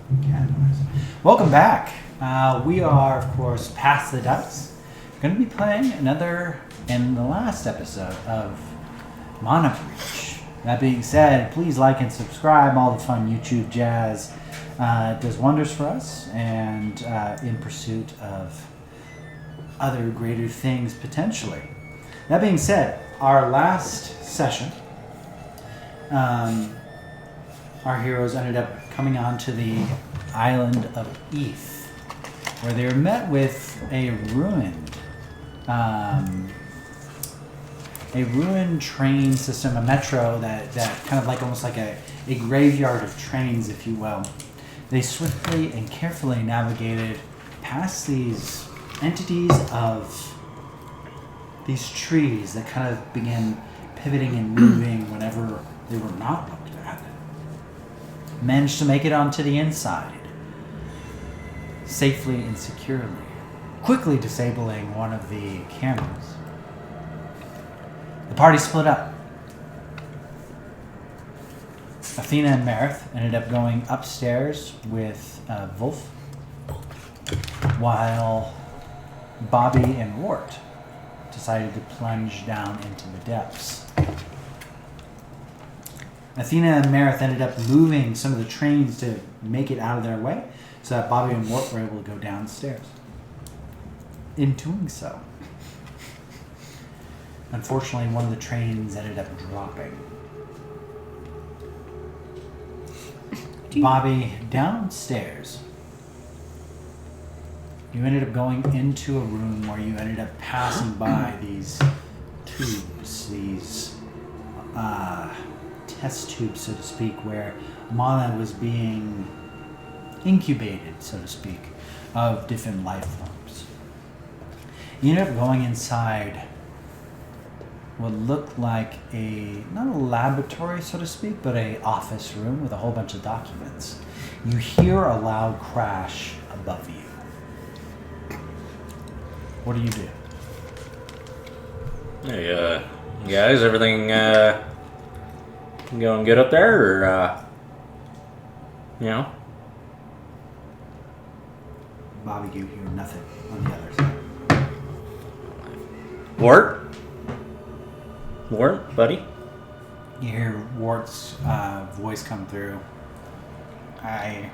Cat noise. Welcome back. We are, of course, past the dice. Going to be playing another in the last episode of Mana Breach. That being said, please like and subscribe. All the fun YouTube jazz does wonders for us, and in pursuit of other greater things potentially. That being said, our last session, our heroes ended up coming onto the island of Eth, where they were met with a ruined train system, a metro that kind of like almost like a graveyard of trains, if you will. They swiftly and carefully navigated past these entities of these trees that kind of began pivoting and moving whenever they were not looked at. Managed to make it onto the inside, safely and securely, quickly disabling one of the cameras. The party split up. Athena and Meredith ended up going upstairs with Vulf, while Bobby and Wart decided to plunge down into the depths. Athena and Meredith ended up moving some of the trains to make it out of their way so that Bobby and Wart were able to go downstairs. In doing so, unfortunately, one of the trains ended up dropping. Bobby, downstairs, you ended up going into a room where you ended up passing by these tubes, these test tubes, so to speak, where mana was being incubated, so to speak, of different life forms. You ended up going inside what looked like not a laboratory, so to speak, but a office room with a whole bunch of documents. You hear a loud crash above you. What do you do? Hey, guys, everything going good up there, or, you know? Bobby, you hear nothing on the other side. Wart? Wart, buddy? You hear Wart's voice come through. I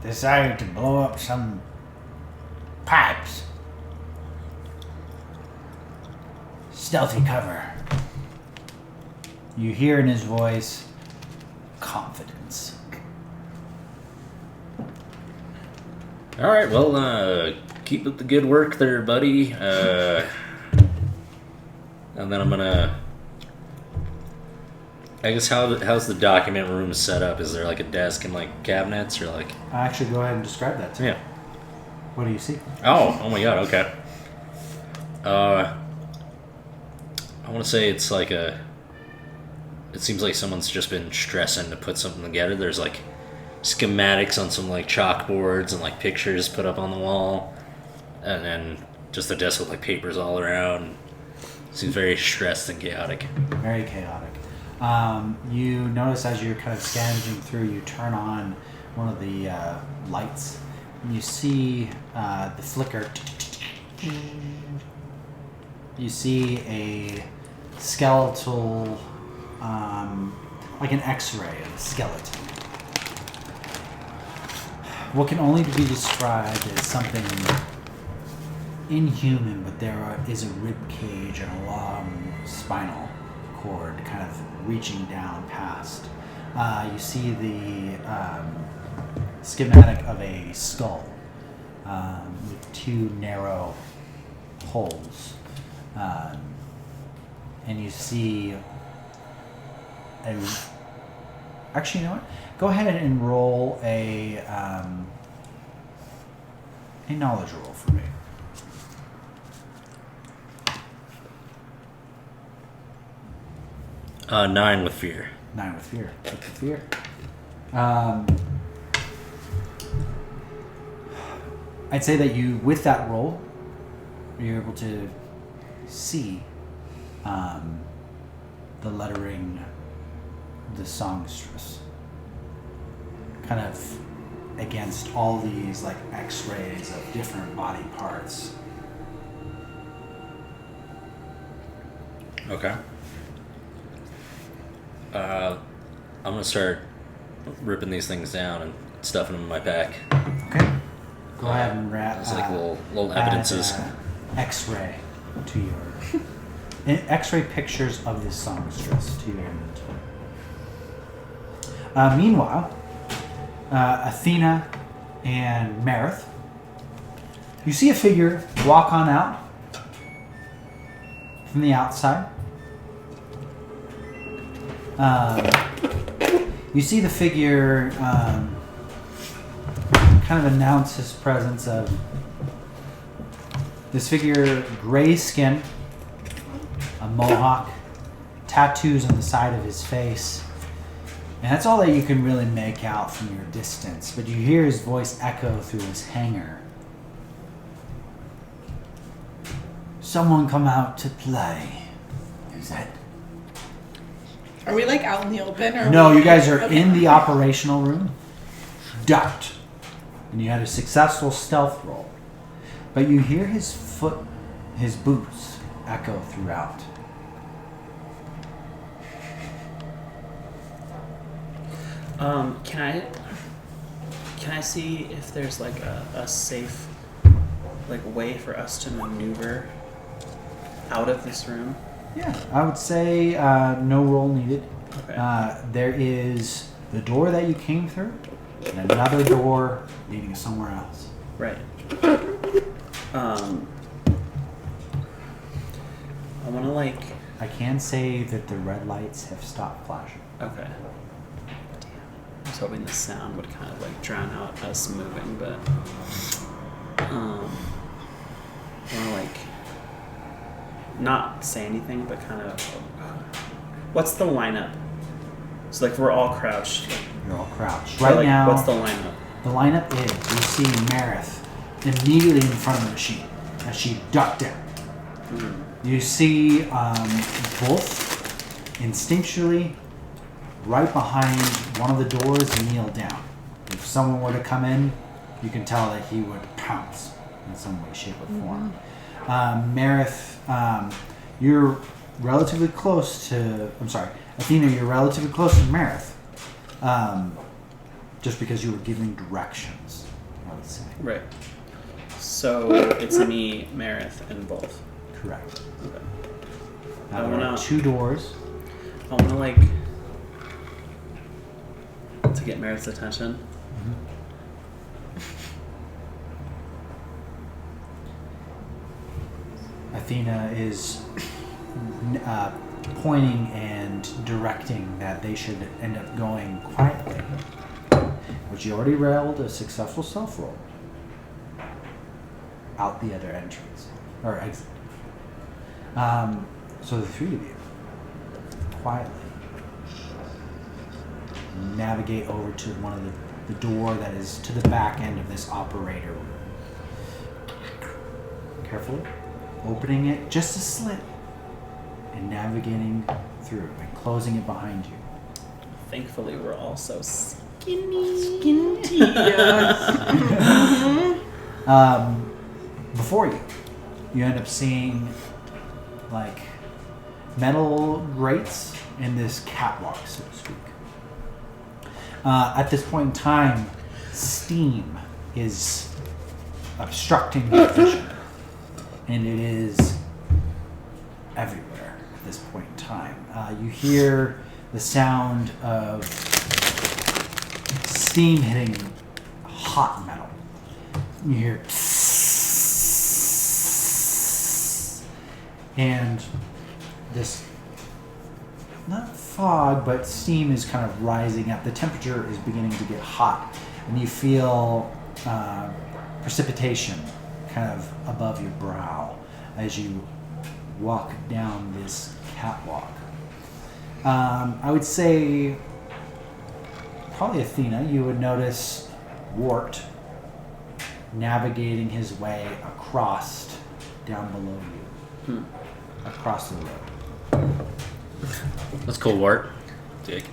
decided to blow up some pipes. Stealthy cover. You hear in his voice confidence. Alright, well, keep up the good work there, buddy. And then I'm gonna... I guess how's the document room set up? Is there like a desk and like cabinets, or like... Actually, go ahead and describe that to me. Yeah. What do you see? Oh my god, okay. I want to say it's like it seems like someone's just been stressing to put something together. There's like schematics on some like chalkboards and like pictures put up on the wall, and then just a desk with like papers all around. Seems very stressed and chaotic. Very chaotic. You notice as you're kind of scavenging through, you turn on one of the lights, and you see the flicker. You see a skeletal, like an X-ray of a skeleton. What can only be described as something inhuman, but there is a rib cage and a long spinal cord kind of reaching down past. You see the schematic of a skull with two narrow holes. And you see actually, you know what? Go ahead and roll a knowledge roll for me. 9 with fear. 9 with fear. Take the fear. I'd say that you, with that roll, you're able to see the lettering, the Songstress. kind of against all these like X-rays of different body parts. Okay. I'm gonna start ripping these things down and stuffing them in my pack. Okay. Go ahead and wrap. It's like little evidences. X-ray to your X-ray pictures of this Songstress to your inventory. Meanwhile, Athena and Meredith, you see a figure walk on out from the outside. You see the figure kind of announce his presence of this figure, gray skin, a mohawk, tattoos on the side of his face. And that's all that you can really make out from your distance. But you hear his voice echo through his hangar. Someone come out to play. Is that? Are we like out in the open? Or No, you guys are in the operational room. Ducked. And you had a successful stealth roll. But you hear his boots echo throughout. Can I see if there's like a safe like way for us to maneuver out of this room? Yeah, I would say no roll needed. Okay. There is the door that you came through, and another door leading somewhere else. Right. I want to like. I can say that the red lights have stopped flashing. Okay. Damn. I was hoping the sound would kind of like drown out us moving, but I want to like not say anything, but kind of. What's the lineup? So like we're all crouched. You're all crouched. So, Right like, now, what's the lineup? the lineup is you see Meredith immediately in front of the machine as she ducked down. Mm. You see Vulf instinctually right behind one of the doors kneel down. If someone were to come in, you can tell that he would pounce in some way, shape, or form. Meredith, you're relatively close to... I'm sorry, Athena, you're relatively close to Meredith. Just because you were giving directions, I would say. Right. So it's me, Meredith, and Vulf. Correct. Okay. Now, there are two doors. I want to like to get Meredith's attention. Athena is pointing and directing that they should end up going quietly. But you already rolled a successful self-roll out the other entrance, or exit. So the three of you quietly navigate over to one of the door that is to the back end of this operator room. Carefully opening it just a slit and navigating through and closing it behind you. Thankfully, we're all so skinny. Before you end up seeing like metal grates in this catwalk, so to speak. At this point in time, steam is obstructing your vision, and it is everywhere at this point in time. You hear the sound of steam hitting hot metal. You hear psss, and this, not fog, but steam is kind of rising up. The temperature is beginning to get hot, and you feel precipitation kind of above your brow as you walk down this catwalk. I would say probably Athena, you would notice Wart navigating his way across down below you. Across the road. That's cool, Wart. Jake.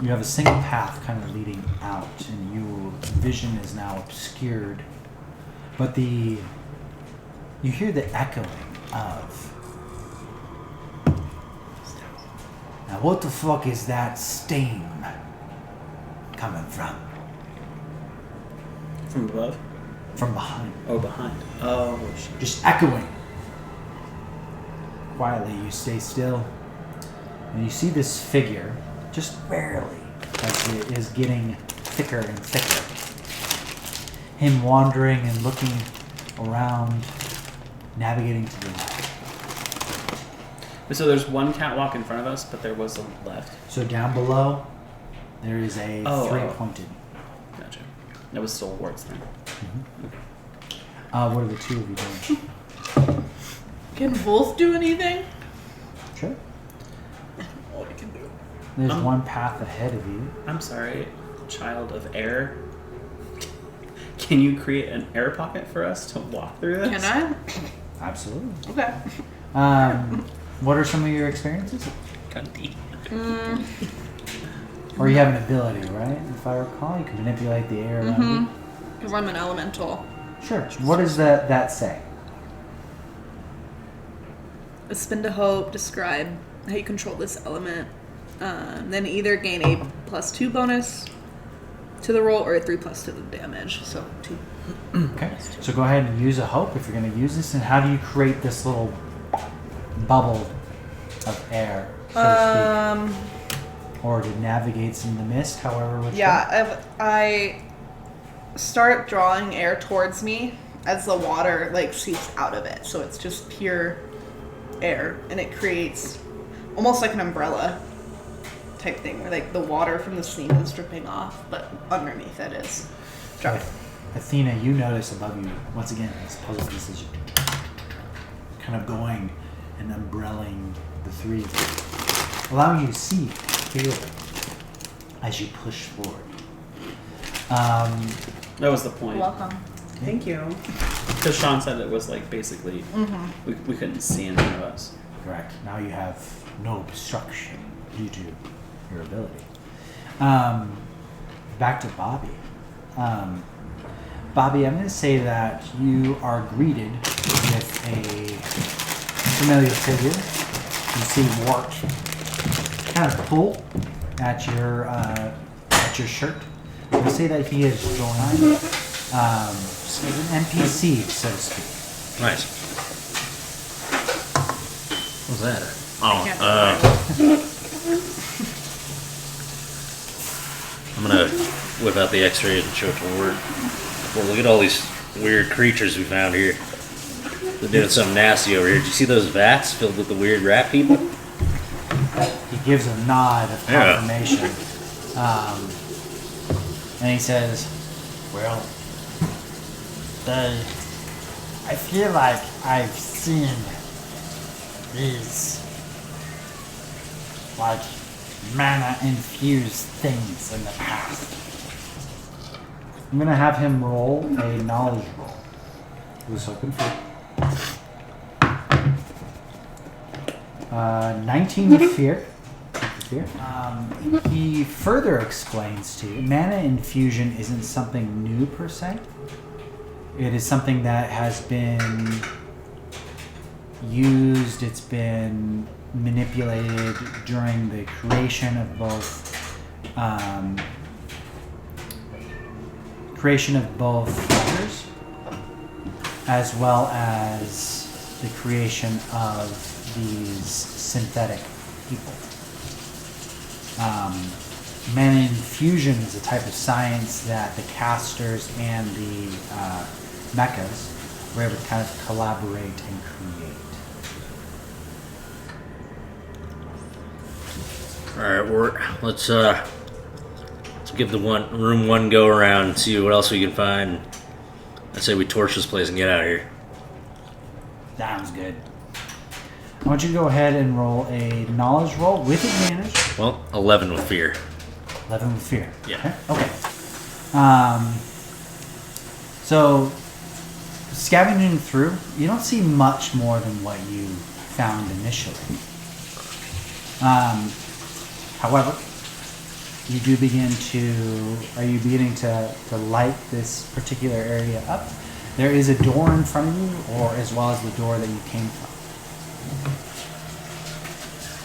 You have a single path kind of leading out, and your vision is now obscured. But you hear the echoing of. Now, what the fuck is that steam coming from? From above? From behind. Oh, behind. Oh, shit. Just echoing. Quietly, you stay still, and you see this figure, just barely, as it is getting thicker and thicker. Him wandering and looking around, navigating to the left. So there's one catwalk in front of us, but there was a left. So down below, there is a three-pointed. Gotcha. That was still Wart's thing. What are the two of you doing? Can Vulf do anything? Sure. What he can do. There's one path ahead of you. I'm sorry, child of air. Can you create an air pocket for us to walk through this? Can I? Absolutely. Okay. What are some of your experiences? Cunty. Or you have an ability, right? If I recall, you can manipulate the air around you. Because I'm an elemental. Sure. What does that say? A spin to hope, describe how you control this element. Then either gain a +2 bonus to the roll or a 3+ to the damage. So 2. Okay. So go ahead and use a hope if you're going to use this. And how do you create this little bubble of air, so to speak? Or to navigate some of the mist, however. I start drawing air towards me as the water seeps out of it. So it's just pure air, and it creates almost like an umbrella type thing where the water from the steam is dripping off, but underneath it is dry. Athena, you notice above you, once again, this puzzle pieces kind of going and umbrelling the three of you, allowing you to see clearly as you push forward. That was the point. Welcome. Thank you. Because Sean said it was basically we couldn't see in front of us. Correct. Now you have no obstruction due to your ability. Back to Bobby. Bobby, I'm going to say that you are greeted with a familiar figure. You see Wart kind of pull at your shirt. I'm going to say that he has joined an NPC, so to speak. Nice. What's that? I'm gonna whip out the X-ray and show it to Wart. Well, look at all these weird creatures we found here. They're doing something nasty over here. Did you see those vats filled with the weird rat people? He gives a nod of confirmation. And he says, well, I feel like I've seen these mana-infused things in the past. I'm going to have him roll a knowledge roll. I was hoping for 19 fear. He further explains to you, Mana-Infusion isn't something new per se. It is something that has been used, it's been manipulated during the creation of both Shatters, as well as the creation of these synthetic people. Mana-Infusion is a type of science that the casters and the mechas were able to kind of collaborate and create. Alright, let's give the room one go around and see what else we can find. I say we torch this place and get out of here. Sounds good. I want you to go ahead and roll a knowledge roll with advantage. Well, 11 with fear. 11 with fear. Yeah. Okay. So, scavenging through, you don't see much more than what you found initially. However, you do begin to, are you beginning to light this particular area up? There is a door in front of you, or as well as the door that you came from.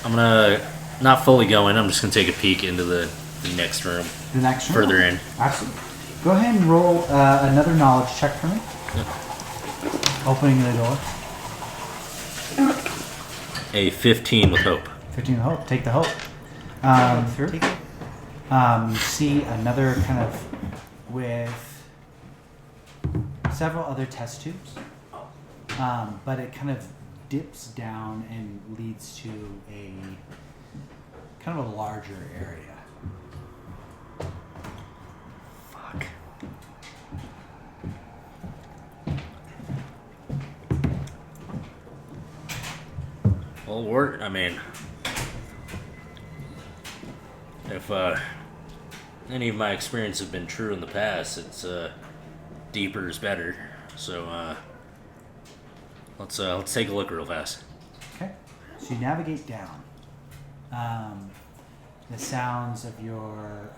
I'm gonna not fully go in. I'm just gonna take a peek into the next room. The next room? Further in. Absolutely. Go ahead and roll another knowledge check for me. Yep. Opening the door. A 15 with hope. 15 with hope. Take the hope. Through? You see another kind of with several other test tubes, but it kind of dips down and leads to a kind of a larger area. Fuck. Well, Wart, I mean, if any of my experience have been true in the past, it's deeper is better. So let's take a look real fast. Okay. So you navigate down. The sounds of your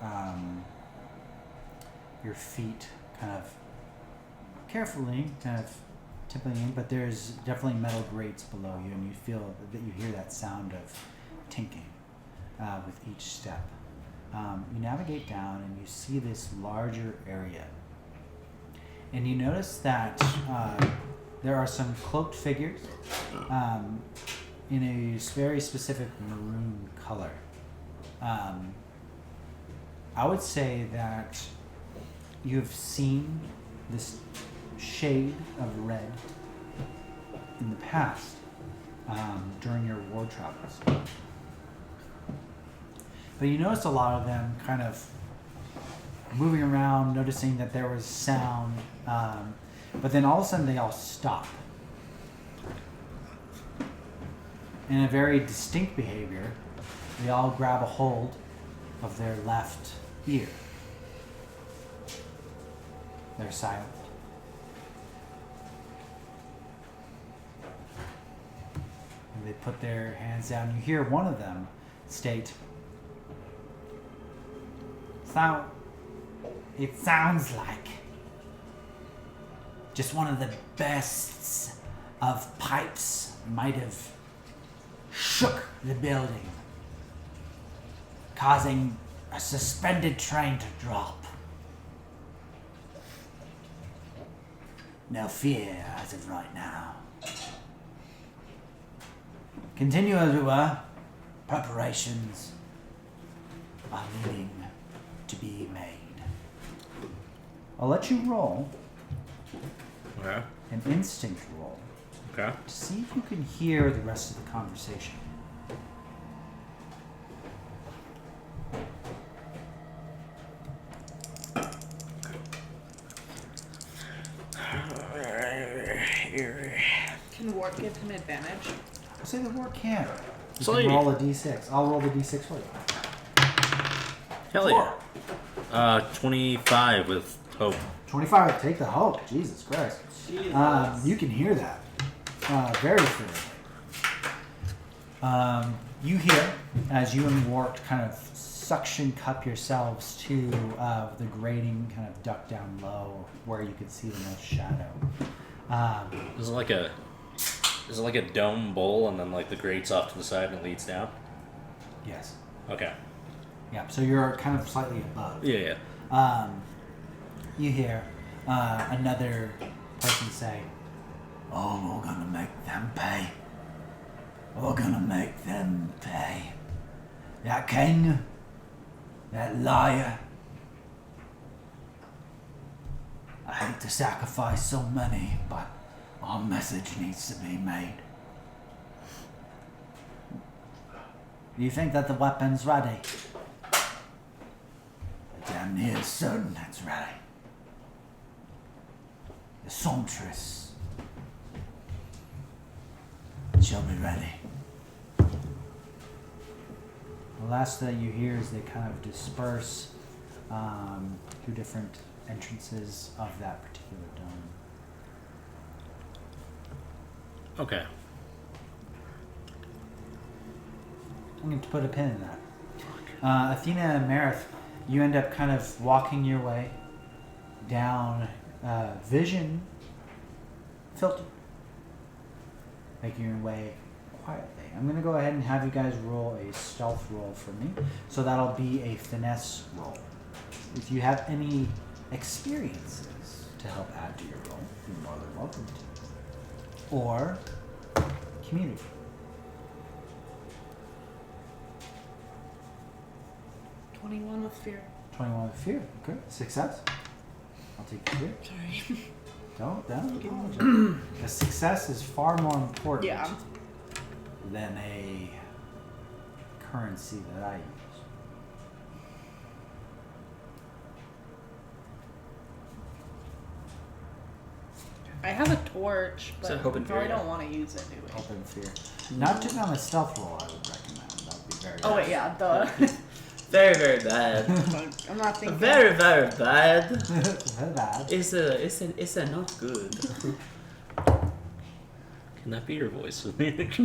feet kind of carefully kind of tipping in, but there's definitely metal grates below you, and you feel that you hear that sound of tinking with each step. You navigate down and you see this larger area, and you notice that there are some cloaked figures in a very specific maroon color. I would say that you have seen this shade of red in the past during your war travels. But you notice a lot of them kind of moving around, noticing that there was sound, but then all of a sudden they all stop. In a very distinct behavior, they all grab a hold of their left ear. They're silent. And they put their hands down. You hear one of them state, "So, it sounds like just one of the bursts of pipes might have shook the building, causing a suspended train to drop. No fear as of right now. Continue as we were. Preparations are needing to be made." I'll let you roll Okay. an instinct roll Okay. to see if you can hear the rest of the conversation. Can Wart give him advantage? I'll say the Wart can. You So can you- roll a d6. I'll roll the d6 for you. Hell yeah. 25 with hope. 25. Take the hope. Jesus Christ. You can hear that very clearly. You hear, as you and Wart kind of suction cup yourselves to the grating, kind of duck down low where you can see the most shadow. Is it like a dome bowl and then like the grates off to the side and it leads down? Yes. Okay. Yeah, so you're kind of slightly above. Yeah. You hear another person say, "Oh, we're gonna make them pay. We're gonna make them pay. That king, that liar. I hate to sacrifice so many, but our message needs to be made. Do you think that the weapon's ready? Damn near certain it's ready. The Songstress shall be ready." The last that you hear is they kind of disperse through different entrances of that particular dome. Okay. I'm going to put a pin in that. Athena and Meredith, you end up kind of walking your way down vision filter, making your way quietly. I'm going to go ahead and have you guys roll a stealth roll for me. So that'll be a finesse roll. If you have any experiences to help add to your roll, you're more than welcome to. Or community. 21 with fear. 21 with fear. Okay. Success. I'll take the fear. Sorry. Don't apologize. A success is far more important than a currency that I use. I have a torch, but So hope we and probably fear, don't want to use it, do we? Hope and fear. Not doing on a stealth roll, I would recommend. That would be very Oh wait, yeah, duh. Very, very bad. I'm not thinking. Very, very bad. Very bad. It's a not good. Can that be your voice? It's a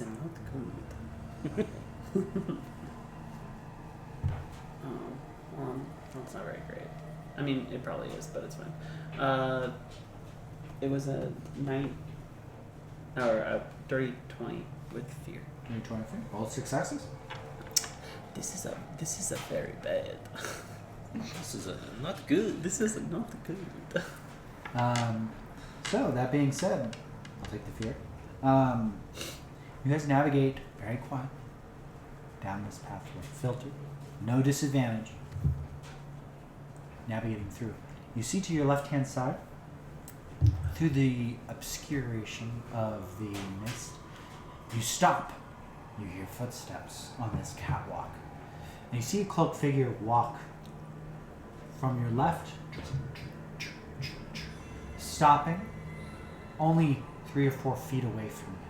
not good. Well, it's not very great. I mean, it probably is, but it's fine. It was a dirty 20 with fear. 20 fear. All successes. This is a very bad. This is not good. This is not good. So that being said, I'll take the fear. You guys navigate very quiet down this pathway, filtered, no disadvantage. Navigating through. You see to your left-hand side, through the obscuration of the mist, you stop. You hear footsteps on this catwalk. And you see a cloaked figure walk from your left, stopping only 3 or 4 feet away from you.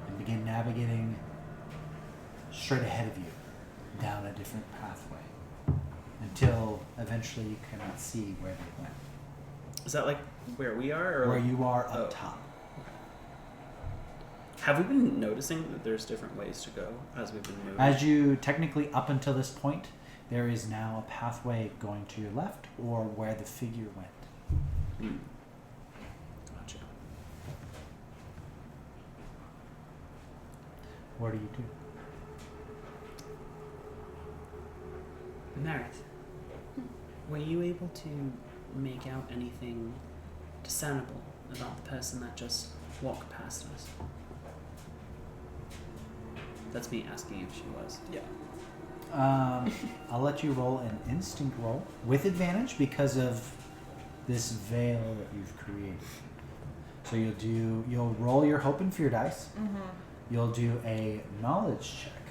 And begin navigating straight ahead of you down a different pathway. Until eventually you cannot see where they went. Is that like where we are, or Where you are up top. Have we been noticing that there's different ways to go as we've been moving? As you technically up until this point, there is now a pathway going to your left or where the figure went. Gotcha. What do you do? Meredith, were you able to make out anything discernible about the person that just walked past us? That's me asking if she was. Yeah. I'll let you roll an instinct roll with advantage because of this veil that you've created. So you'll roll your hope and fear dice. Mm-hmm. You'll do a knowledge check.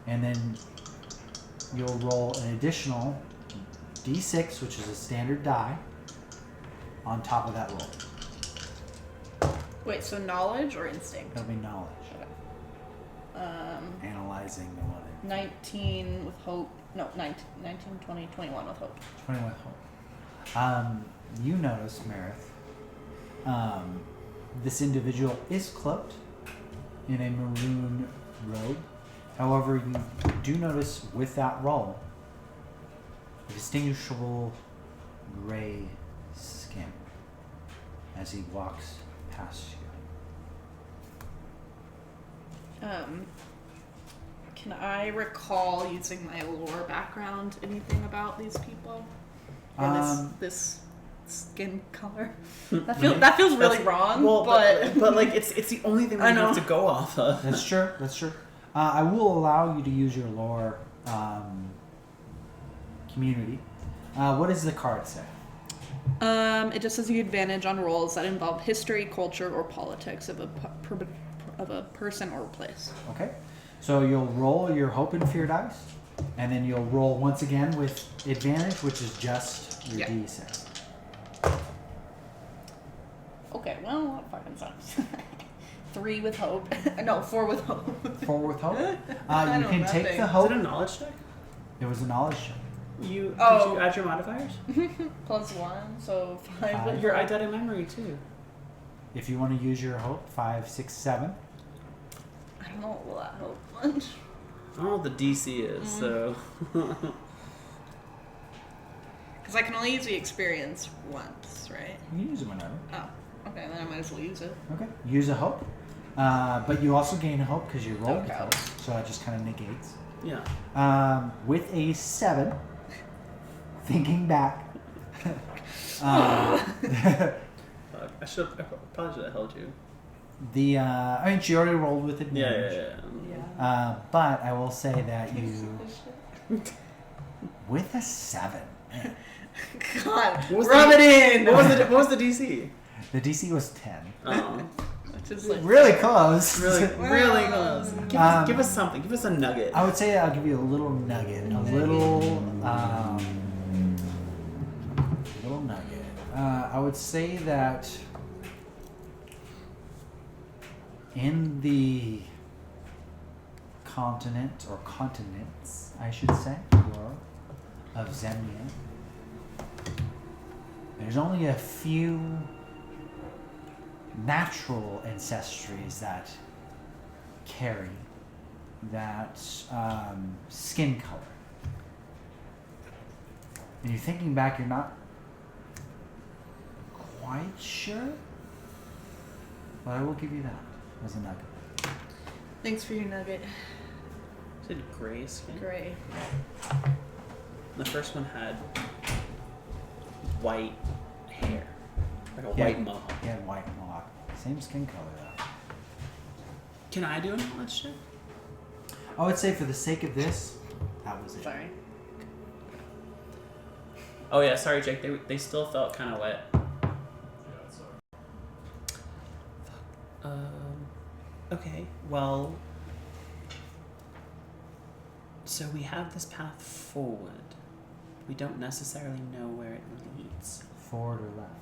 And then you'll roll an additional d6, which is a standard die, on top of that roll. Wait, so knowledge or instinct? That'll be knowledge. Okay. Analyzing the one. 19 with hope. No, 19, 20, 21 with hope. 21 with hope. You notice, Meredith, this individual is cloaked in a maroon robe. However, you do notice with that roll a distinguishable gray skin as he walks past you. Can I recall using my lore background anything about these people? Or this skin color? That feels really wrong. Well, but like it's the only thing we have to go off of. That's true. That's true. I will allow you to use your lore community. What does the card say? It just says you get advantage on rolls that involve history, culture, or politics of a person or place. Okay. So you'll roll your hope and fear dice, and then you'll roll once again with advantage, which is just your d6. Okay, well, that fucking sucks. 3 with hope. No, 4 with hope. 4 with hope. You know can take nothing. the Is hope. it a knowledge check? It was a knowledge check. Did you add your modifiers? +1, so 5 Five. with Your hope. eidetic memory too. if you want to use your hope, 5, 6, 7. I don't know, will that help much? I don't know what the DC is, so. Because I can only use the experience once, right? You can use it whenever. Oh, okay, then I might as well use it. Okay. Use a hope. But you also gain a hope because you rolled Okay. with hope. So that just kind of negates. Yeah. With a 7, thinking back. Fuck. I probably should have held you. I mean, she already rolled with advantage. Yeah. But I will say that you, with a 7, God, What was rub the- it in! What was the DC? the DC was 10. Oh. Which is like, Really close. Really close. Give us something. Give us a nugget. I would say I'll give you a little nugget. Little nugget. I would say that in the continent, or continents, I should say, plural, of Zemnia, there's only a few natural ancestries that carry that skin color. And you're thinking back, you're not quite sure, but I will give you that as a nugget. thanks for your nugget. Is it gray skin? Gray. The first one had white hair. Like a Yeah. white mohawk. Yeah, white mohawk. Same skin color though. Can I do a knowledge check? I would say for the sake of this, that was it. Sorry. Oh yeah, sorry Jake, they still felt kind of wet. Yeah, sorry. Okay, well, so we have this path forward. We don't necessarily know where it leads. Forward or left?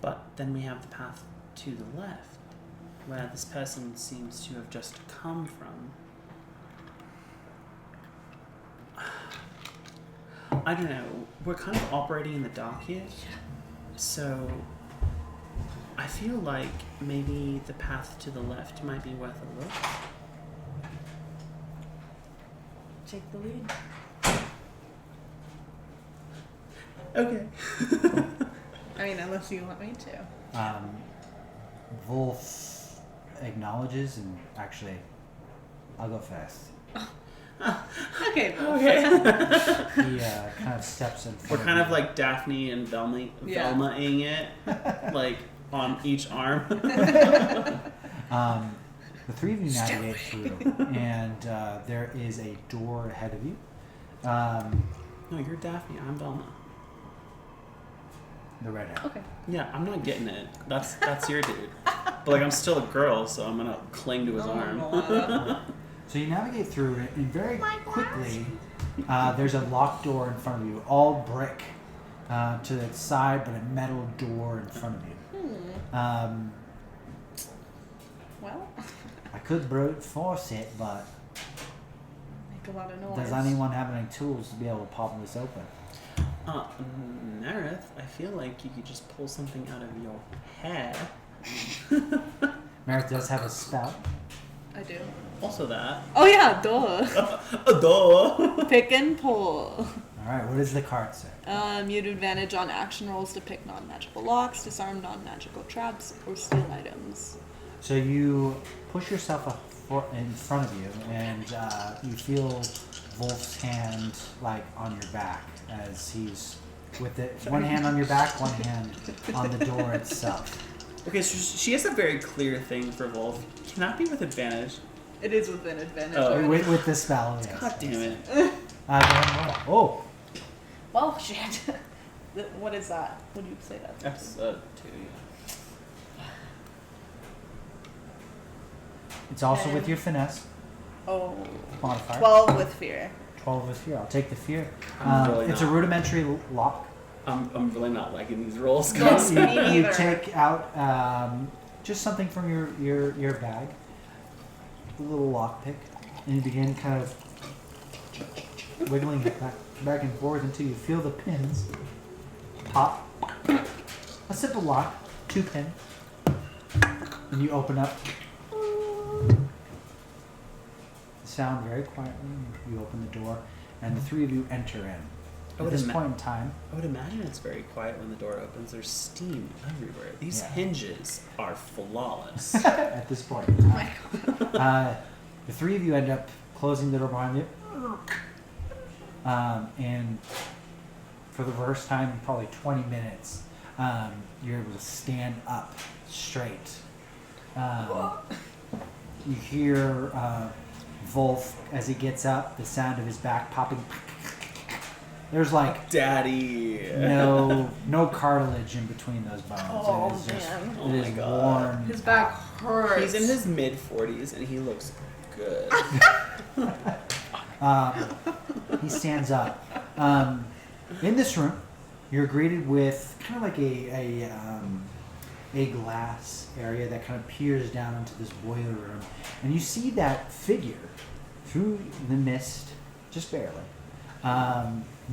But then we have the path to the left, where this person seems to have just come from. I don't know. We're kind of operating in the dark here. So I feel like maybe the path to the left might be worth a look. Take the lead. Okay. I mean, unless you want me to. Vulf acknowledges and actually, I'll go first. Okay. Okay. He kind of steps in front We're kind of you. like Daphne and Yeah. Velma-ing it, like on each arm. The three of you navigate through, and there is a door ahead of you. No, you're Daphne. I'm Velma. The red hair. Okay. Yeah, I'm not getting it. That's your dude. But like, I'm still a girl, so I'm gonna cling to his arm. So you navigate through it, and very quickly, there's a locked door in front of you, all brick to the side, but a metal door in front of you. Well, I could brute force it, but make a lot of noise. does anyone have any tools to be able to pop this open? Meredith, I feel like you could just pull something out of your hair. Meredith does have a spout. I do. Also that. Oh yeah, duh. Duh. Pick and pull. All right, what does the card say? You have advantage on action rolls to pick non-magical locks, disarm non-magical traps, or steal items. So you push yourself in front of you, and you feel Vulf's hand like on your back as he's with it. One hand on your back, one hand on the door itself. Okay, so she has a very clear thing for Vulf. Can that be with advantage? It is within advantage. Oh. already. With the spell, yes. God damn it. Go ahead and roll. Oh, Well, shit. What is that? What do you say that? That's 2, yeah. it's also with your finesse Oh. modifier. 12 with fear. 12 with fear. I'll take the fear. I'm really it's a not. rudimentary lock. I'm really not liking these rolls, No. guys. Me You neither. take out just something from your bag, a little lockpick, and you begin kind of wiggling it back and forth until you feel the pins pop. A simple lock, 2 pin. And you open up. The sound very quietly. You open the door, and the three of you enter in. At this point in time, I would imagine it's very quiet when the door opens. There's steam everywhere. These hinges are flawless. at this point in time, the three of you end up closing the door behind you. And for the first time in probably 20 minutes, you're able to stand up straight. You hear Vulf as he gets up, the sound of his back popping. There's like Daddy. no cartilage in between those bones. Oh, it is just, man. Oh it is my God. worn. His back out. hurts. He's in his mid-40s and he looks good. He stands up. In this room, you're greeted with kind of like a glass area that kind of peers down into this boiler room, and you see that figure through the mist, just barely.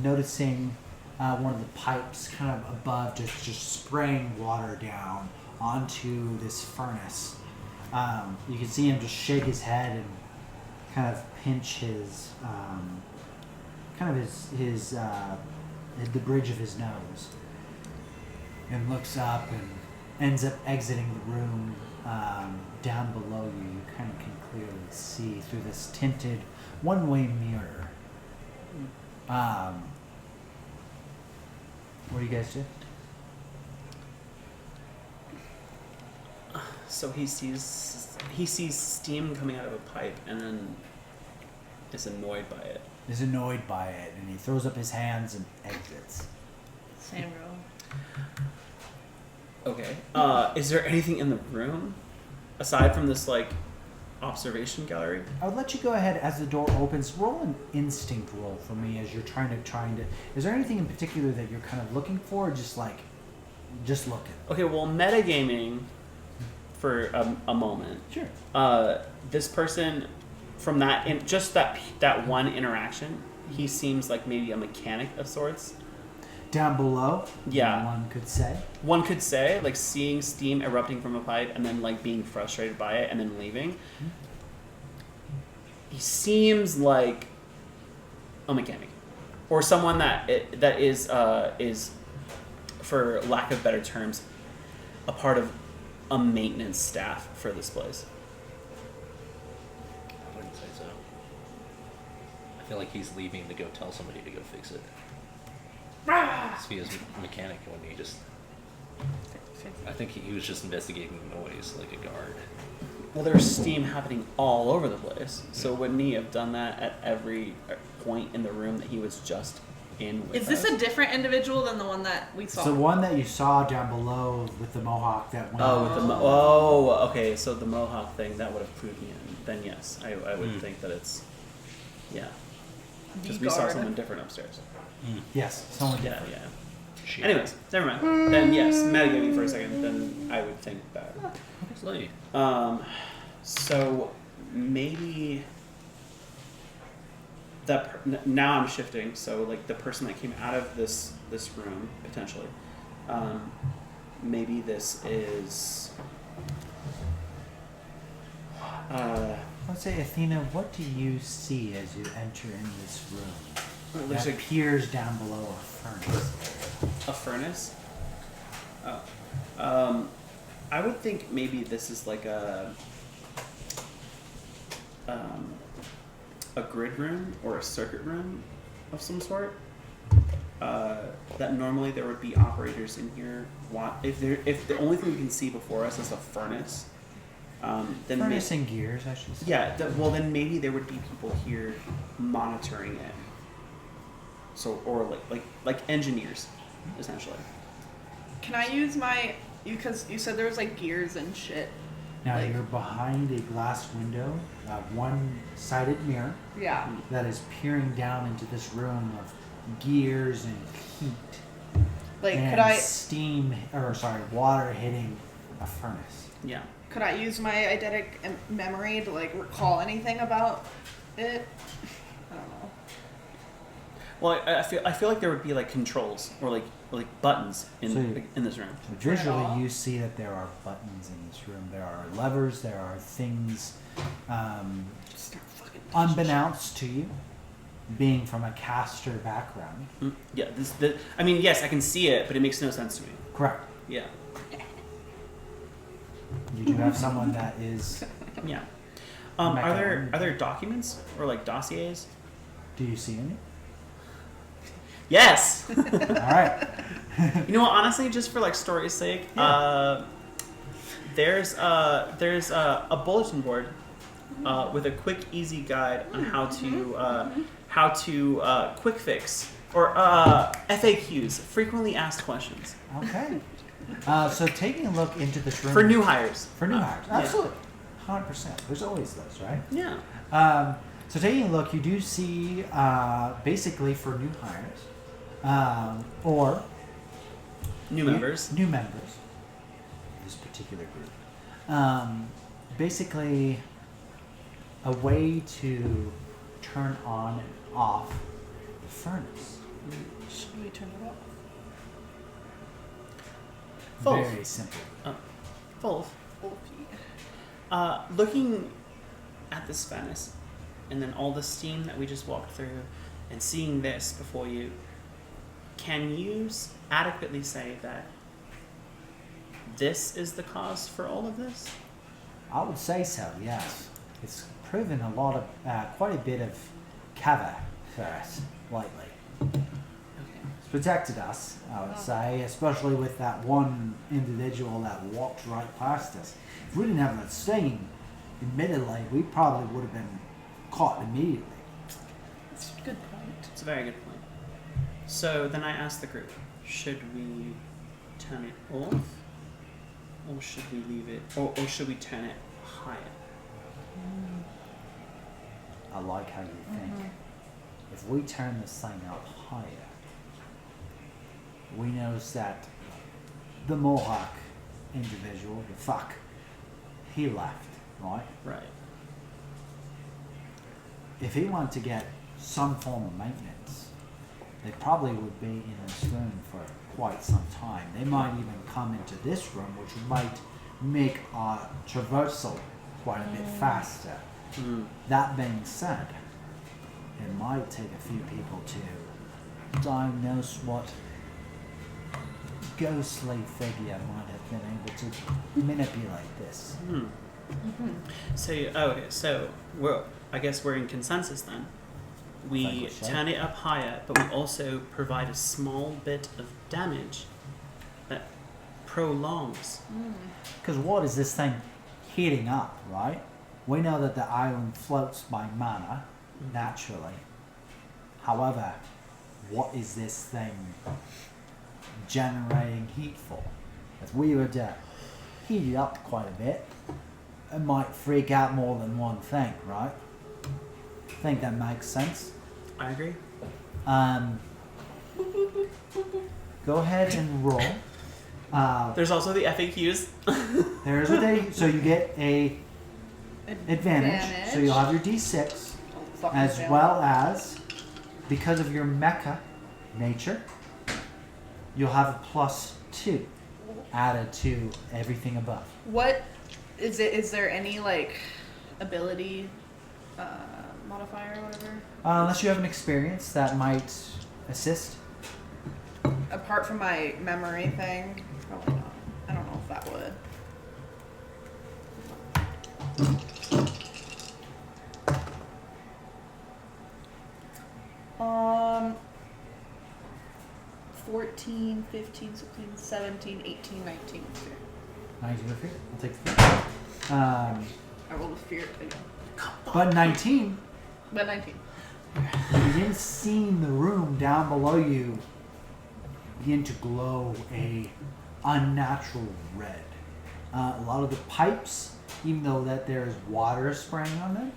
Noticing one of the pipes kind of above, just spraying water down onto this furnace. You can see him just shake his head and kind of pinch his the bridge of his nose, and looks up and ends up exiting the room. Down below you, you kind of can clearly see through this tinted one-way mirror. What do you guys do? So he sees steam coming out of a pipe and then is annoyed by it. Is annoyed by it, and he throws up his hands and exits. Samuel. Okay. Is there anything in the room aside from this like observation gallery? I would let you go ahead as the door opens. Roll an instinct roll for me as you're trying to. Is there anything in particular that you're kind of looking for, or just looking? Okay. Well, metagaming for a moment. Sure. This person, from that one interaction, he seems like maybe a mechanic of sorts. Down below. Yeah. One could say. One could say, like, seeing steam erupting from a pipe and then, like, being frustrated by it and then leaving. Mm-hmm. He seems like a mechanic. Or someone that is, for lack of better terms, a part of a maintenance staff for this place. I wouldn't say so. I feel like he's leaving to go tell somebody to go fix it. So he was a mechanic when he just... I think he was just investigating the noise like a guard. Well, there's steam happening all over the place. So wouldn't he have done that at every point in the room that he was just in with Is this us? a different individual than the one that we saw? It's the one that you saw down below with the Mohawk that went. Okay. So the Mohawk thing, that would have clued me in. Then yes, I would think that it's... Yeah. Because we saw someone different upstairs. Yes, someone Yeah, different. yeah. Shit. Anyways, never mind. Then yes, metagaming for a second, then I would think that. Obviously. So maybe now I'm shifting. So like the person that came out of this room potentially, maybe this is. Let's say, Athena, what do you see as you enter in this room? There's That a peers down below a furnace. A furnace? Oh. I would think maybe this is like a grid room or a circuit room of some sort. That normally there would be operators in here. If the only thing we can see before us is a furnace, then Furnace and gears, I should say. yeah. Well, then maybe there would be people here monitoring it. So, or like engineers, essentially. Can I use my... Because you said there was like gears and shit. Now Like- you're behind a glass window, one-sided mirror Yeah. that is peering down into this room of gears and heat. Like, and water hitting a furnace. Yeah. Could I use my eidetic memory to like recall anything about it? I don't know. Well, I feel like there would be like controls or like buttons in this room. So visually, you see that there are buttons in this room. There are levers. There are things unbeknownst to you, being from a caster background. Yeah. I mean, yes, I can see it, but it makes no sense to me. Correct. Yeah. You do have someone that is. Yeah. Are there documents or like dossiers? Do you see any? Yes. All right. You know what? Honestly, just for like story's sake, there's a bulletin board with a quick, easy guide on how to quick fix or FAQs, frequently asked questions. Okay. So taking a look into this room For new hires. For new hires, absolutely, 100%. There's always those, right? Yeah. So taking a look, you do see basically for new hires or New members. New members of this particular group. Basically, a way to turn on and off the furnace. Should we turn it off? Vulf. Very simple. Vulf. Looking at this furnace and then all the steam that we just walked through and seeing this before you, can you adequately say that this is the cause for all of this? I would say so, yes. It's proven a lot of, quite a bit of cover for us lately. Okay. It's protected us, I would say, especially with that one individual that walked right past us. If we didn't have that steam, admittedly, we probably would have been caught immediately. That's a good point. It's a very good point. So then I asked the group, should we turn it off? Or should we leave it? Or should we turn it higher? I like how you think. If we turn this thing up higher, we notice that the Mohawk individual, the fuck, he left, right? Right. If he wanted to get some form of maintenance, they probably would be in this room for quite some time. They might even come into this room, which might make our traversal quite a bit faster. That being said, it might take a few people to diagnose what ghostly figure might have been able to manipulate this. So I guess we're in consensus then. We Like so. turn it up higher, but we also provide a small bit of damage that prolongs. Because what is this thing heating up, right? We know that the island floats by mana, naturally. However, what is this thing generating heat for? If we were to heat it up quite a bit, it might freak out more than one thing, right? I think that makes sense. I agree. Go ahead and roll. There's also the FAQs. There's a day, so you get a advantage. So you'll have your D6, as well as, because of your mecha nature, you'll have a +2 added to everything above. What is it? Is there any like ability modifier or whatever? Unless you have an experience that might assist. Apart from my memory thing, probably not. I don't know if that would. 14, 15, 16, 17, 18, 19. 19 with fear. I'll take the fear. I rolled a fear again. But 19, But 19. you begin seeing the room down below you begin to glow a unnatural red. A lot of the pipes, even though that there is water spraying on them,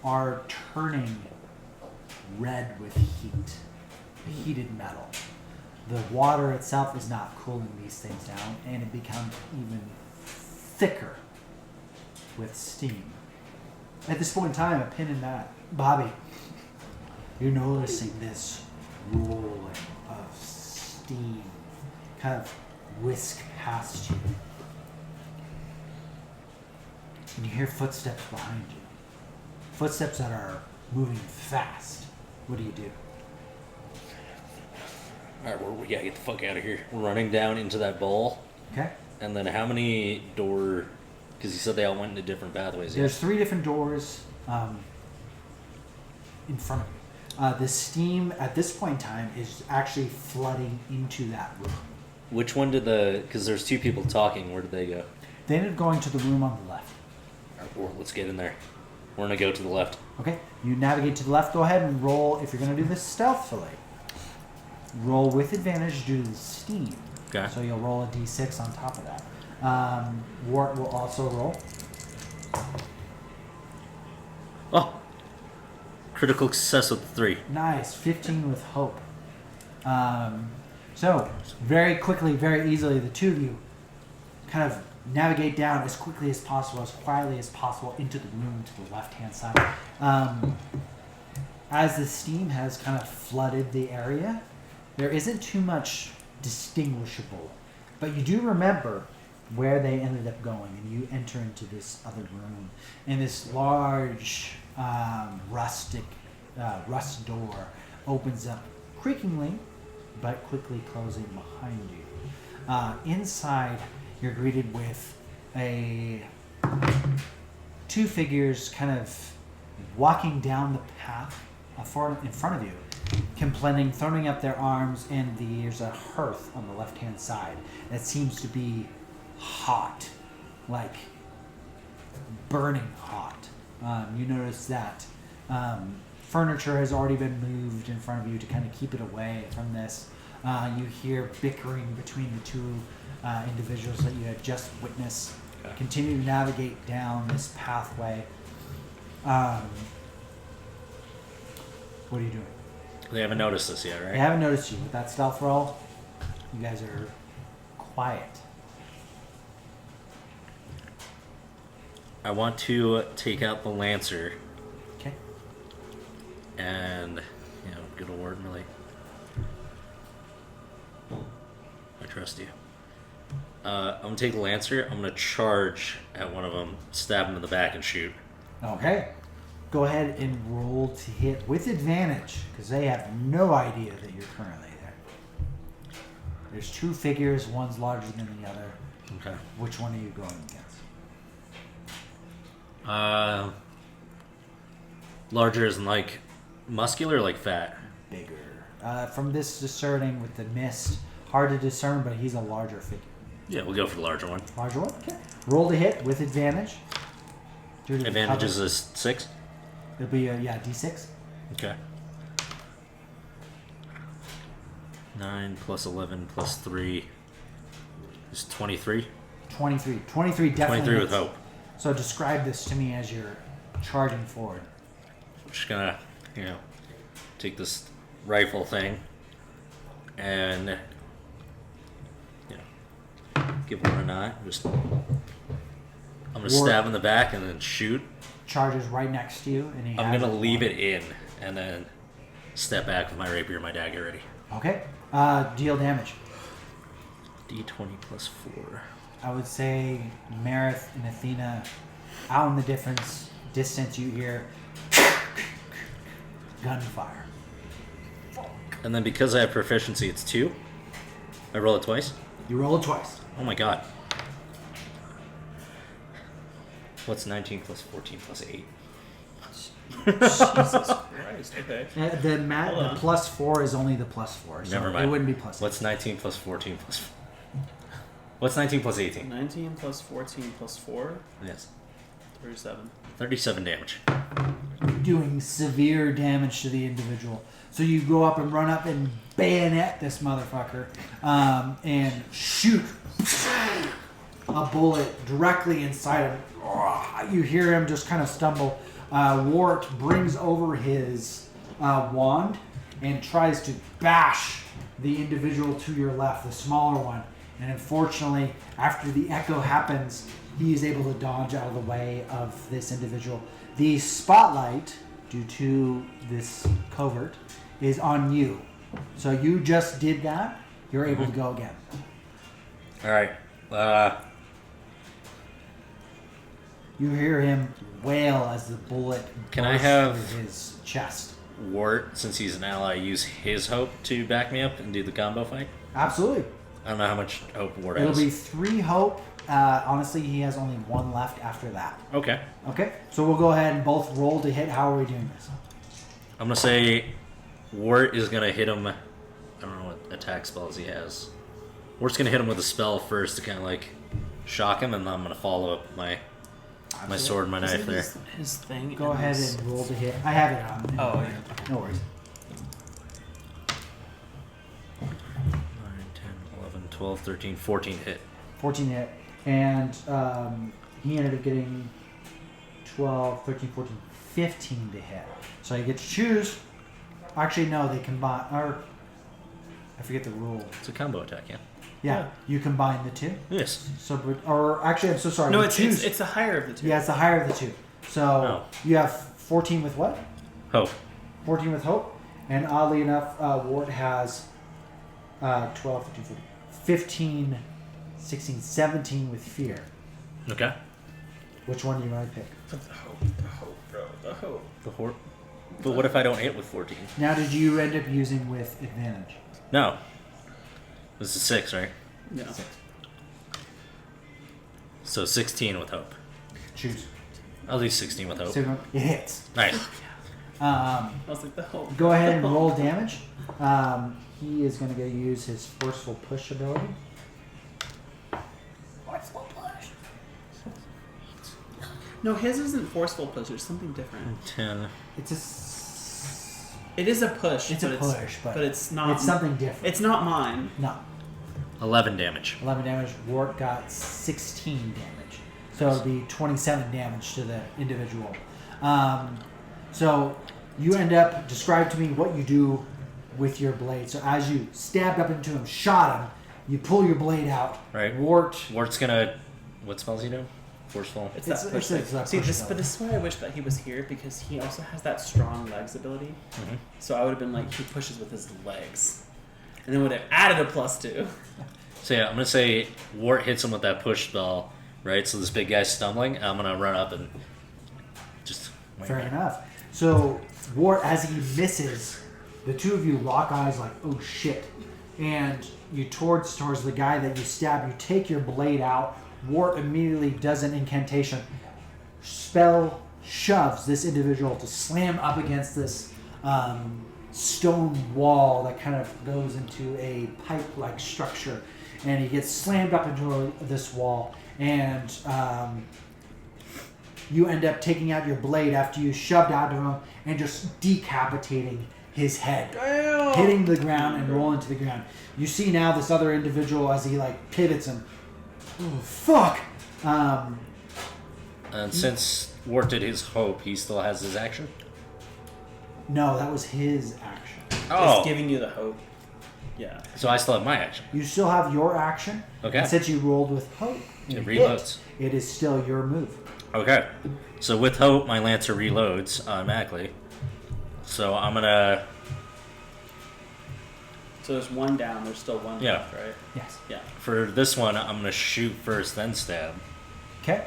are turning red with heat, heated metal. The water itself is not cooling these things down, and it becomes even thicker with steam. At this point in time, a pin in that. Bobby, you're noticing this rolling of steam kind of whisk past you. And you hear footsteps behind you. Footsteps that are moving fast. What do you do? Alright, we gotta get the fuck out of here. We're running down into that bowl. Okay. And then how many door... Because you said they all went into different pathways. There's 3 different doors in front of you. The steam at this point in time is actually flooding into that room. Which one did the... Because there's 2 people talking. Where did they go? They ended up going to the room on the left. Alright, well, let's get in there. We're gonna go to the left. Okay. You navigate to the left. Go ahead and roll if you're going to do this stealthily. Roll with advantage due to the steam. Okay. So you'll roll a d6 on top of that. Wart will also roll. Oh! Critical success with 3. Nice. 15 with hope. So, very quickly, very easily, the 2 of you kind of navigate down as quickly as possible, as quietly as possible into the room to the left-hand side. As the steam has kind of flooded the area, there isn't too much distinguishable. But you do remember where they ended up going, and you enter into this other room. And this large rust door opens up creakingly, but quickly closing behind you. Inside, you're greeted with 2 figures kind of walking down the path in front of you, complaining, throwing up their arms, and there's a hearth on the left-hand side that seems to be hot, like burning hot. You notice that furniture has already been moved in front of you to kind of keep it away from this. You hear bickering between the 2 individuals that you had just witnessed. Okay. Continue to navigate down this pathway. What are you doing? They haven't noticed us yet, right? They haven't noticed you. With that stealth roll, you guys are quiet. I want to take out the Lancer Okay. and, good old word, really. I trust you. I'm gonna take the Lancer. I'm gonna charge at one of them, stab him in the back, and shoot. Okay. Go ahead and roll to hit with advantage, because they have no idea that you're currently there. There's 2 figures, one's larger than the other. Okay. Which one are you going against? Larger as in like muscular, or like fat. Bigger. From this discerning with the mist, hard to discern, but he's a larger figure. Yeah, we'll go for the larger one. Larger one? Okay. Roll to hit with advantage. Due to the Advantage cover. is a 6. It'll be a, d6. Okay. 9 plus 11 plus 3 is 23. 23. 23 definitely 23 with hits. hope. So describe this to me as you're charging forward. I'm just gonna, take this rifle thing and, give one a nod. I'm gonna stab in the back and then shoot. Charges right next to you, and he. I'm has gonna his leave wand. it in and then step back with my rapier and my dagger ready. Okay. Deal damage. D20 plus 4. I would say Meredith and Athena, out in the distance, you hear gunfire. And then because I have proficiency, it's 2. I roll it twice. You roll it twice. Oh my god. What's 19 plus 14 plus 8? Jesus Christ. Okay. The Hold on. +4 is only the +4. So Never mind. It wouldn't be +8. What's 19 plus 14 plus... What's 19 plus 18? 19 plus 14 plus 4, Yes. 37. 37 damage. Doing severe damage to the individual. So you go up and run up and bayonet this motherfucker and shoot a bullet directly inside him. You hear him just kind of stumble. Wart brings over his wand and tries to bash the individual to your left, the smaller one. And unfortunately, after the echo happens, he is able to dodge out of the way of this individual. The spotlight due to this covert, is on you. So you just did that. You're able to go again. All right. You hear him wail as the bullet Can I bursts have- through his chest. Wart, since he's an ally, use his hope to back me up and do the combo fight. Absolutely. I don't know how much hope Wart It'll has. be 3 hope. Honestly, he has only 1 left after that. Okay. Okay, so we'll go ahead and both roll to hit. How are we doing this? I'm gonna say Wart is gonna hit him. I don't know what attack spells he has. Wart's gonna hit him with a spell first to kind of like shock him, and then I'm gonna follow up my sword and my knife there. His thing. Go ahead and roll to hit. I have it on. Oh, yeah. No worries. 9, 10, 11, 12, 13, 14 hit. 14 hit. And he ended up getting 12, 13, 14, 15 to hit. So you get to choose. Actually, no, they combine. Or I forget the rule. It's a combo attack, yeah. Yeah, you combine the 2. Yes. So, or actually, I'm so sorry. No, you it's choose. the higher of the two. Yeah, it's the higher of the 2. So Oh. you have 14 with what? Hope. 14 with hope. And oddly enough, Wart has 12, 13, 14, 15, 16, 17 with fear. Okay. Which one do you want to pick? The hope, bro. The hope. The Hort. But what if I don't hit with 14? Now, did you end up using with advantage? No. This is 6, right? Yeah. So 16 with hope. Choose. I'll do 16 with hope. So it hits. Nice. I was like, the hope. Go ahead and roll damage. He is going to go use his forceful push ability. Forceful push. No, his isn't forceful push. There's something different. 10. It's a. It is a push. It's a push, but it's not. It's something different. It's not mine. No. 11 damage. 11 damage. Wart got 16 damage. So it would be 27 damage to the individual. So you end up, describe to me what you do with your blade. So as you stabbed up into him, shot him, you pull your blade out. Right. Wart. Wart's gonna. What spells he do? Forceful. It's It's- that push. it's that See, push this, but ability. this is why I wish that he was here because he also has that strong legs ability. Mhm. So I would have been like, he pushes with his legs, and then would have added a +2. So yeah, I'm gonna say Wart hits him with that push spell, right? So this big guy's stumbling. I'm gonna run up and just. wing Fair him. enough. So Wart, as he misses, the two of you lock eyes like, oh shit. And you towards the guy that you stab, you take your blade out. Wart immediately does an incantation. Spell shoves this individual to slam up against this stone wall that kind of goes into a pipe-like structure. And he gets slammed up into this wall. And you end up taking out your blade after you shoved out of him and just decapitating his head. Damn. Hitting the ground and rolling to the ground. You see now this other individual as he like pivots and oh, fuck. And since Wart did his hope, he still has his action. No, that was his action. It's giving you the hope. Yeah. So I still have my action. You still have your action. Okay. And since you rolled with hope, It and reloads. hit, it is still your move. Okay. So with hope, my Lancer reloads automatically. So I'm gonna. So there's one down. There's still one Yeah. left, right? Yes. Yeah. For this one, I'm gonna shoot first, then stab. Okay.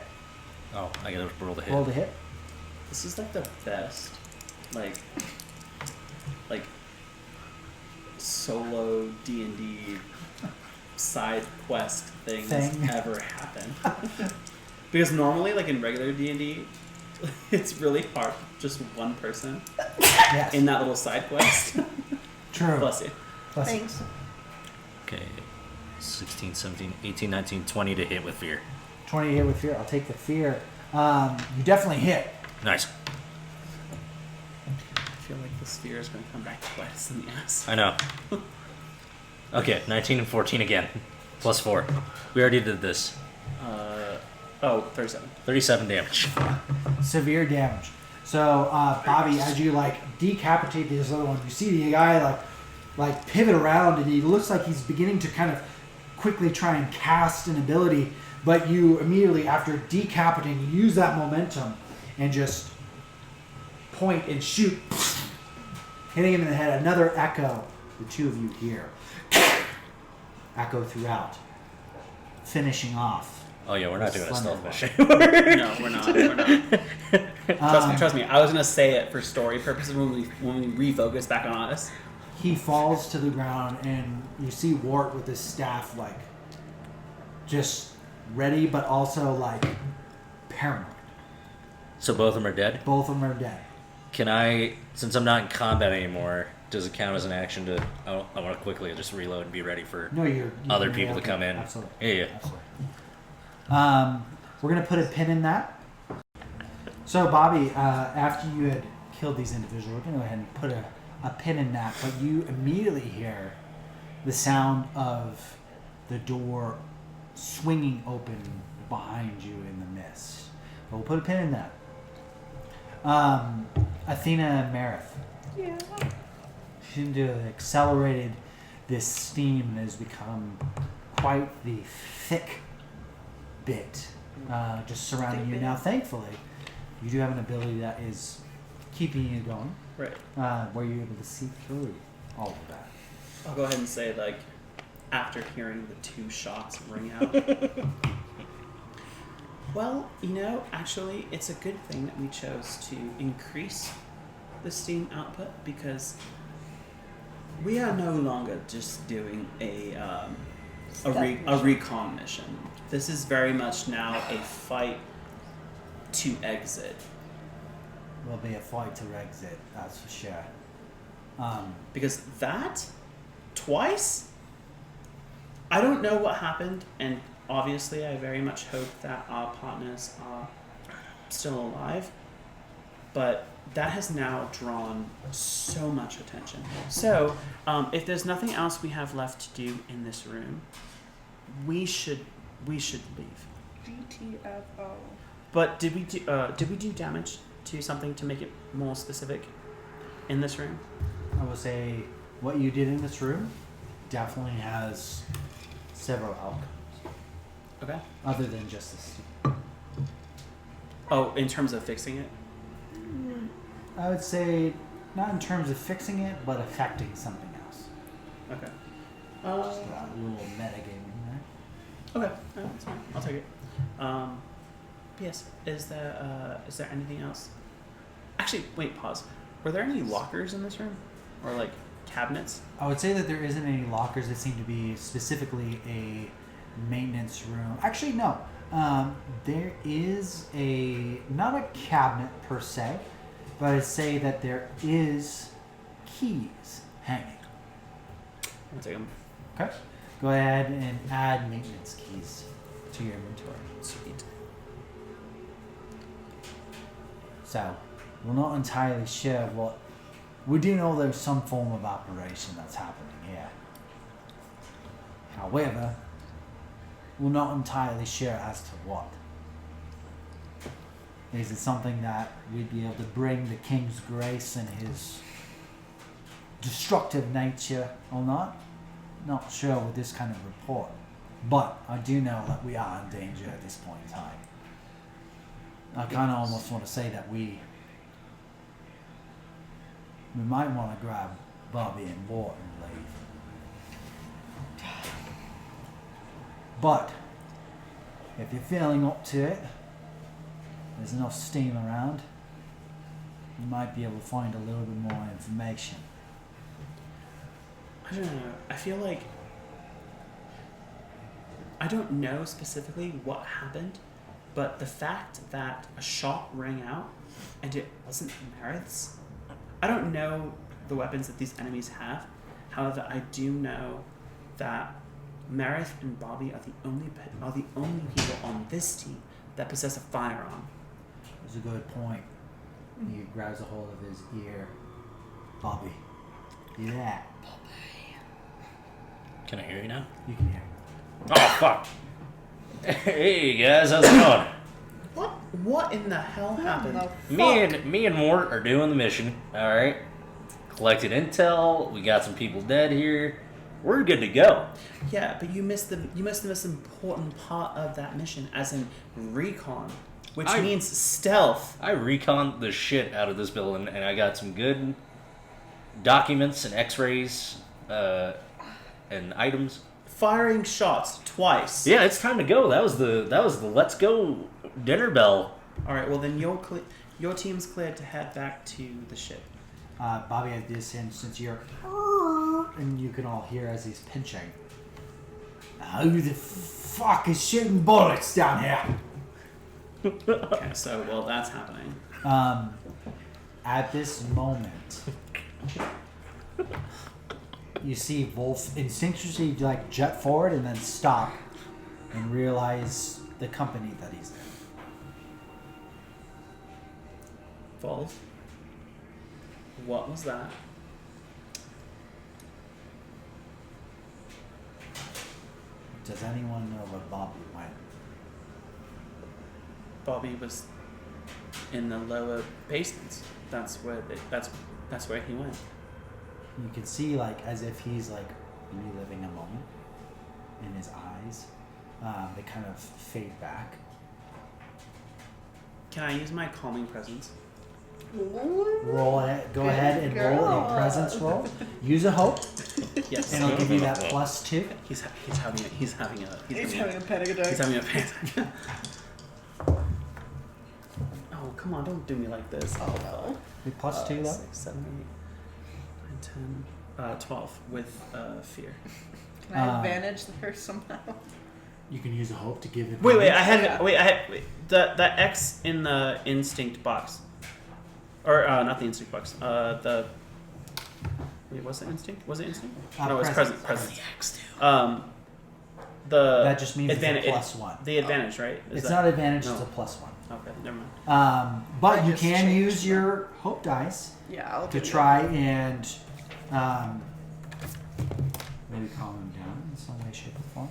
Oh, I gotta roll the hit. Roll to hit. This is like the best, like solo D&D side quest thing that's Thing. ever happened. Because normally, like in regular D&D, it's really hard, just one person Yes. in that little side quest. True. Bless you. Bless you. Thanks. Okay. 16, 17, 18, 19, 20 to hit with fear. 20 to hit with fear. I'll take the fear. You definitely hit. Nice. I feel like the sphere is going to come back to bite us in the ass. I know. Okay, 19 and 14 again. Plus 4. We already did this. 37. 37 damage. Severe damage. So, Bobby, as you like decapitate this other one, you see the guy like pivot around, and he looks like he's beginning to kind of quickly try and cast an ability. But you immediately, after decapitating, you use that momentum and just point and shoot, hitting him in the head. Another echo. The two of you hear echo throughout, finishing off. Oh yeah, we're not doing a stealth mission. No, we're not. We're not. Trust me. I was gonna say it for story purposes when we refocus back on us. He falls to the ground, and you see Wart with his staff, like, just ready, but also, like, paranoid. So both of them are dead? Both of them are dead. Can I, since I'm not in combat anymore, does it count as an action to... Oh, I want to quickly just reload and be ready for other people to come in. Absolutely. Yeah. Absolutely. We're going to put a pin in that. So, Bobby, after you had killed these individuals, we're going to go ahead and put a pin in that, but you immediately hear the sound of the door swinging open behind you in the mist. But we'll put a pin in that. Athena and Meredith. Yeah. She seemed to have accelerated this steam that has become quite the thick bit just surrounding you. Now, thankfully, you do have an ability that is keeping you going. Right. Where you're able to see through all of that. I'll go ahead and say, like, after hearing the two shots ring out. Well, actually, it's a good thing that we chose to increase the steam output because we are no longer just doing a recon mission. This is very much now a fight to exit. Will be a fight to exit, that's for sure. Because that, twice, I don't know what happened, and obviously I very much hope that our partners are still alive, but that has now drawn so much attention. So, if there's nothing else we have left to do in this room, we should leave. GTFO. But did we do damage to something to make it more specific in this room? I will say what you did in this room definitely has several outcomes. Okay. Other than just the steam. Oh, in terms of fixing it? I would say not in terms of fixing it, but affecting something else. Okay. Just a little metagaming there. Okay, that's fine. I'll take it. Yes. Is there anything else? Actually, wait. Pause. Were there any lockers in this room, or like cabinets? I would say that there isn't any lockers. That seem to be specifically a maintenance room. Actually, no. There is not a cabinet per se, but I'd say that there is keys hanging. I'll take them. Okay. Go ahead and add maintenance keys to your inventory. Sweet. So, we're not entirely sure what... We do know there's some form of operation that's happening here. However, we're not entirely sure as to what. Is it something that we'd be able to bring the King's grace and his destructive nature or not? Not sure with this kind of report. But I do know that we are in danger at this point in time. I kind of almost want to say that we might want to grab Bobby and Wart and leave. But if you're feeling up to it, there's enough steam around, you might be able to find a little bit more information. I don't know. I feel like I don't know specifically what happened, but the fact that a shot rang out and it wasn't Meredith's. I don't know the weapons that these enemies have. However, I do know that Meredith and Bobby are the only people on this team that possess a firearm. That's a good point. He grabs a hold of his ear. Bobby. Yeah. Can I hear you now? You can hear. Oh, fuck. Hey, guys, how's it going? What in the hell happened? Me and Wart are doing the mission, alright? Collected intel, we got some people dead here. We're good to go. Yeah, but you missed the most important part of that mission, as in recon. which means stealth. I reconned the shit out of this building, and I got some good documents and X-rays and items. Firing shots twice. Yeah, it's time to go. That was the let's go dinner bell. All right. Well, then your team's cleared to head back to the ship. Bobby, at this instance, you're... And you can all hear as he's pinching. Who the fuck is shooting bullets down here? Okay, so, well, that's happening. At this moment, you see Vulf instinctually like jet forward and then stop and realize the company that he's in. Vulf, what was that? Does anyone know where Bobby went? Bobby was in the lower basements. That's where he went. You can see like as if he's like reliving a moment in his eyes. They kind of fade back. Can I use my calming presence? Roll it. Go ahead and roll a presence roll. Use a hope, Yes. and I'll give you that +2. He's having a panic attack. He's having a panic attack. Oh, come on, don't do me like this. Oh no. The +2 though. 6, 7, 8, 9, 10, 12 with fear. Can I advantage her somehow? You can use a hope to give it. Wait, I had the X in the instinct box. Or not the instinct box. Was it instinct? Was it instinct? No, it's present. That just means advantage, it's a +1. The advantage, right? It's not advantage. It's a +1. Okay, never mind. But I you just can changed use your hope dice Yeah, I'll to do try and maybe calm him down in some way, shape, or form.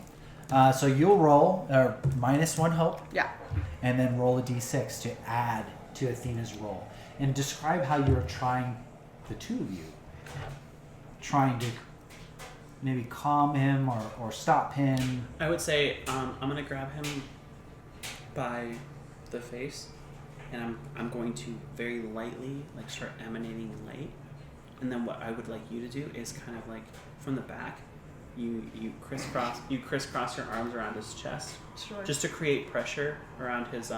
So you'll roll -1 hope, Yeah. and then roll a d6 to add to Athena's roll. And describe how you're trying, the two of you, trying to maybe calm him or stop him. I would say I'm gonna grab him by the face, and I'm going to very lightly like start emanating light, and then what I would like you to do is kind of like from the back, you crisscross your arms around his chest, Sure. just to create pressure around his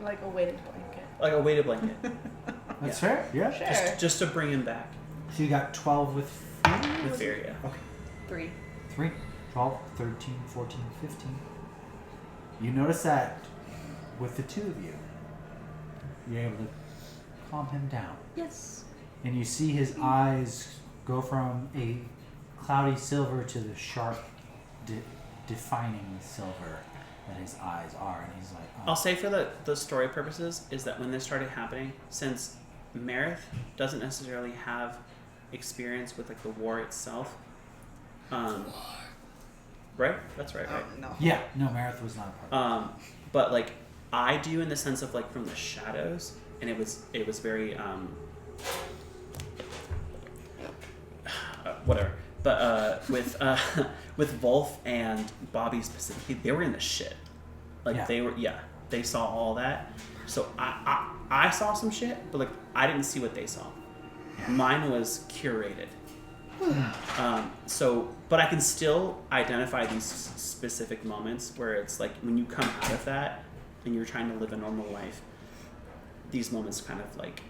like a weighted blanket. like a weighted blanket, That's fair, yeah. Sure. just to bring him back So you got 12 with with fear. Yeah. Okay. 3. 3, 12, 13, 14, 15. You notice that with the two of you, you're able to calm him down. Yes. And you see his eyes go from a cloudy silver to the sharp, defining silver that his eyes are. And he's like, oh. I'll say for the story purposes is that when this started happening, since Meredith doesn't necessarily have experience with like the war itself, right? That's right, right? No. Yeah, no, Meredith was not a part of it. But like I do in the sense of like from the shadows, and it was very whatever. But with Vulf and Bobby specifically, they were in the shit. Like they saw all that. So I saw some shit, but like I didn't see what they saw. Mine was curated. But I can still identify these specific moments where it's like when you come out of that and you're trying to live a normal life, these moments kind of like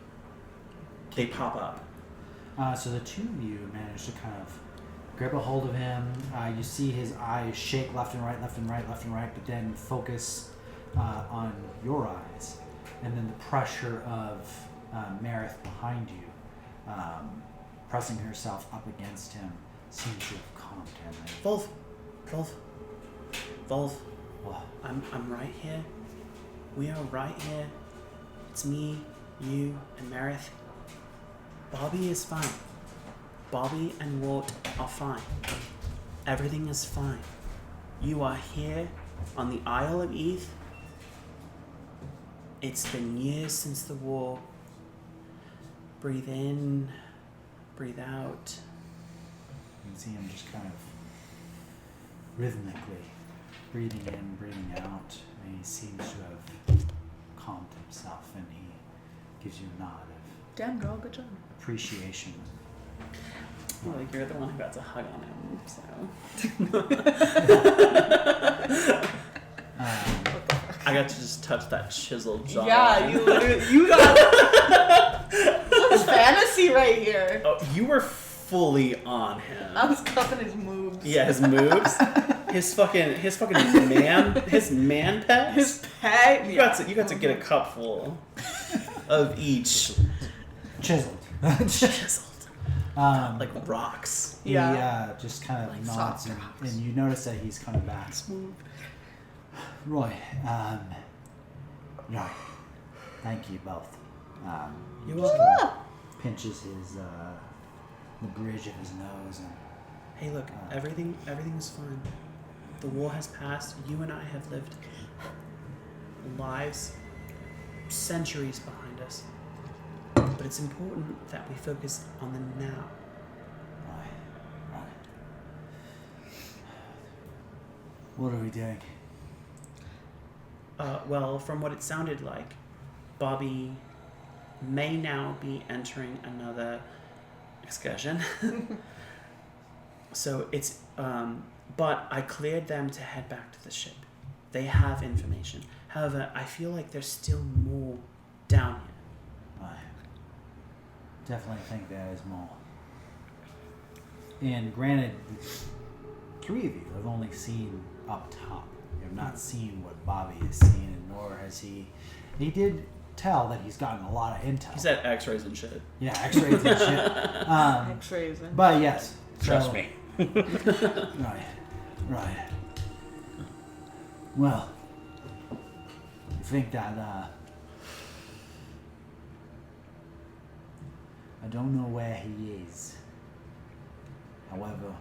they pop up. So the two of you managed to kind of grab a hold of him. You see his eyes shake left and right, left and right, left and right, but then focus on your eyes. And then the pressure of Meredith behind you, pressing herself up against him, seems to have calmed him. Vulf. What? I'm right here. We are right here. It's me, you, and Meredith. Bobby is fine. Bobby and Wart are fine. Everything is fine. You are here on the Isle of Eve. It's been years since the war. Breathe in, breathe out. You can see him just kind of rhythmically breathing in, breathing out, and he seems to have calmed himself, and he gives you a nod of Damn, girl, good job. appreciation. Well, like you're the one who got to hug on him, so. I got to just touch that chiseled jaw. Yeah, you got this is fantasy right here. Oh, you were fully on him. I was cuffing his moves. Yeah, his moves, his man pets. His pet. You got to get a cupful of each. Chiseled. Chiseled. Like rocks. He Yeah. just kind of Like nods, soft rocks. and you notice that he's coming back. Smooth. Roy, Roy, thank you both. You're welcome. Pinches his the bridge of his nose, and Hey, look, everything is fine. The war has passed. You and I have lived lives, centuries behind us. But it's important that we focus on the now. Roy. What are we doing? Well, from what it sounded like, Bobby may now be entering another excursion. So it's, but I cleared them to head back to the ship. They have information. However, I feel like there's still more down here. I definitely think there is more. And granted, the three of you have only seen up top. You have not seen what Bobby has seen, and nor has he. He did tell that he's gotten a lot of intel. He said X-rays and shit. Yeah, X-rays and shit. X-rays. And But yes, Trust so- me. Right. Well, you think that I don't know where he is. However,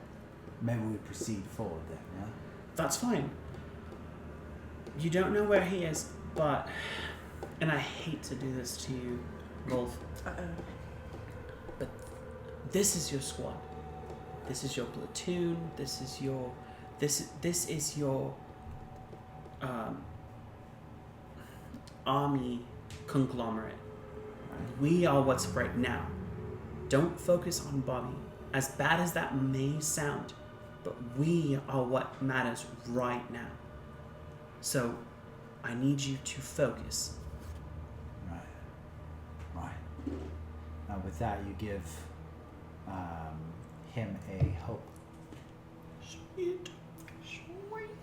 maybe we proceed forward then, yeah? That's fine. You don't know where he is, but, and I hate to do this to you, Vulf, but this is your squad. This is your platoon. This is your army conglomerate. We are what's right now. Don't focus on Bobby. As bad as that may sound, but we are what matters right now. So, I need you to focus. Right. With that, you give him a hope. Sweet.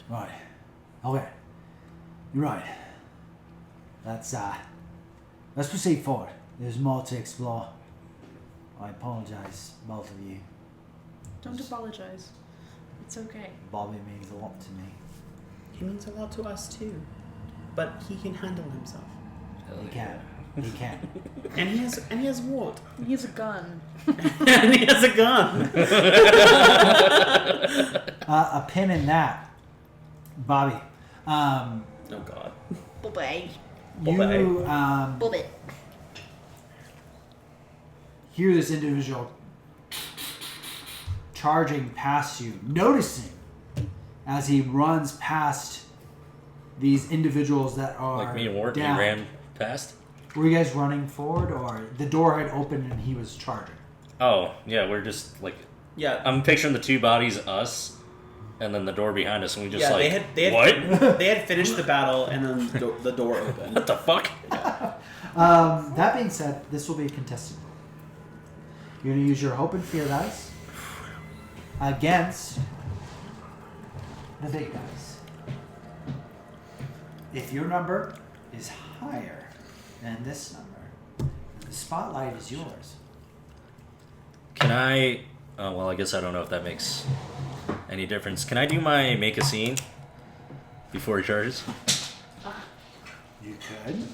Right. Okay. You're right. Let's proceed forward. There's more to explore. I apologize, both of you. don't apologize. It's okay. Bobby means a lot to me. He means a lot to us too, but he can handle himself. He can. He can. And he has Wart. He has a gun. And he has a gun. A pin in that, Bobby. Oh God. Bye-bye. You Bye-bye. hear this individual charging past you, noticing as he runs past these individuals that are Like me and Wart, he down. ran past? Were you guys running forward, or the door had opened and he was charging? Oh, yeah, we're just like... Yeah. I'm picturing the two bodies, us, and then the door behind us, and we just Yeah, like... they had what? they had finished the battle, and then the door opened. What the fuck? That being said, this will be a contested roll. You're going to use your hope and fear dice against the big dice. If your number is higher than this number, the spotlight is yours. Can I... Oh, well, I guess I don't know if that makes any difference. Can I do my make a scene before he charges? You could.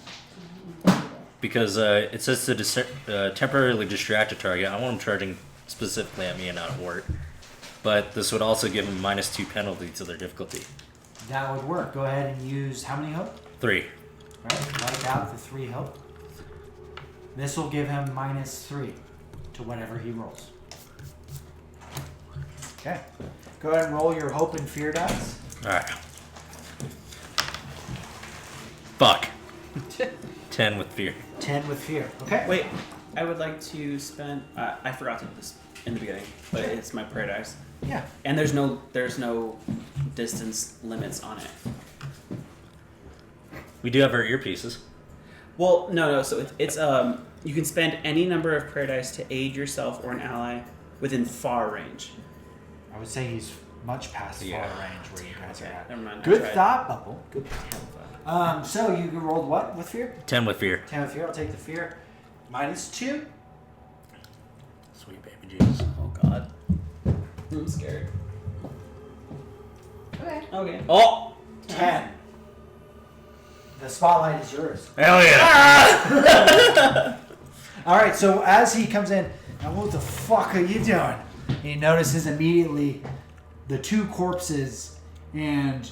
Because it says to temporarily distract a target. I want him charging specifically at me and not at Wart. But this would also give him -2 penalty to their difficulty. That would work. Go ahead and use how many hope? 3. Right? Wipe out the 3 hope. This will give him -3 to whatever he rolls. Okay. Go ahead and roll your hope and fear dice. Alright. Fuck. 10 with fear. 10 with fear. Okay. Wait, I would like to spend. I forgot to do this in the beginning, but it's my prayer dice, Yeah. and there's no distance limits on it. We do have our earpieces. Well, no. So it's you can spend any number of prayer dice to aid yourself or an ally within far range. I would say he's much past far Yeah. range where you guys are at. Never mind. I Good tried. thought, Bubble. Good thought. So you rolled what with fear? 10 with fear. 10 with fear. I'll take the fear. -2. Sweet baby Jesus. Oh God, I'm scared. Okay. Okay. Oh! 10. The spotlight is yours. Hell yeah! All right, so as he comes in, now what the fuck are you doing? He notices immediately the 2 corpses, and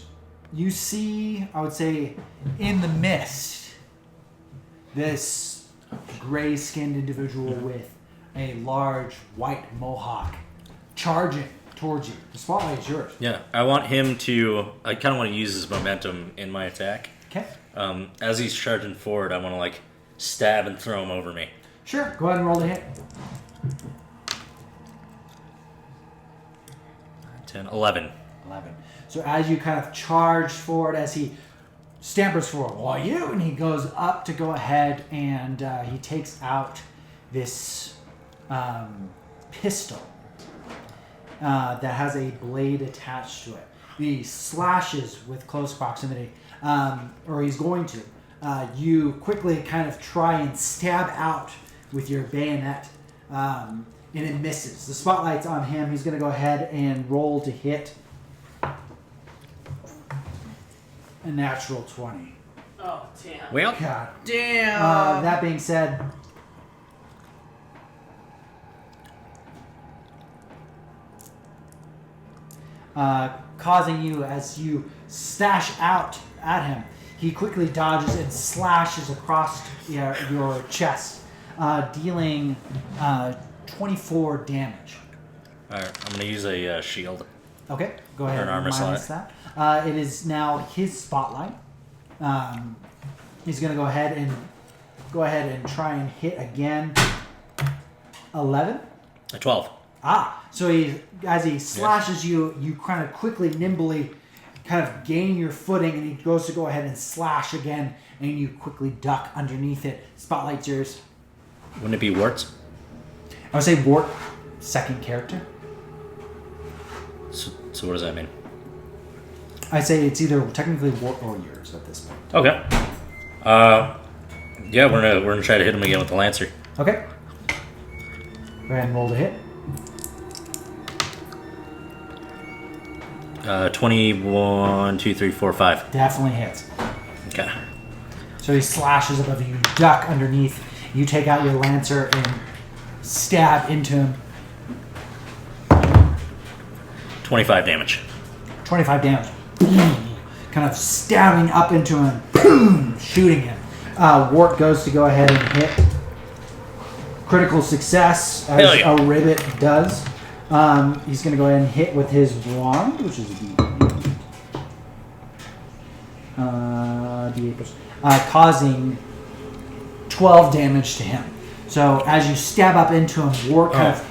you see, I would say, in the mist, this gray-skinned individual with a large white mohawk charging towards you. The spotlight is yours. Yeah, I want him to. I kind of want to use his momentum in my attack. Okay. As he's charging forward, I want to like stab and throw him over me. Sure. Go ahead and roll the hit. 10, 11. 11. So as you kind of charge forward, as he stampers forward, why you? And he goes up to go ahead and he takes out this pistol that has a blade attached to it. He slashes with close proximity, or he's going to. You quickly kind of try and stab out with your bayonet, and it misses. The spotlight's on him. He's going to go ahead and roll to hit. A natural 20. Oh damn. Well, God. Damn. That being said, causing you, as you slash out at him, he quickly dodges and slashes across your chest, dealing 24 damage. alright, I'm gonna use a shield. Okay, go ahead Or an armor and minus slot. that. It is now his spotlight. He's going to go ahead and try and hit again. 11. A 12. So as he slashes you, you kind of quickly, nimbly, kind of gain your footing, and he goes to go ahead and slash again, and you quickly duck underneath it. Spotlight's yours. Wouldn't it be Warts? I would say Wart, second character. So what does that mean? I say it's either technically Wart or yours at this point. Okay. Yeah, we're gonna try to hit him again with the Lancer. Okay. Go ahead and roll to hit. 21, 2, 3, 4, 5. Definitely hits. Okay. So he slashes above you, you duck underneath, you take out your Lancer and stab into him. 25 damage. 25 damage. Kind of stabbing up into him, boom, shooting him. Wart goes to go ahead and hit. Critical success, as Hell yeah. a ribbit does. He's going to go ahead and hit with his wand, which is a D8, causing 12 damage to him. So as you stab up into him, Wart kind of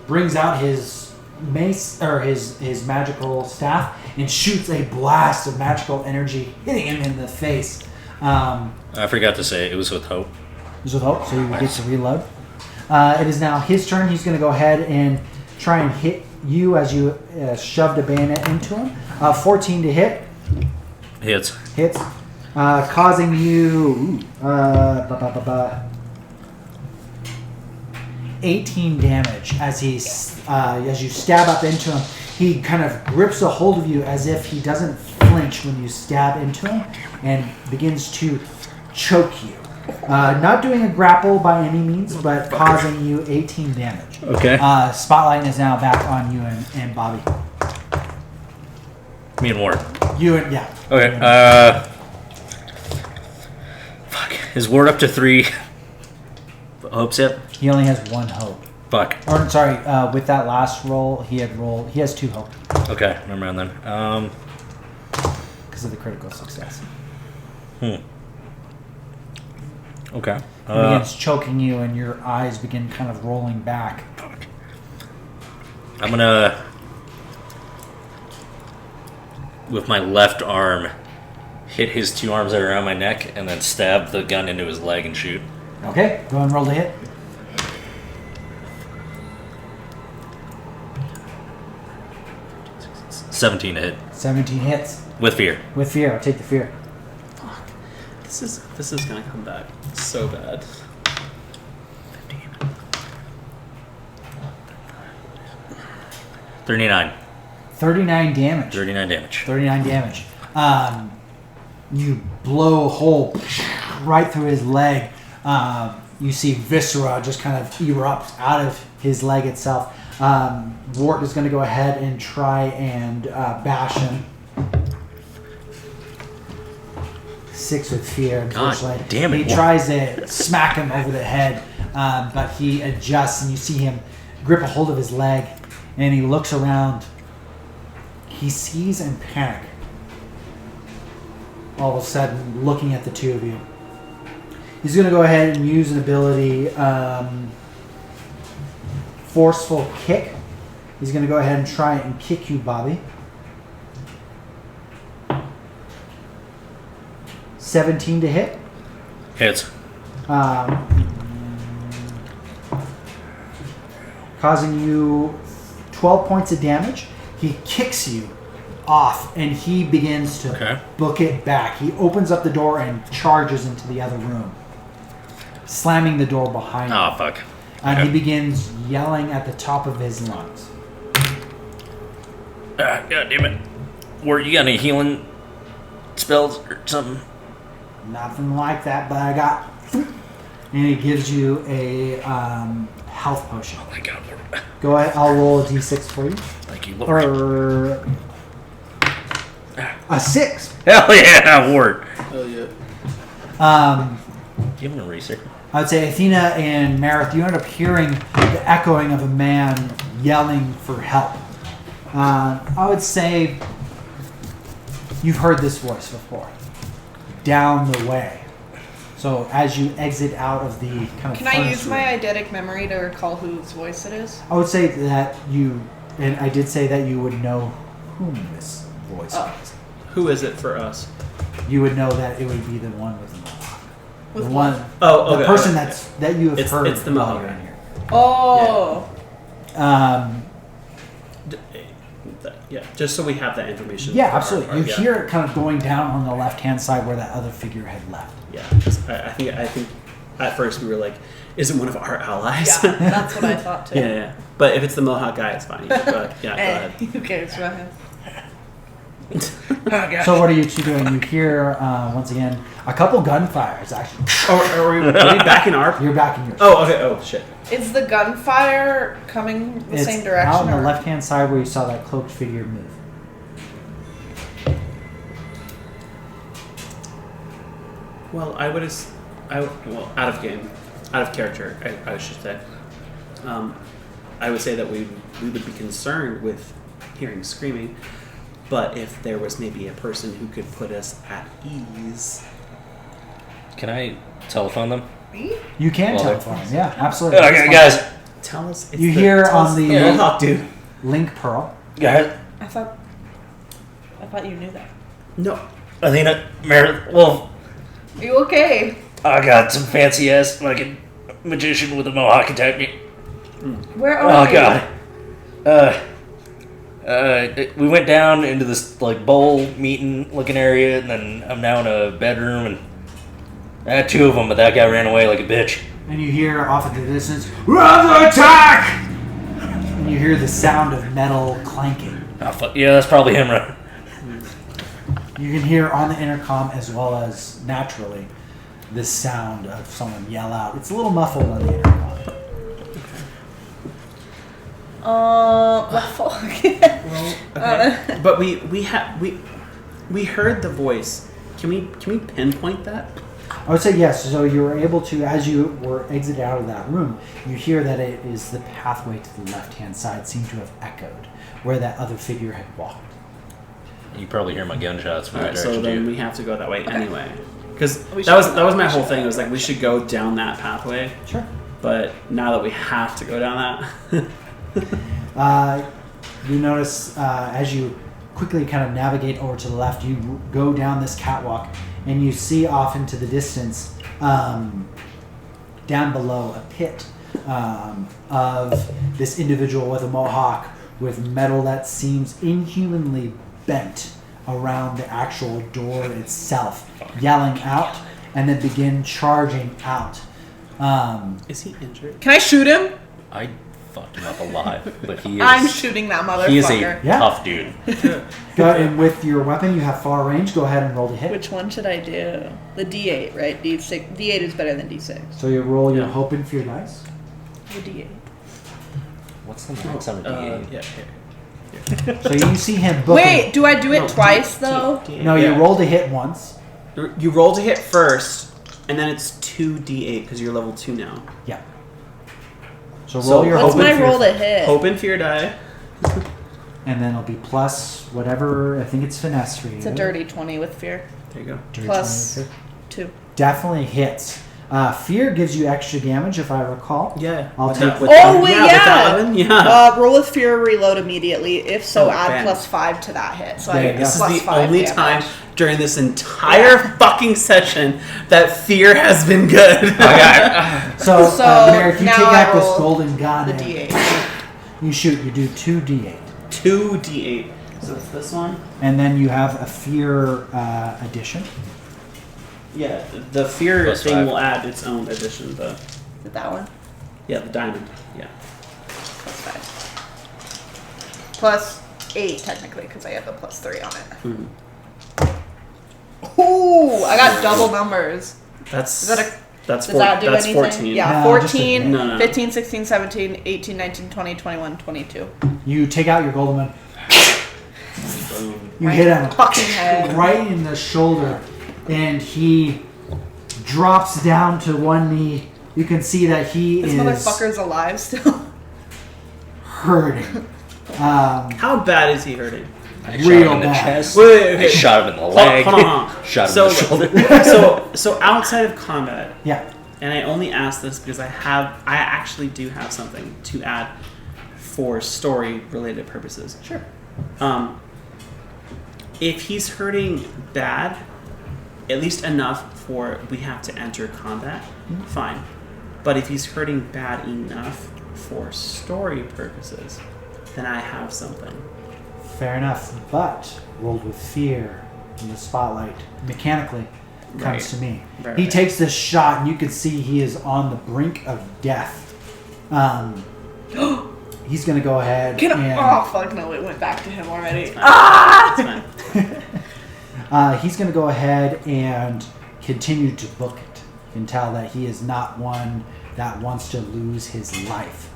brings out his mace or his magical staff and shoots a blast of magical energy, hitting him in the face. I forgot to say it was with hope. He's with hope, so he gets to reload. It is now his turn. He's going to go ahead and try and hit you as you shoved a bayonet into him. 14 to hit. Hits. Hits. Causing you 18 damage as as you stab up into him. He kind of grips a hold of you as if he doesn't flinch when you stab into him and begins to choke you. Not doing a grapple by any means, but causing you 18 damage. Okay. Spotlight is now back on you and Bobby. Me and Ward. You and, yeah. Okay. Fuck. Is Ward up to 3 hopes yet? He only has 1 hope. Fuck. Or sorry, with that last roll, he has 2 hope Okay, never mind then. because of the critical success. Okay. It begins choking you, and your eyes begin kind of rolling back. I'm gonna, with my left arm, hit his 2 arms that are around my neck, and then stab the gun into his leg and shoot. Okay, go and roll to hit. $17 to hit 17 hits. with fear. With fear, I'll take the fear. This is gonna come back so bad. 39. 39 damage. 39 damage. 39 damage. You blow a hole right through his leg. You see viscera just kind of erupt out of his leg itself. Wart is going to go ahead and try and bash him. 6 with fear, unfortunately. God damn it, He Wart. tries to smack him over the head, but he adjusts, and you see him grip a hold of his leg, and he looks around. He sees and panic. All of a sudden, looking at the two of you. He's going to go ahead and use an ability, Forceful Kick. He's going to go ahead and try and kick you, Bobby. 17 to hit. Hits. Causing you 12 points of damage. He kicks you off, and he begins to book it back. He opens up the door and charges into the other room, slamming the door behind him. Oh, fuck. And he begins yelling at the top of his lungs. God damn it. Wart, you got any healing spells or something? Nothing like that, but I got... And he gives you a health potion. Oh my god, Lord. Go ahead, I'll roll a d6 for you. Thank you, Lord. Or... a 6. Hell yeah, Wart. Oh yeah. Give him a racer. I would say Athena and Meredith, you end up hearing the echoing of a man yelling for help. I would say you've heard this voice before. Down the way. So as you exit out of the kind of Can I furnace use my room, eidetic memory to recall whose voice it is? I would say that you, and I did say that you would know whom this voice was. Who is it for us? You would know that it would be the one with the Mohawk. With The what? one, Oh, the okay, person okay. that you have It's- heard it's the while Mohawk. you're in here. Oh. Yeah, just so we have that information. Yeah, for our absolutely. part, You yeah. hear it kind of going down on the left-hand side where that other figure had left. Yeah, I think at first we were like, is it one of our allies? Yeah, that's what I thought too. yeah. But if it's the Mohawk guy, it's fine. Yeah, go ahead. Who cares about him? So what are you two doing? You hear, once again, a couple gunfires, actually. Are we back in our? You're back in yours. Oh, okay. Oh, shit. Is the gunfire coming the It's same direction? out on the or- left-hand side where you saw that cloaked figure move. Well, out of game, out of character, I should say. I would say that we would be concerned with hearing screaming, but if there was maybe a person who could put us at ease. Can I telephone them? Me? You can Well, telephone him, yeah, absolutely. Okay, guys. Tell us. You hear on the Mohawk dude. Link Pearl. Guys. I thought you knew that. No. Athena, Meredith, Wolf. Are you okay? I got some fancy ass fucking magician with a mohawk attack me. Where are you? God. We went down into this like bowl meeting looking area, and then I'm now in a bedroom, and I had 2 of them, but that guy ran away like a bitch. And you hear off in the distance, "Rather attack!" And you hear the sound of metal clanking. Oh fuck yeah, that's probably him, right? You can hear on the intercom as well as naturally this sound of someone yell out. It's a little muffled on the intercom. What fuck? Okay. But we heard the voice. Can we pinpoint that? I would say yes. So you were able to, as you were exited out of that room, you hear that it is the pathway to the left-hand side seemed to have echoed where that other figure had walked. You probably hear my gunshots from Alright, that so direction then too. we have to go that way anyway. Because We that was should- my we whole should. thing. It was like we should go down that pathway, Sure. but now that we have to go down that, You notice as you quickly kind of navigate over to the left, you go down this catwalk, and you see off into the distance, down below, a pit of this individual with a mohawk with metal that seems inhumanly bent around the actual door itself, yelling out, and then begin charging out. is he injured? Can I shoot him? I fucked him up alive, but he is. I'm shooting that motherfucker. He is a Yeah. tough dude. Go ahead, and with your weapon, you have far range. Go ahead and roll to hit. Which one should I do? The D8, right? D6. D8 is better than D6. So you roll your Yeah. hope and fear dice. The D8. What's the max on a D8? Yeah. So you see him book. Wait, do I do it No, twice though? No, you roll to hit once. You roll to hit first, and then it's 2d8 because you're level 2 now. Yeah. So So roll your What's hope my and fear, roll to hit? Hope and fear die. and then it'll be plus whatever. I think it's finesse for you. It's a dirty 20 with fear. There you go. Dirty plus 20. 2. Definitely hits. Fear gives you extra damage, if I recall. Yeah. I'll With take- that- with Oh, that- wait, with that yeah. weapon, yeah. Roll with fear, reload immediately. If so, Oh, add bam. plus 5 to that hit. So There I you get go. This is plus the 5 only damage. time during this entire fucking session that fear has been good. So, So, Meredith, you now take I out this roll golden gun The and D8. you shoot. You do 2d8. 2d8. So it's this one? And then you have a fear addition. Yeah, the fear Plus thing 5. will add its own addition. The Is it that one? Yeah, the diamond. Yeah. Plus 5. Plus 8, technically, because I have a plus 3 on it. Ooh, I got double numbers. That's Is that a- that's Does that do that's anything? 14. Yeah, No, just a 14, hit. No. 15, 16, 17, 18, 19, 20, 21, 22. You take out your golden gun. Boom. You Right hit in the him fucking head. right in the shoulder, and he drops down to one knee. You can see that he This is motherfucker's alive still. hurting. How bad is he hurting? I shot Real him in the bad. chest. Wait, I shot him in the leg. Hold on. Shot him So, in the shoulder. so outside of combat, Yeah. and I only ask this because I actually do have something to add for story related purposes. Sure. If he's hurting bad, at least enough for we have to enter combat, fine. But if he's hurting bad enough for story purposes, then I have something. Fair enough, but rolled with fear in the spotlight mechanically comes Right. to me. Right, He right. takes this shot, and you can see he is on the brink of death. He's going to go ahead Can and I, oh fuck no, it went back to him already. That's fine. he's going to go ahead and continue to book it. You can tell that he is not one that wants to lose his life.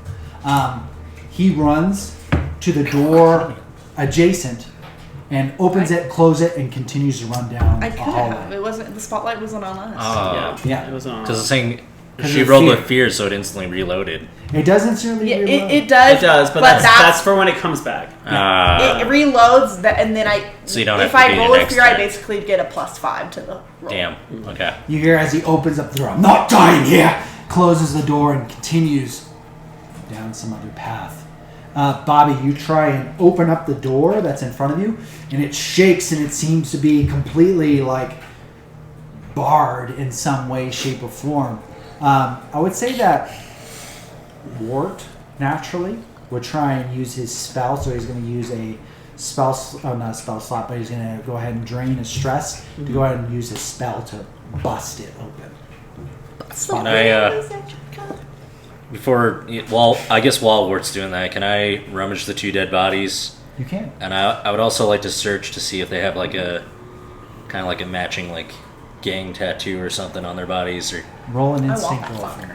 He runs to the door adjacent and opens it, closes it, and continues to run down I the could hallway. have. It wasn't. The spotlight wasn't on us. Yeah. It was on. Because it's saying 'Cause she of rolled fear. with fear, so it instantly reloaded. It does instantly Yeah, reload. it does. It does, but that's for when it comes back. It reloads that, and then I. So you don't if have to I do roll your with next fear, I turn. basically get a +5 to the roll. Damn. Okay. You hear as he opens up the door, "I'm not dying here," closes the door, and continues down some other path. Bobby, you try and open up the door that's in front of you, and it shakes, and it seems to be completely like barred in some way, shape, or form. I would say that Wart naturally would try and use his spell, so he's going to use a spell, not a spell slot, but he's going to go ahead and drain his stress to go ahead and use his spell to bust it open. Can I, while Wart's doing that, can I rummage the two dead bodies? You can. And I would also like to search to see if they have like a kind of like a matching like gang tattoo or something on their bodies, or Roll an I want instinct that roll for fucker. me.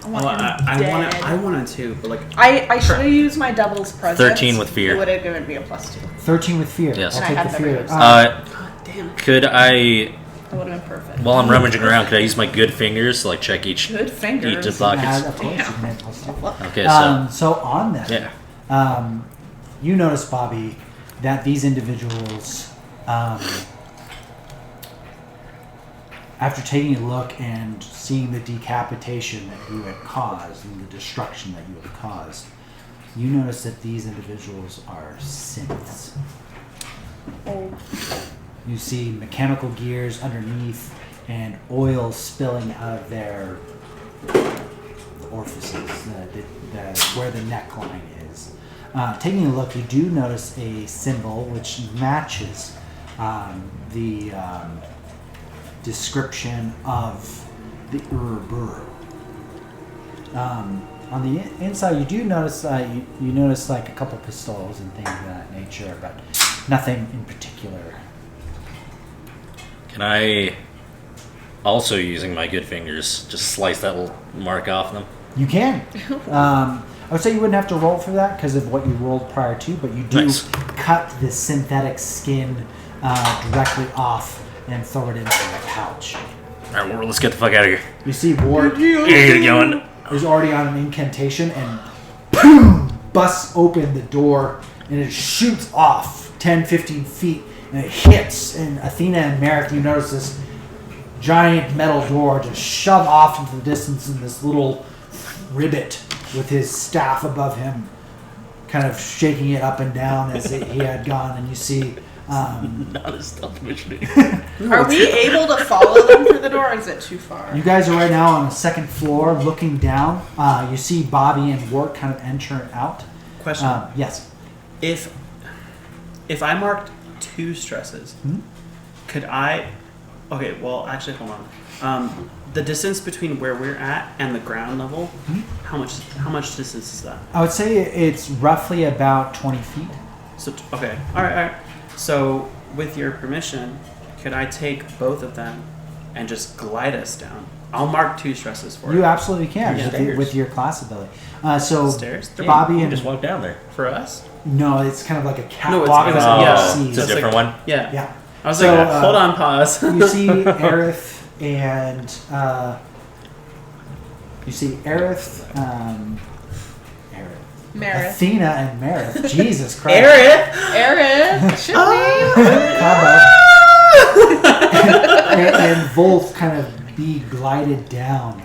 I want Well, him I dead. wanted to, but like I should have used my doubles presence. 13 with fear. It would have given me a +2. 13 with fear. Yes. I'll And I take the had never fear. used God damn. could I, That would have been perfect. while I'm rummaging around, could I use my good fingers to like check each Good fingers. of the pockets? Of course, you can add +2. Okay, so So on that, yeah. you notice, Bobby, that these individuals after taking a look and seeing the decapitation that you had caused and the destruction that you had caused, you notice that these individuals are synths. Oh. You see mechanical gears underneath and oil spilling out of their orifices, where the neckline is. Taking a look, you do notice a symbol which matches the description of the Ouroboros. On the inside, you do notice you notice like a couple pistols and things of that nature, but nothing in particular. Can I, also using my good fingers, just slice that little mark off them? You can. I would say you wouldn't have to roll for that because of what you rolled prior to, but you do Nice. cut the synthetic skin directly off and throw it into the pouch. All right, well, let's get the fuck out of here. You see Wart Get going. is already on an incantation and boom, busts open the door and it shoots off 10, 15 feet and it hits. And Athena and Meredith, you notice this giant metal door just shove off into the distance in this little ribbit with his staff above him, kind of shaking it up and down as he had gone. And you see... Not a stealth mission. Are we able to follow them through the door, or is it too far? You guys are right now on the second floor looking down. You see Bobby and Wart kind of enter out. Question. Yes. If I marked 2 stresses, could I... Okay, well, actually, hold on. The distance between where we're at and the ground level, how much distance is that? I would say it's roughly about 20 feet. So, okay. All right. So, with your permission, could I take both of them and just glide us down? I'll mark 2 stresses for You it. absolutely can Yeah. with your class ability. So Stairs? Bobby You and... just walk down there. For us? No, it's kind of like a No, catwalk it's- that yeah. you It's see. a different one. Yeah. Yeah. I was So, like, hold on, pause. You see Aerith and... you see Aerith... Meredith. Athena and Meredith. Jesus Christ. Aaron. Should Combo. and Vulf kind of be glided down.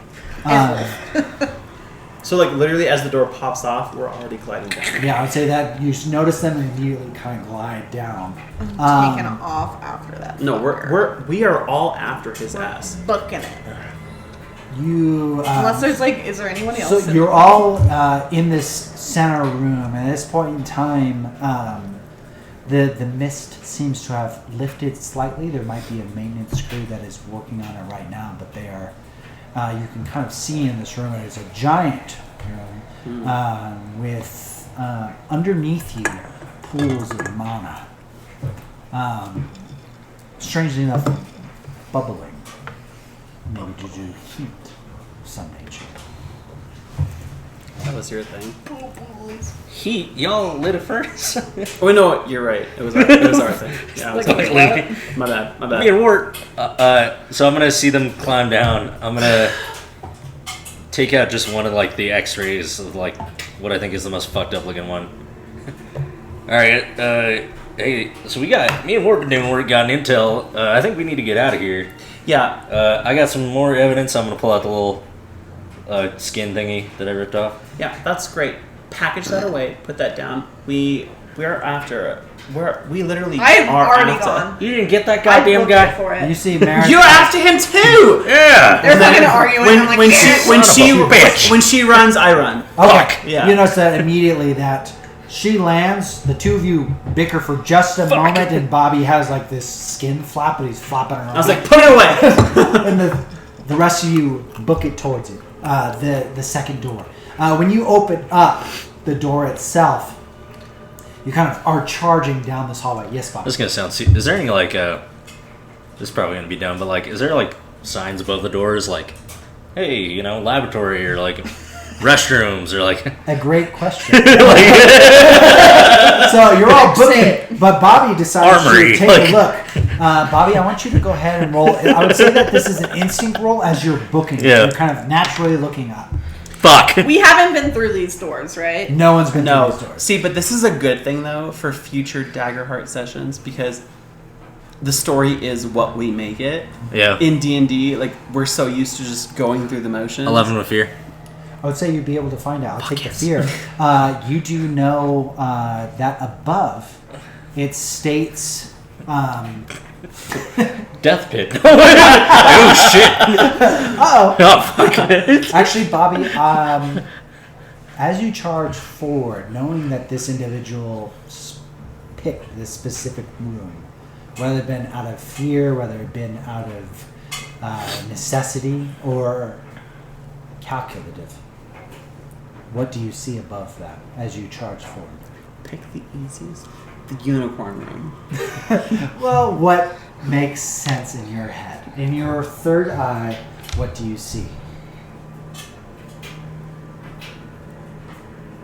So, like, literally as the door pops off, we're already gliding down. Yeah, I would say that you notice them and immediately kind of glide down. taking off after that? No, we are all after his ass. Booking it. You Unless there's like, is there anyone else? so you're all in this center room. At this point in time, the mist seems to have lifted slightly. There might be a maintenance crew that is working on it right now, but they are. You can kind of see in this room that it's a giant room with underneath you pools of mana. Strangely enough, bubbling. Maybe due to heat of some nature. That was your thing. Heat, y'all lit a furnace. Oh, no, you're right. It was our thing. Yeah, I was my bad. Me and Wart. So I'm gonna see them climb down. I'm gonna take out just one of like the X-rays of like what I think is the most fucked up looking one. All right. Hey, so me and Wart been doing work, got an intel. I think we need to get out of here. Yeah. I got some more evidence. I'm gonna pull out the little skin thingy that I ripped off. Yeah, that's great. Package that away. Put that down. We're after. We literally I'm are already after. gone. You didn't get that I goddamn booked guy. it for it. You see Meredith. You're after him too. Yeah. They're fucking arguing. I'm like, When "Yeah." when she runs, I run. Okay. Yeah. You notice that immediately that she lands, the two of you bicker for just a moment, and Bobby has like this skin flap, but he's flopping around. I was like, put it away. and the rest of you book it towards it. The second door. When you open up the door itself, you kind of are charging down this hallway. Yes, Bobby. This is gonna sound. Is there any like this is probably gonna be dumb, but like, is there like signs above the doors like, hey, laboratory or like restrooms or like? A great question. So you're all booking, but Bobby decides Armory, to take like- a look. Bobby, I want you to go ahead and roll. I would say that this is an instinct roll as you're booking. Yeah. You're kind of naturally looking up. Fuck. We haven't been through these doors, right? No one's been through No. these doors. See, but this is a good thing though for future Daggerheart sessions because the story is what we make it. Yeah. In D&D, like, we're so used to just going through the motions. 11 with fear. I would say you'd be able to find out. I'll take the fear. You do know that above it states. Death pit. Oh shit. Oh. Oh fuck. Actually, Bobby, as you charge forward, knowing that this individual picked this specific room, whether it been out of fear, whether it been out of necessity or calculative, what do you see above that as you charge forward? Pick the easiest. The unicorn room. Well, what makes sense in your head? In your third eye, what do you see?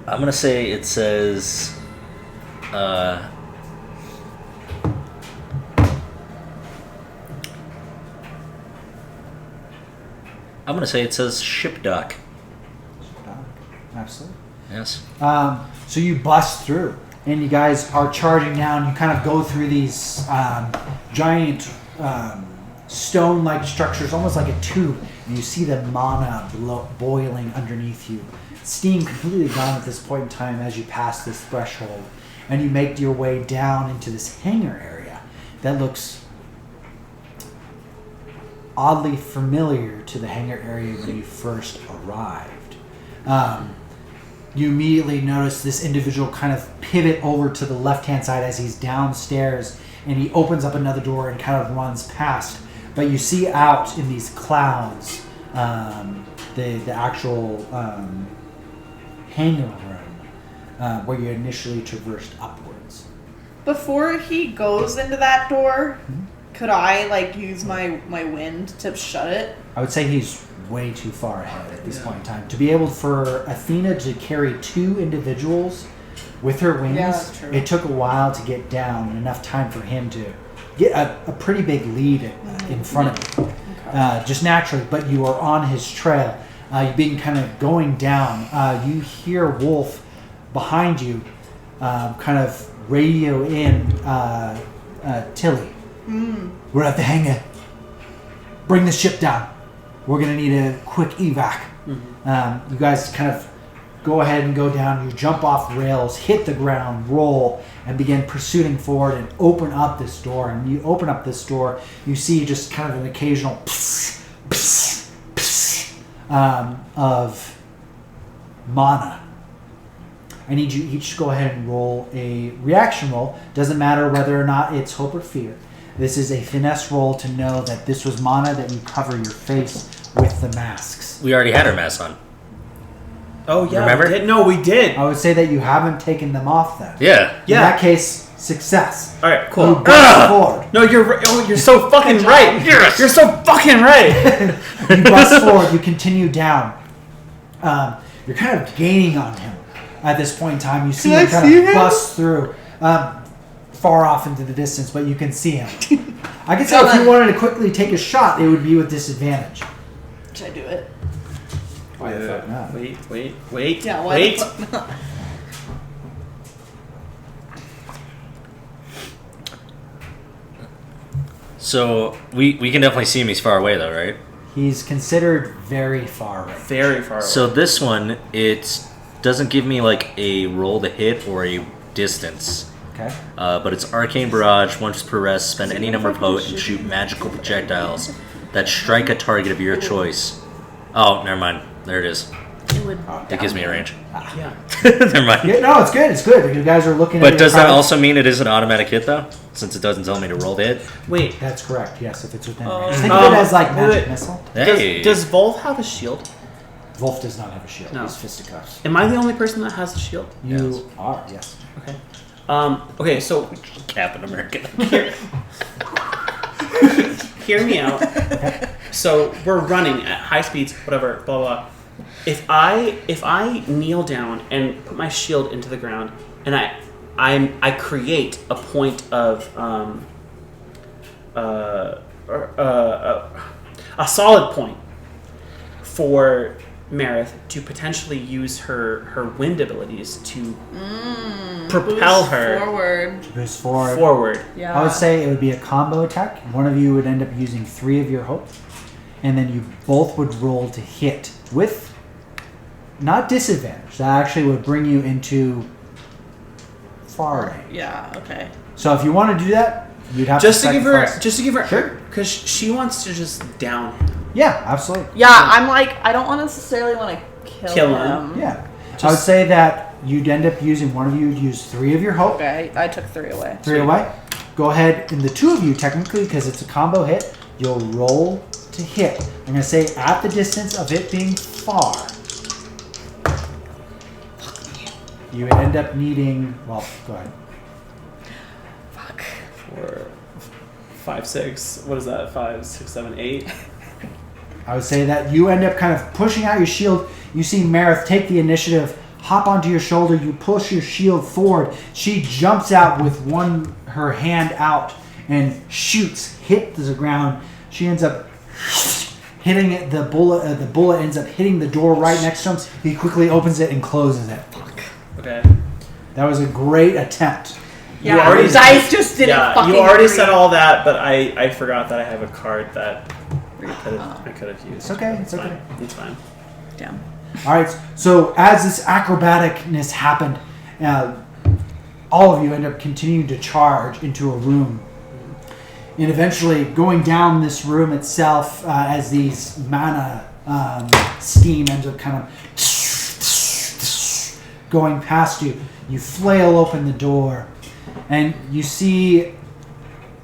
I'm gonna say it says. I'm gonna say it says ship dock. Absolutely. Yes. So you bust through, and you guys are charging down. You kind of go through these giant stone-like structures, almost like a tube, and you see the mana boiling underneath you. Steam completely gone at this point in time as you pass this threshold, and you make your way down into this hangar area that looks oddly familiar to the hangar area when you first arrived. You immediately notice this individual kind of pivot over to the left-hand side as he's downstairs, and he opens up another door and kind of runs past. But you see out in these clouds the actual hangar room where you initially traversed upwards. Before he goes into that door, could I like use my wind to shut it? I would say he's way too far ahead at this point in time. To be able for Athena to carry two individuals with her wings, that's true. it took a while to get down and enough time for him to get a pretty big lead in front of you. Just naturally, but you are on his trail. You've been kind of going down. You hear Vulf behind you kind of radio in Tilly. We're at the hangar. Bring the ship down. We're going to need a quick evac. You guys kind of go ahead and go down. You jump off rails, hit the ground, roll, and begin pursuing forward and open up this door. And you open up this door, you see just kind of an occasional pss, pss, pss, of mana. I need you each to go ahead and roll a reaction roll. Doesn't matter whether or not it's hope or fear. This is a finesse roll to know that this was mana that you cover your face with the masks. We already had our masks on. Oh, yeah. Remember? We did. No, we did. I would say that you haven't taken them off then. Yeah. In that case, success. All right, You cool. bust forward. No, you're so fucking right. Yes. You're so fucking right. You bust forward. You continue down. You're kind of gaining on him at this point in time. You see him kind of bust through far off into the distance, but you can see him. I could say if you wanted to quickly take a shot, it would be with disadvantage. Should I do it? Why the fuck not? Wait. Yeah, why wait. the fuck not? So we can definitely see him. He's far away though, right? He's considered very far away. Very far away. So this one, it doesn't give me like a roll to hit or a distance. Okay. But it's Arcane Barrage. Once per rest, spend any number of hope and shoot magical projectiles that strike a target of your choice. Oh, never mind. There it is. It gives me a range. Yeah. Never mind. Yeah, no, it's good. It's good. You guys are looking at But your does that cards. also mean it is an automatic hit though? Since it doesn't tell me to roll the hit? Wait. That's correct. Yes, if it's within Oh. range. Think of it as like magic Wait. missile. Hey. Does Vulf have a shield? Vulf does not have a shield. No. He's fisticuffs. Am I the only person that has a shield? You are, yes. Okay. Okay, so Captain America. hear me out. So we're running at high speeds, whatever, blah blah. If I kneel down and put my shield into the ground, and I create a point of a solid point for Meredith to potentially use her wind abilities to propel her forward. Boost forward. forward. Yeah. I would say it would be a combo attack. One of you would end up using 3 of your hope, and then you both would roll to hit with not disadvantage. That actually would bring you into far range. Yeah. Okay. So if you want to do that, you'd have Just to to give her, sacrifice- Sure. because she wants to just down him. Yeah, absolutely. Yeah, I'm like, I don't necessarily want to kill him. Yeah. I would say that you'd end up using, one of you would use 3 of your hope. Okay, I took 3 away. 3 away. Go ahead, and the 2 of you, technically, because it's a combo hit, you'll roll to hit. I'm going to say at the distance of it being far. You would end up needing, well, go ahead. Fuck. 4, 5, 6. What is that? 5, 6, 7, 8. I would say that you end up kind of pushing out your shield. You see Meredith take the initiative, hop onto your shoulder. You push your shield forward. She jumps out with her hand out and shoots, hit the ground. She ends up hitting it. The bullet ends up hitting the door right next to him. He quickly opens it and closes it. Okay. That was a great attempt. Yeah, You already- the dice just didn't fucking you already agree. said all that, but I forgot that I have a card that I could have used. It's okay, It's it's fine. okay. It's fine. Damn. All right. So as this acrobaticness happened, all of you end up continuing to charge into a room, and eventually going down this room itself as these mana steam ends up kind of going past you. You flail open the door, and you see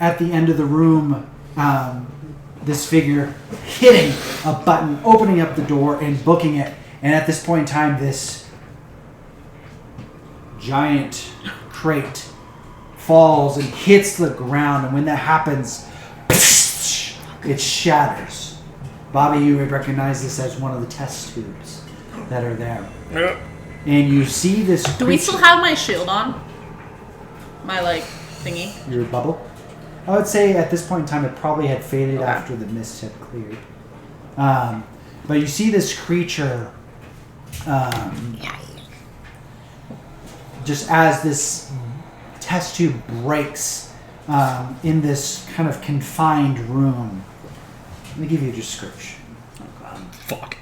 at the end of the room this figure hitting a button, opening up the door and booking it. And at this point in time, this giant crate falls and hits the ground. And when that happens, it shatters. Bobby, you would recognize this as one of the test tubes that are there. And you see this creature. Do we still have my shield on? My, like, thingy? Your bubble? I would say at this point in time it probably had faded Okay. after the mist had cleared. But you see this creature just as this test tube breaks in this kind of confined room. Let me give you a description. Oh, God. Fuck.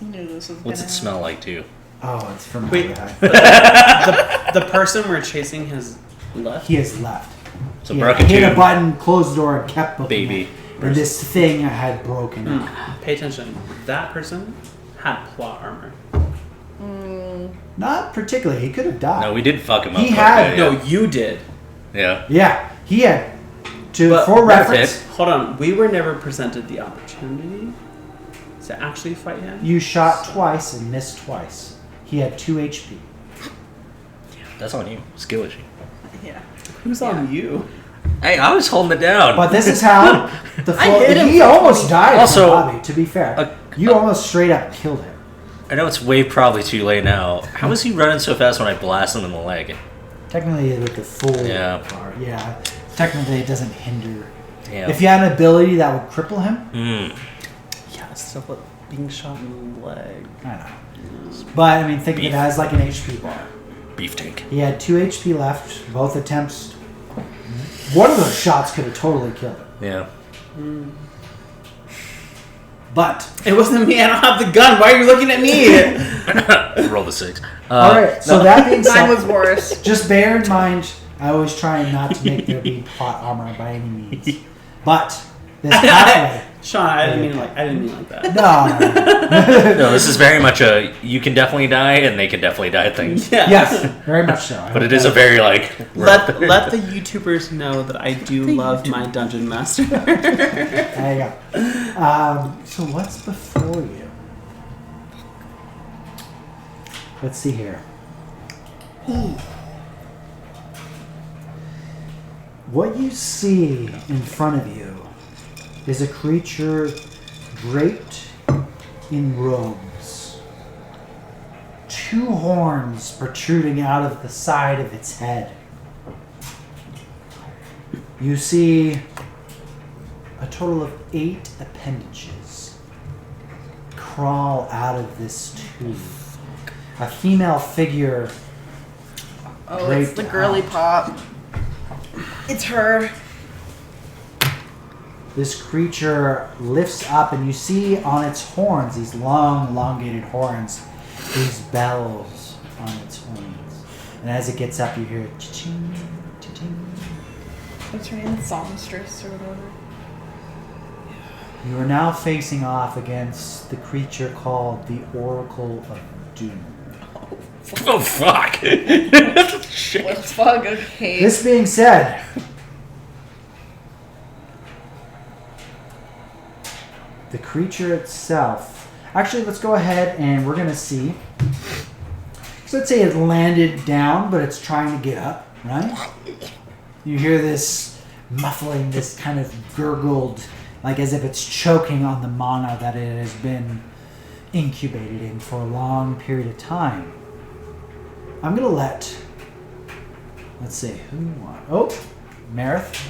I knew this was What's it gonna smell like, too? Oh, it's from Wait. the guy. The person we're chasing has left. He has left. So He broken hit a tube. button, closed the door, and kept booking Baby. it. And this thing had broken. Pay attention. That person had plot armor. Not particularly. He could have died. No, we did fuck him up. He quite had- a bit, No, yeah. you did. Yeah. Yeah, he had. But- For That's reference, it. Hold on. We were never presented the opportunity to actually fight him. you shot twice and missed twice. He had 2 HP. That's on you. Skill issue. Yeah. Who's on you? Hey, I was holding it down. But this is how the I hit him he for almost 20. died. Also, Also, Bobby, to be fair, you almost straight up killed him. I know it's way probably too late now. How was he running so fast when I blasted him in the leg? Technically, with the full Yeah. part, yeah. Technically, it doesn't hinder. Damn. If you had an ability that would cripple him, Yeah, stuff like being shot in the leg. I don't know. But I mean, think of it Beef. as like an HP bar. Beefsteak. He had 2 HP left. Both attempts. One of those shots could have totally killed him. Yeah. But It wasn't me. I don't have the gun. Why are you looking at me? Roll the 6. all right. So that being Mine said, was worse. just bear in mind, I always try not to make there be plot armor by any means. But this halfway. Sean, I didn't mean like that. No. No, this is very much a you can definitely die and they can definitely die thing. Yeah. Yes, very much so. But it is a very like Let the YouTubers know that I do love my dungeon master. There you go. So what's before you? Let's see here. What you see in front of you is a creature draped in robes. 2 horns protruding out of the side of its head. You see a total of 8 appendages crawl out of this tube. A female figure. Oh, it's the girly pop. It's her. This creature lifts up, and you see on its horns, these long, elongated horns, these bells on its horns. And as it gets up, you hear cha-ching, cha-ching. What's her name? Songstress or whatever. You are now facing off against the creature called the Oracle of Doom. Oh, fuck. Shit. What the fuck? Okay. This being said, the creature itself. Actually, let's go ahead and we're going to see. So let's say it landed down, but it's trying to get up, right? You hear this muffling, this kind of gurgled, like as if it's choking on the mana that it has been incubated in for a long period of time. I'm going to let's see, who won? Oh, Meredith.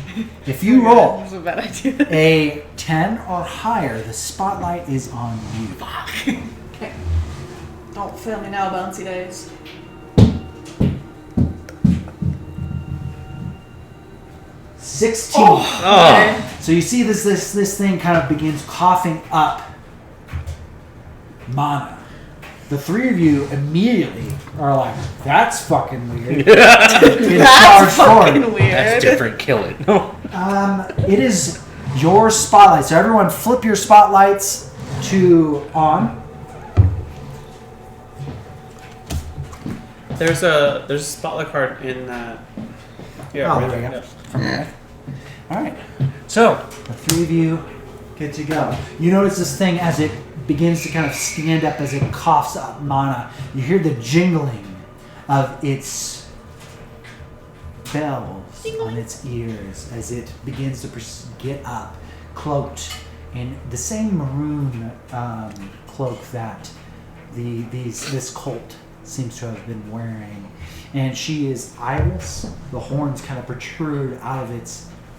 If you roll That's a bad idea. a 10 or higher, the spotlight is on you. Okay. Don't fail me now, bouncy days. 16. Oh. So you see this thing kind of begins coughing up mana. The three of you immediately are like, that's fucking weird. That's fucking weird. That's different. Kill it. It is your spotlight. So everyone flip your spotlights to on. There's a spotlight card in that. Yeah, Oh, right there we there. go. From there. All right. So the three of you get to go. You notice this thing as it begins to kind of stand up, as it coughs up mana. You hear the jingling of its bells on its ears as it begins to get up, cloaked in the same maroon cloak that this cult seems to have been wearing. And she is eyeless. The horns kind of protrude out of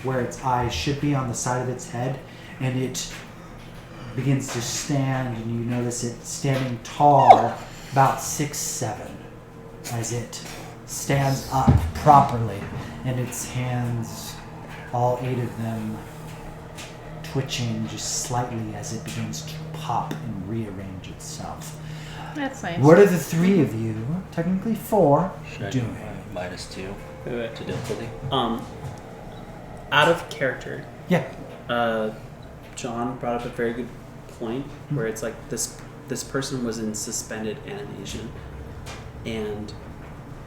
where its eyes should be on the side of its head, and it begins to stand, and you notice it standing tall, about 6'7", as it stands up properly, and its hands, all 8 of them, twitching just slightly as it begins to pop and rearrange itself. That's nice. What are the three of you, technically 4, Should I do doing? -2 Wait. to difficulty? Out of character, Yeah. John brought up a very good point where it's like this person was in suspended animation, and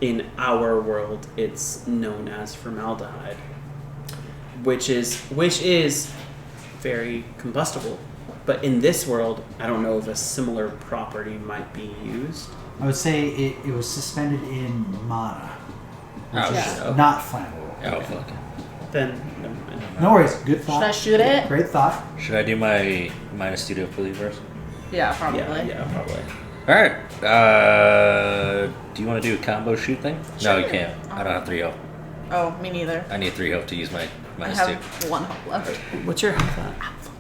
in our world it's known as formaldehyde, which is very combustible. But in this world, I don't know if a similar property might be used. I would say it was suspended in mana, which Oh, is shit. not flammable. Oh, fuck. Then never mind. No worries. Good thought. Should I shoot it? Great thought. Should I do my -2 difficulty first? Yeah, probably. Yeah, probably. Alright. Do you want to do a combo shoot thing? No, you Sure. can't. I don't have 3 health. Oh, me neither. I need 3 health to use my I -2. have 1 hope left. What's your health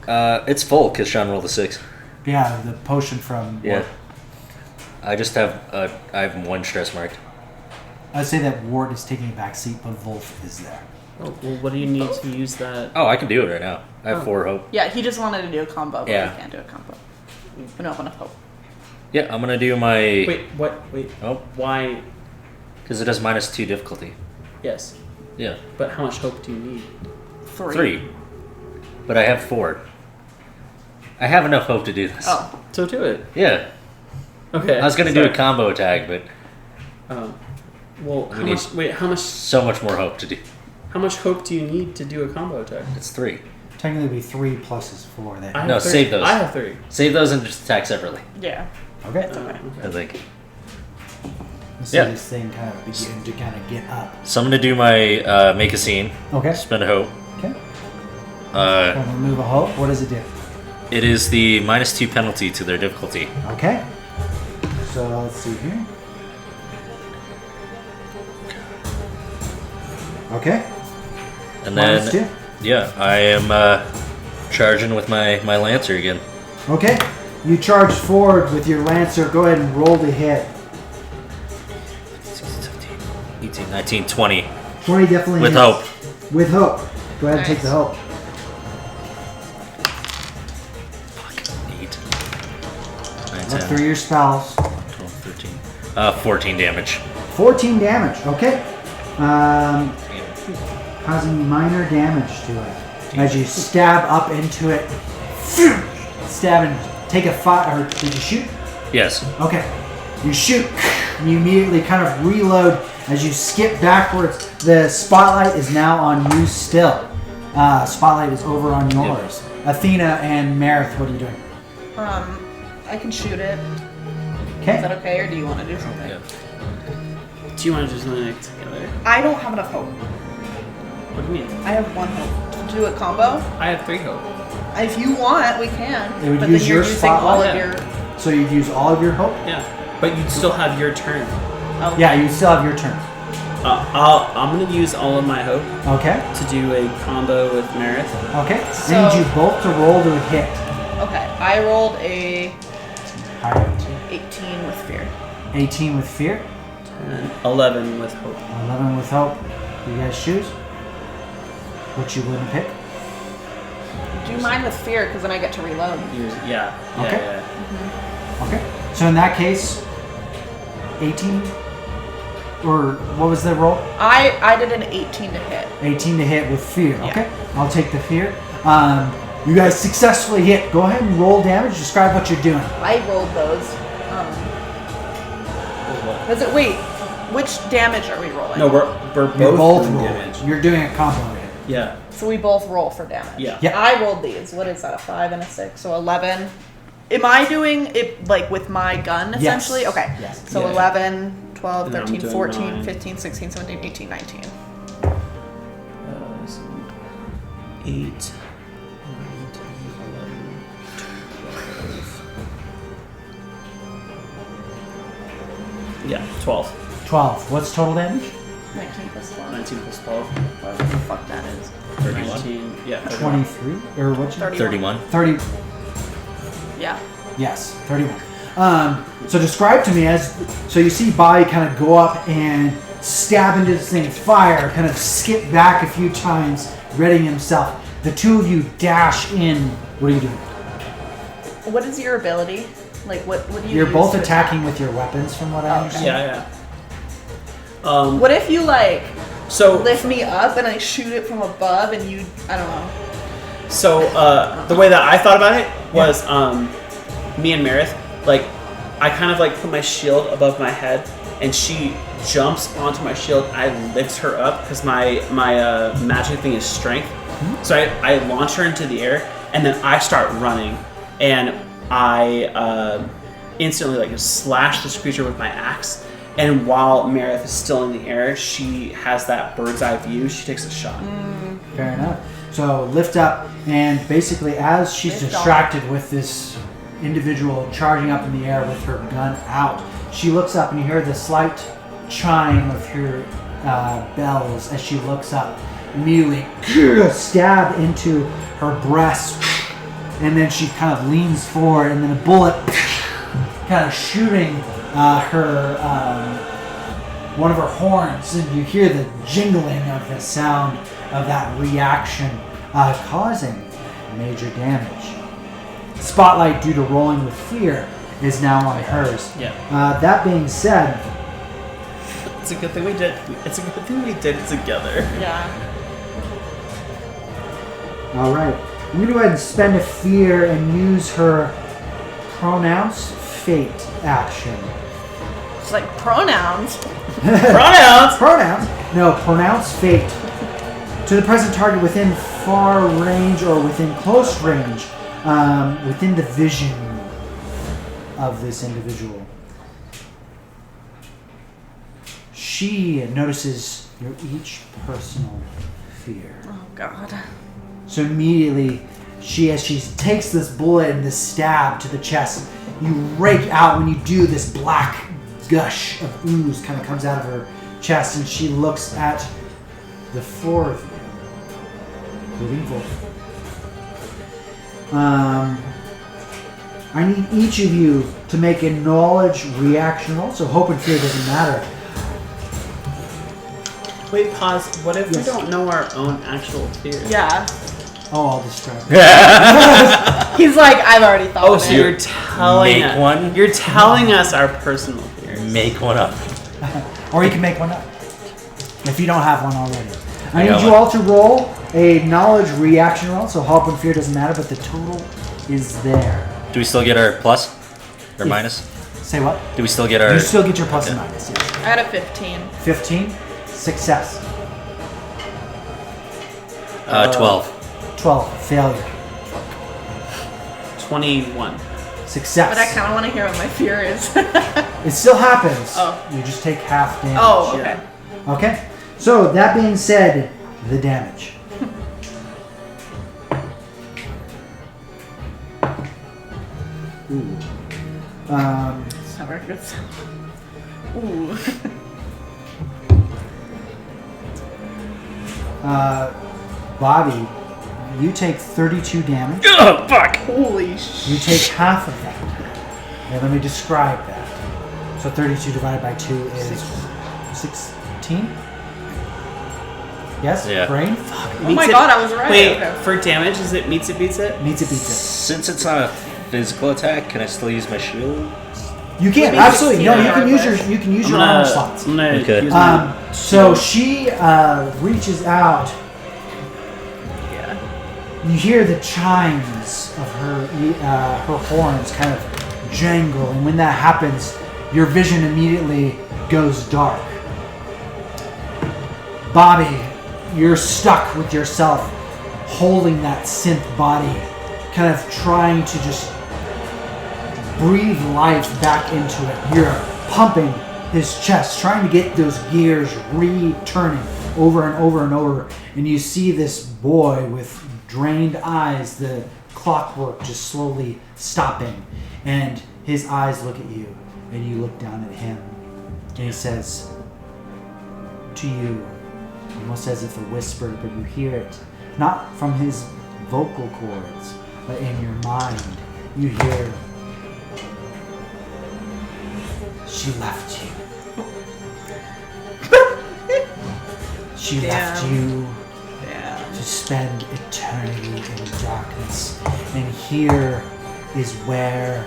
at? It's full because Sean rolled a 6. Yeah, the potion from. Yeah. Wart. I just have I have 1 stress marked. I'd say that Wart is taking a back seat, but Vulf is there. Oh, well, what do you need to use that? Oh, I can do it right now. I have Oh. 4 hope. Yeah, he just wanted to do a combo, but Yeah. we can't do a combo. We don't have enough hope. Yeah, I'm gonna do my. Wait, what? Wait, Oh, why? because it has -2 difficulty. Yes, Yeah. but how much hope do you need? 3. But I have 4. I have enough hope to do this. Oh, So do it. Yeah. Okay. I was gonna do a sorry. combo attack, but Well, We how need- much? Wait, so much more hope to do. how much hope do you need to do a combo attack? It's 3. Technically, it'd be 3 plus is 4. Then. I have No, 3. save those. I have 3. Save those and just attack separately. yeah. Okay. I think. You see Yeah. this thing kind of begin to kind of get up. So I'm gonna do my make a scene. Okay. Spend a hope. Okay. Uh, Gonna remove a hope. What does it do? it is the -2 penalty to their difficulty. Okay. So let's see here. Okay. And then -2. yeah, I am charging with my lancer again. Okay. You charge forward with your Lancer. Go ahead and roll to hit. 18, 19, 20. 20 definitely With hits. hope. With hope. Go ahead and take Nice. the hope. 8, 9, Look 10, through your spells. 12, 13. 14 damage. 14 damage. Okay. Causing minor damage to it. As you stab up into it. Stab and take a fire. Or did you shoot? Yes. Okay. You shoot. And you immediately kind of reload. As you skip backwards, the spotlight is now on you still. Spotlight is over on yours. Athena and Meredith, what are you doing? I can shoot it. Is that Okay. okay, or do you want to do something? Yeah. Do you want to do something together? I don't have enough hope. What do you mean? I have 1 hope. To do a combo? I have 3 hope. If you want, we can. It would but use then you're your using all spotlight? of your. So you'd use all of your hope? Yeah, but you'd still have your turn. Oh. Yeah, you still have your turn. I'm gonna use all of my hope Okay. to do a combo with Meredith. Okay. So- I need you both to roll to hit. Okay, I rolled a Alright. 18 with fear. 18 with fear. And 11 with hope. 11 with hope. You guys choose? What you wouldn't pick? Do you mind with fear? Because then I get to reload. Yeah. Okay. Yeah. Okay. So in that case, 18? Or what was the roll? I did an 18 to hit. 18 to hit with fear. Yeah. Okay. I'll take the fear. You guys successfully hit. Go ahead and roll damage. Describe what you're doing. I rolled those. Does it? Wait. Which damage are we rolling? No, we're both You're both doing rolling. damage. You're doing a combo hit. Yeah. So we both roll for damage. Yeah. Yeah. I rolled these. What is that? A 5 and a 6. So 11. Am I doing it like with my gun essentially? Yes. Okay. Yes. So Yeah. 11, 12, And I'm 13, doing 14, mine. 15, 16, 17, 18, 19. 8, 9, 10, 11, 12. Yeah, 12. 12. What's total damage? 19 plus 12. 19 plus 12. Whatever the fuck that is. 31. 19. Yeah, 31. 23? Or what'd you 31. 31. 30. Yeah. Yes, 31. So describe to me so you see Bobby kind of go up and stab into this thing's fire, kind of skip back a few times, readying himself. The two of you dash in. What are you doing? What is your ability? Like what do you You're use both to attacking attack? with your weapons from what I Okay. understand. Yeah. What if you like So lift me up and I shoot it from above and you I don't know. the way that I thought about it was me and Meredith, like I kind of like put my shield above my head and she jumps onto my shield. I lift her up because my magic thing is strength. So I launch her into the air and then I start running and I instantly like just slash this creature with my axe. And while Meredith is still in the air, she has that bird's eye view. She takes a shot. Fair enough. So lift up, and basically as she's Lift off. distracted with this individual charging up in the air with her gun out, she looks up and you hear the slight chime of her bells as she looks up. Immediately stab into her breast, and then she kind of leans forward, and then a bullet kind of shooting her one of her horns, and you hear the jingling of the sound of that reaction, causing major damage. Spotlight, due to rolling with fear, is now on hers. Yeah. That being said, It's a good thing we did. It's a good thing we did it together. Yeah. all right, I'm going to go ahead and spend a fear and use her pronounce fate action. It's like pronouns. Pronouns. Pronouns? No, pronounce fate. To the present target within far range or within close range, within the vision of this individual. She notices your each personal fear. Oh god. So immediately, as she takes this bullet and this stab to the chest, you rake out. When you do, this black gush of ooze kind of comes out of her chest, and she looks at the four of you, including Vulf. I need each of you to make a knowledge reaction roll, so hope and fear doesn't matter. Wait, pause. What if Yes. we don't know our own actual fears? Yeah. Oh, I'll distract you. He's like, I've already thought Oh, of so it. you're telling Make us. one? You're telling us our personal fears. Make one up. Or you can make one up if you don't have one already. I got need you one. all to roll a knowledge reaction roll, so hope and fear doesn't matter, but the total is there. Do we still get our plus? Or minus? Say what? Do we still get our... You still get your plus and minus. Yes. I had a 15. 15, success. 12. 12, failure. 21. Success. But I kind of want to hear what my fear is. It still happens. Oh. You just take half damage. Oh, okay. Okay. So that being said, the damage. Ooh. It's not very good. Ooh. Bobby, you take 32 damage. Oh, fuck! Holy sh! You take half of that. Now let me describe that. So 32 divided by 2 is 16? Yes? Yeah. Brain? Fuck. Oh my god, I was right. Wait, Okay. for damage, is it meets it beats it? Needs it beats Since it's not a physical attack, can I still use my shield? it. You can, Maybe absolutely. No, yeah, you can use your regardless. you can use I'm your gonna, armor slots. I'm gonna Okay. use my So she reaches out. Yeah. You hear the chimes of her horns kind of jangle, and when that happens, your vision immediately goes dark. Bobby, you're stuck with yourself, holding that synth body, kind of trying to just breathe life back into it. You're pumping his chest, trying to get those gears returning over and over and over, and you see this boy with drained eyes, the clockwork just slowly stopping, and his eyes look at you, and you look down at him, and he says to you, almost as if a whisper, but you hear it, not from his vocal cords, but in your mind, you hear, she left you. She left Damn. you Yeah. to spend eternity in darkness. And here is where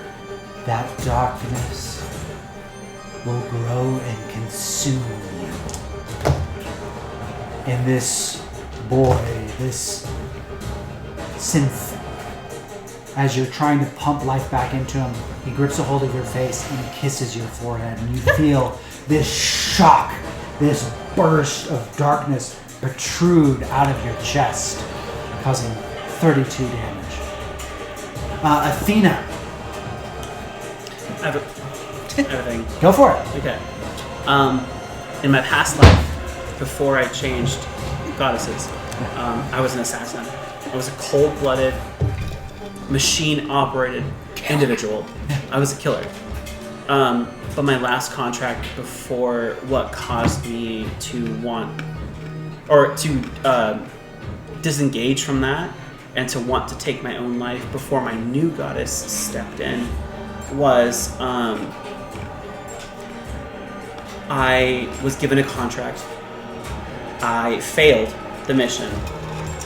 that darkness will grow and consume you. And this boy, this synth, as you're trying to pump life back into him, he grips a hold of your face and kisses your forehead, and you feel this shock, this burst of darkness protrude out of your chest, causing 32 damage. Athena, I have a thing. go for it. Okay. In my past life, before I changed goddesses, I was an assassin. I was a cold-blooded, machine-operated individual. I was a killer. But my last contract before what caused me to want, or to disengage from that, and to want to take my own life before my new goddess stepped in, was I was given a contract. I failed the mission.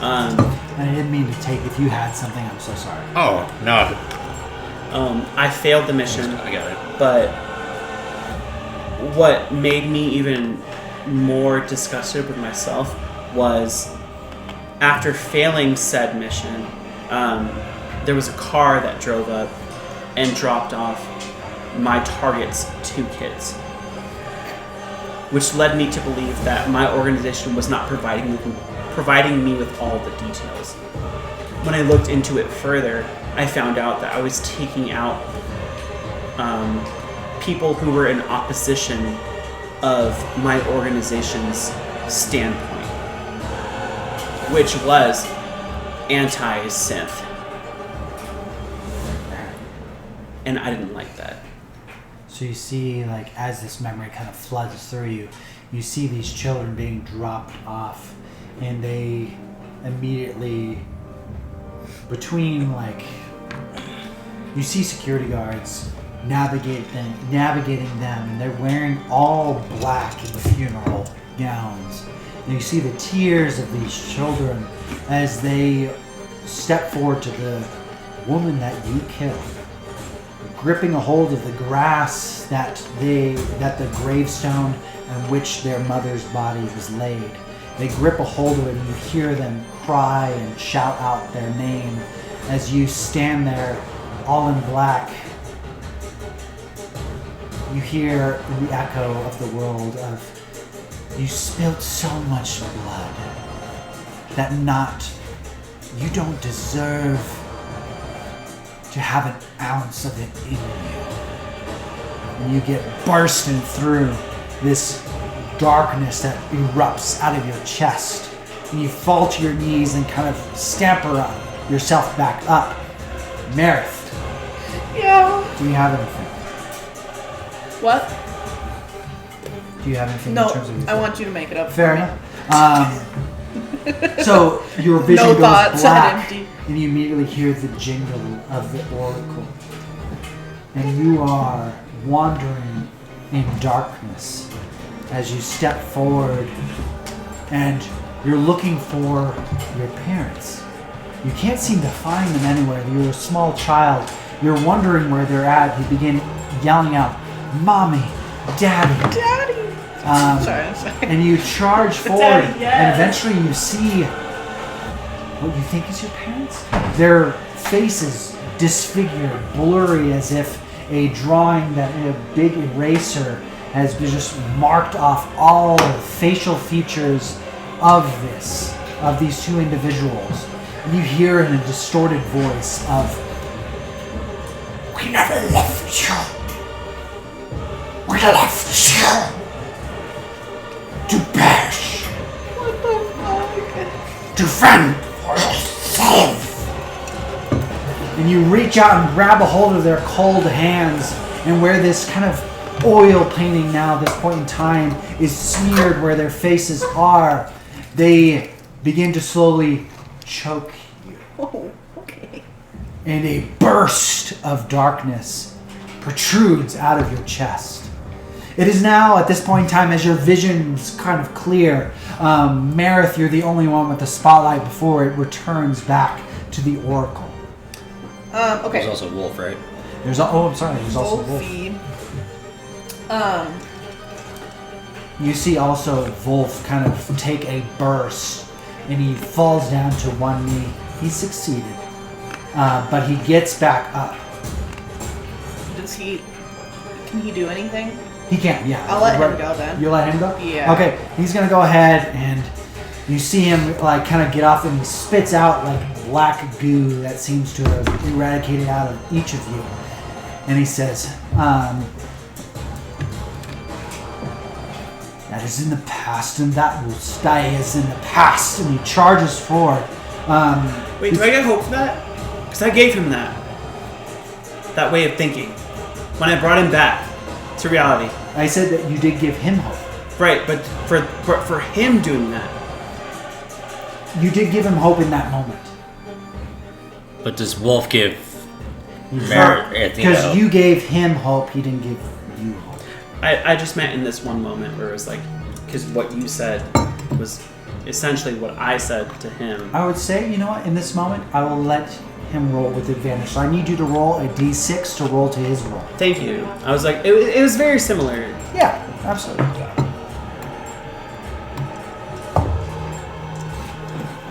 And I didn't mean to take, if you had something, I'm so sorry. Oh, no. I failed the mission, I got it. but what made me even more disgusted with myself was after failing said mission, there was a car that drove up and dropped off my target's 2 kids, which led me to believe that my organization was not providing me with all the details. When I looked into it further, I found out that I was taking out people who were in opposition of my organization's standpoint, which was anti-synth. And I didn't like that. So you see, like, as this memory kind of floods through you, you see these children being dropped off, and they immediately, between, like, You see security guards navigating them, and they're wearing all black in funeral gowns. And you see the tears of these children as they step forward to the woman that you killed, gripping a hold of the grass that the gravestone on which their mother's body was laid. They grip a hold of it, and you hear them cry and shout out their name as you stand there all in black. You hear the echo of the world of, you spilled so much blood that you don't deserve to have an ounce of it in you. And you get bursting through this darkness that erupts out of your chest. And you fall to your knees and kind of scamper yourself back up. Meredith, Yeah. do you have anything? What? Do you have anything No, in terms of your I want you to make it up. Fair for me. enough. So your vision No goes thoughts, black, empty. and you immediately hear the jingle of the oracle. And you are wandering in darkness as you step forward, and you're looking for your parents. You can't seem to find them anywhere. You're a small child. You're wondering where they're at. You begin yelling out, "Mommy, Daddy." Daddy. Um, Sorry. And you charge forward, Daddy, yes. and eventually you see what you think is your parents. Their faces disfigured, blurry, as if a drawing that a big eraser has just marked off all the facial features of these two individuals. And you hear in a distorted voice of, "We never left you. We left you to perish. What the fuck? To fend for yourself." And you reach out and grab a hold of their cold hands, and where this kind of oil painting now at this point in time is smeared where their faces are, they begin to slowly choke you. Oh, okay. And a burst of darkness protrudes out of your chest. It is now, at this point in time, as your vision's kind of clear, Meredith, you're the only one with the spotlight before it returns back to the Oracle. Okay. There's also Wolf, right? There's also Wolf. Wolfie. You see also Vulf kind of take a burst, and he falls down to one knee. He succeeded, but he gets back up. Can he do anything? He can't, yeah. I'll let him go then. You let him go? Yeah. Okay, he's gonna go ahead, and you see him like kind of get off, and he spits out like black goo that seems to have eradicated out of each of you. And he says, "That is in the past, and that will stay as in the past." And he charges forward. Wait, do I get hope for that? Because I gave him that way of thinking when I brought him back to reality. I said that you did give him hope. Right, but for him doing that, You did give him hope in that moment. But does Wolf give Athena Because hope? you gave him hope, he didn't give you hope. I just meant in this one moment where it was like, because what you said was essentially what I said to him. I would say, you know what, in this moment, I will let him roll with advantage. So I need you to roll a d6 to roll to his roll. Thank you. I was like, it was very similar. Yeah, absolutely.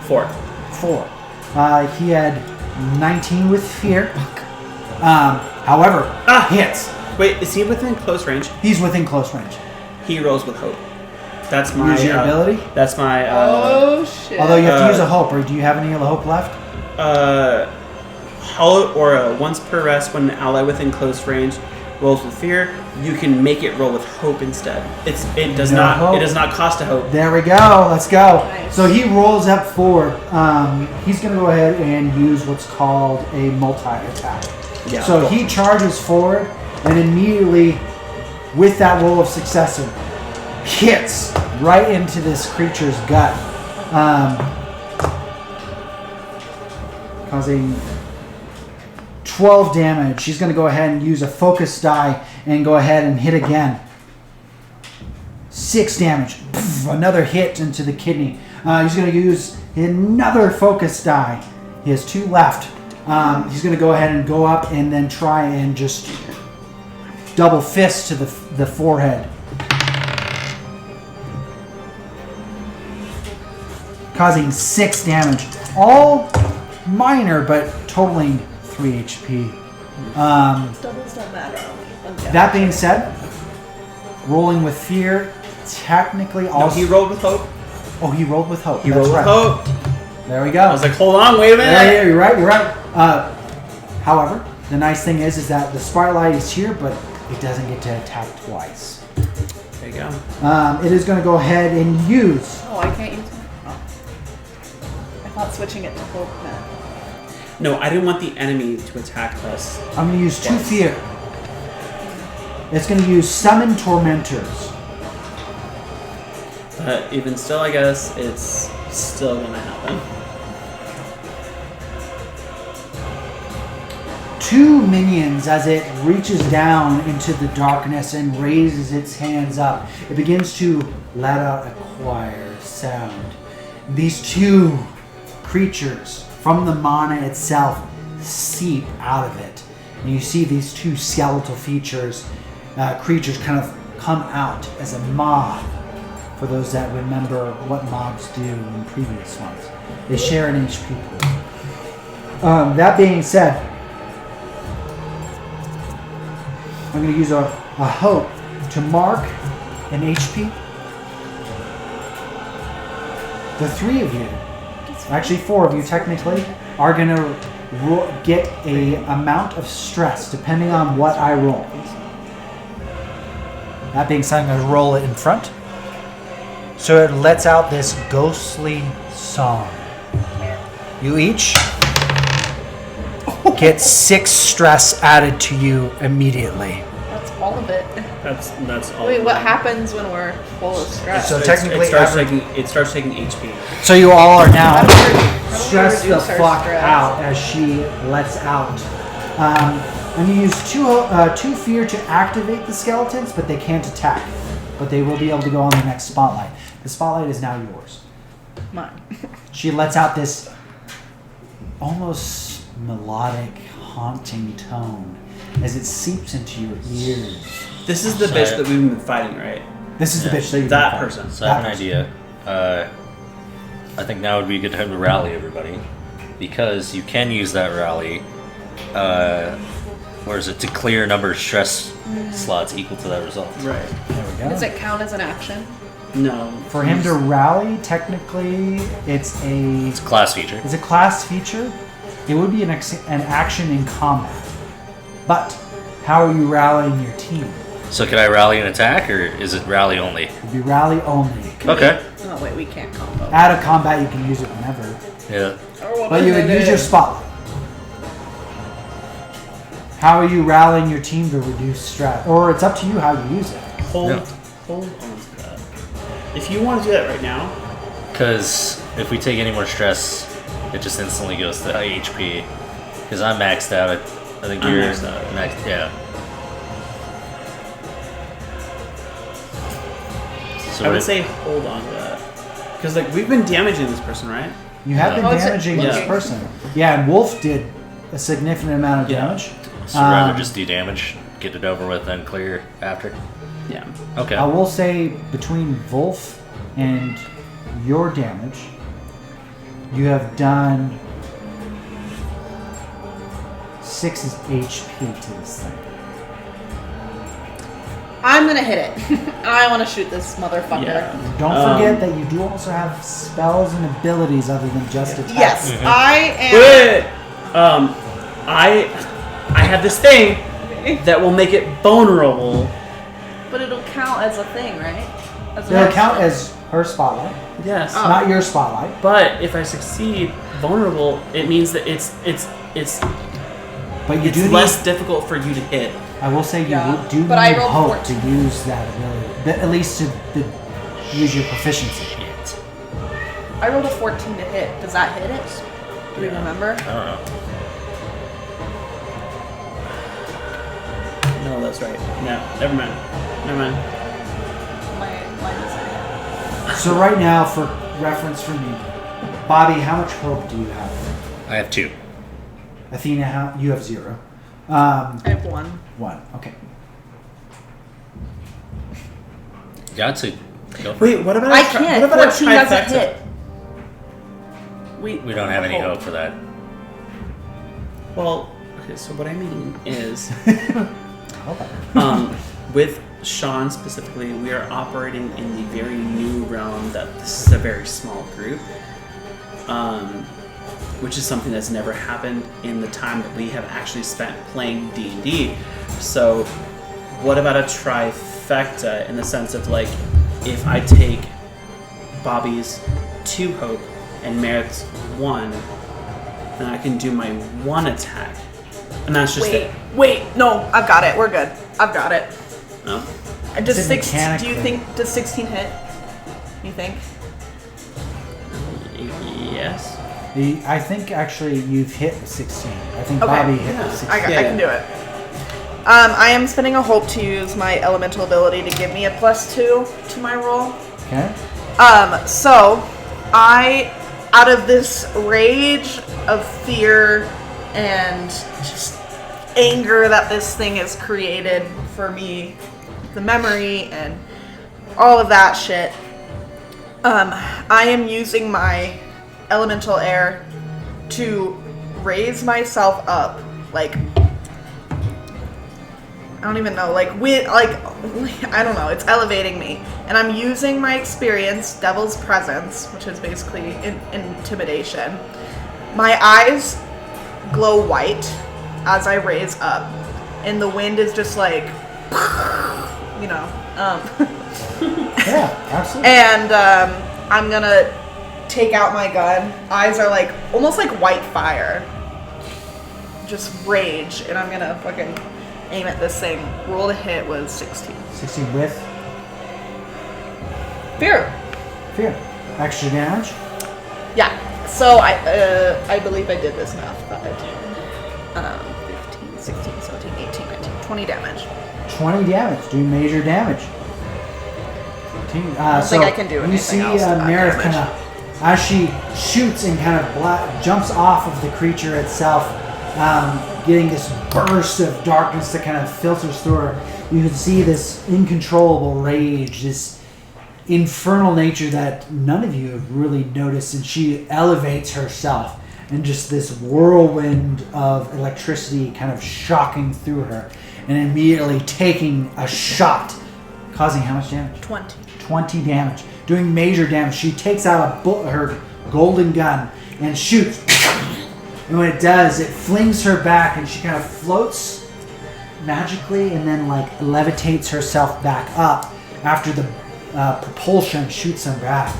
4. 4. He had 19 with fear. However, hits. Wait, is he within close range? He's within close range. He rolls with hope. That's my Use your ability? That's my Oh shit. Although you have to use a hope, or do you have any of the hope left? hollow or once per rest when an ally within close range rolls with fear, you can make it roll with hope instead. It does not cost a hope. There we go. Let's go. Nice. So he rolls up forward. He's going to go ahead and use what's called a multi-attack. Yeah, So cool. he charges forward and immediately, with that roll of success, hits right into this creature's gut, causing 12 damage. She's going to go ahead and use a focus die and go ahead and hit again. 6 damage. Pff, another hit into the kidney. He's going to use another focus die. He has 2 left. He's going to go ahead and go up and then try and just double fist to the forehead. Causing 6 damage. All minor, but totaling 3 HP. Doubles don't matter on me. That being said, rolling with fear, technically No, also... he rolled with hope. Oh, he rolled with hope. He That's rolled right. with hope. There we go. I was like, hold on, wait a minute. Yeah, you're right, you're right. However, the nice thing is that the spotlight is here, but it doesn't get to attack twice. There you go. It is going to go ahead and use... Oh, I can't use it. Oh. I thought switching it to hope meant. No, I didn't want the enemy to attack us. I'm going to use 2 Yes. fear. It's going to use Summon Tormentors. But even still, I guess it's still gonna happen. 2 minions as it reaches down into the darkness and raises its hands up. It begins to let out a choir sound. These 2 creatures from the mana itself seep out of it. And you see these 2 skeletal creatures kind of come out as a mob. For those that remember what mobs do in previous ones. They share an HP pool. That being said, I'm going to use a hope to mark an HP. The 3 of you, actually 4 of you technically, are going to get a amount of stress depending on what I roll. That being said, I'm going to roll it in front. So it lets out this ghostly song. You each get 6 stress added to you immediately. That's all of it. That's all. Wait, what happens when we're full of stress? So technically, it starts taking HP. So you all are now How do we stressed the reduce our fuck stress? out as she lets out. And you use 2 fear to activate the skeletons, but they can't attack. But they will be able to go on the next spotlight. The spotlight is now yours. Mine. She lets out this almost melodic, haunting tone as it seeps into your ears. This is the bitch that we've been fighting, right? This is the bitch that you've That been fighting. person. So I have an idea. I think now would be a good time to rally everybody, because you can use that rally. Where is it? To clear a number of stress slots equal to that result. Right. There we go. Does it count as an action? No. For him to rally, technically, it's a Class feature. class feature. It would be an action in combat. But how are you rallying your team? So can I rally an attack, or is it rally only? It would be rally only. Okay. Oh wait, we can't combo. Out of combat, you can use it whenever. Yeah. But you would use your spotlight. How are you rallying your team to reduce stress? Or it's up to you how you use it. Hold Yeah. on to that. If you want to do that right now, Because if we take any more stress, it just instantly goes to high HP. Because I'm maxed out. I think I'm you're maxed out. maxed. Yeah. So I would say hold on to that. Because like we've been damaging this person, right? You have been Oh, it's damaging this yeah. person. Yeah, and Wolf did a significant amount of Yeah. damage. So rather just do damage, get it over with, then clear after. Yeah. Okay. I will say between Vulf and your damage, you have done 6 HP to this thing. I'm gonna hit it. I want to shoot this motherfucker. Yeah. Don't forget that you do also have spells and abilities other than just attacks. Yes, Mhm. I am. Wait. I have this thing that will make it vulnerable. But it'll count as a thing, right? As an It'll action. count as her spotlight, Yes. Oh. not your spotlight. But if I succeed, vulnerable, it means that it's But you do less need. difficult for you to hit. I will say you Yeah. do But I need rolled hope to 14. use that ability, at least to use your proficiency. Shit. I rolled a 14 to hit. Does that hit it? Do we remember? I don't know. Oh, that's right. No, never mind. Never mind. Mine is So right now, for reference for me, Bobby, how much hope do you have? I have 2. Athena, you have 0. I have 1. 1. Okay. Got to go for it. Wait, what about I can't. What about 14 a doesn't trifecta? hit. We don't have any hope for that. Well, okay, so what I mean is, Hold on. with Sean specifically, we are operating in the very new realm that this is a very small group, which is something that's never happened in the time that we have actually spent playing D&D. So, what about a trifecta in the sense of like, if I take Bobby's 2 hope and Meredith's 1, then I can do my 1 attack, and that's just it. Wait, no, I've got it. We're good. I've got it. No? Does Is it 16? Do mechanically? you think does 16 hit? You think? Yes. I think actually you've hit the 16. I think Okay. Bobby hit Yeah. the 16. I Yeah. can do it. I am spending a hope to use my elemental ability to give me a +2 to my roll. Okay. So I, out of this rage of fear and just anger that this thing has created for me, the memory and all of that shit, I am using my elemental air to raise myself up, like, I don't even know, like, I don't know, it's elevating me. And I'm using my experience, Devil's Presence, which is basically intimidation. My eyes glow white as I raise up, and the wind is just like, you know. Yeah, absolutely. And I'm gonna take out my gun. Eyes are like, almost like white fire. Just rage, and I'm gonna fucking aim at this thing. Roll to hit was 16. 16 with Fear. fear. Extra damage. Yeah. So I believe I did this math, but I did. 15, 16, 17, 18, 19, 20 damage. 20 damage. Do major damage. don't think I can do you anything see else to that Meredith damage. kind of, as she shoots and kind of jumps off of the creature itself, getting this burst of darkness that kind of filters through her. You can see this uncontrollable rage, this infernal nature that none of you have really noticed, and she elevates herself, and just this whirlwind of electricity kind of shocking through her, and immediately taking a shot, causing how much damage? 20. 20 damage, doing major damage. She takes out her golden gun and shoots. And when it does, it flings her back and she kind of floats magically and then like levitates herself back up after the propulsion shoots them back,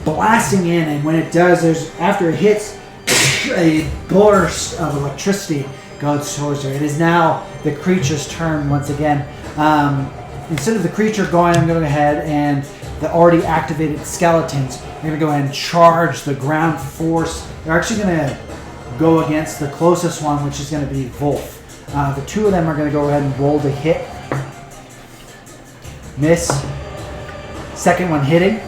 blasting in. And when it does, after it hits, a burst of electricity goes towards her. It is now the creature's turn once again. Instead of the creature going, I'm going to go ahead and the already activated skeletons are going to go ahead and charge the ground force. They're actually going to go against the closest one, which is going to be Vulf. The two of them are going to go ahead and roll to hit. Miss. Second one hitting.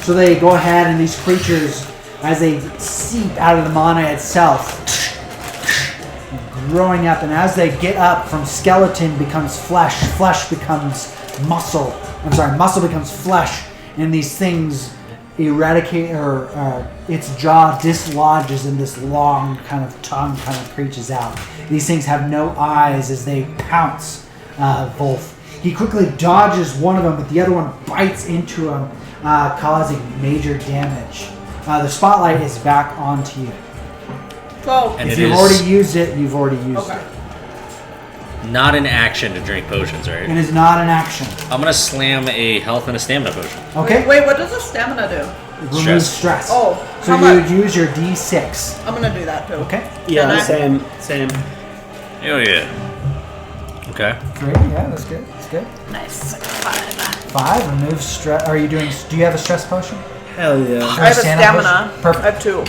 So they go ahead, and these creatures, as they seep out of the mana itself, growing up, and as they get up from skeleton becomes flesh, flesh becomes muscle. Muscle becomes flesh, and these things eradicate, or its jaw dislodges, and this long kind of tongue kind of reaches out. These things have no eyes as they pounce Vulf. He quickly dodges one of them, but the other one bites into him, causing major damage. The spotlight is back onto you. So, And If it you've is already used it, you've already used okay. it. not an action to drink potions, right? It is not an action. I'm gonna slam a health and a stamina potion. Okay? Wait, what does the stamina do? It removes stress. Oh, So how you much? would use your D6. I'm gonna do that too. Okay? Yeah, Can I? same. Hell yeah. Okay. Great. Yeah, that's good. That's good. Nice. 5. 5, remove stress. Do you have a stress potion? Hell yeah. I have a Stamina stamina. potion? Perfect. I have 2.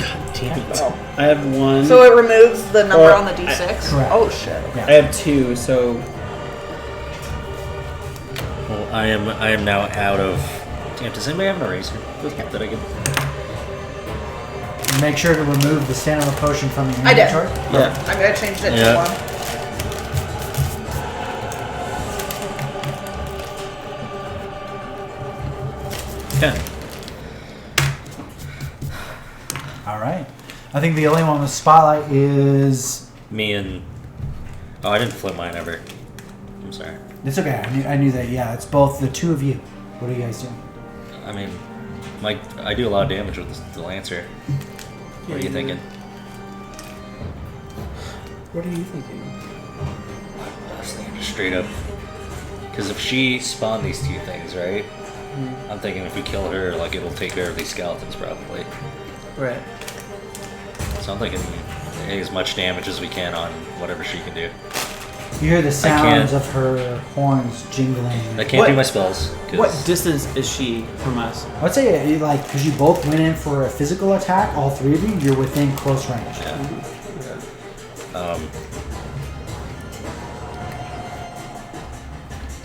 Damn it. I have 1. So it removes the number Or on the d6? Correct. Oh shit. Yeah. I have 2, so Well, I am now out of. Damn, does anybody have an eraser that I can? Make sure to remove the stamina potion from your I did. inventory. yeah. I'm gonna change it Yeah. to 1. Yeah. All right. I think the only one with spotlight is. Me and. Oh, I didn't flip mine ever. I'm sorry. It's okay. I knew that. Yeah, it's both the two of you. What are you guys doing? I mean, I do a lot of damage with the Lancer. What are you thinking? What are you thinking? I was thinking just straight up. Because if she spawned these two things, right? I'm thinking if we kill her, like it'll take care of these skeletons probably. Right. So I'm thinking as much damage as we can on whatever she can do. You hear the can't- sounds of her horns jingling. I can't do my spells. 'Cause What distance is she from us? I would say, like, because you both went in for a physical attack, all three of you, you're within close range. Yeah.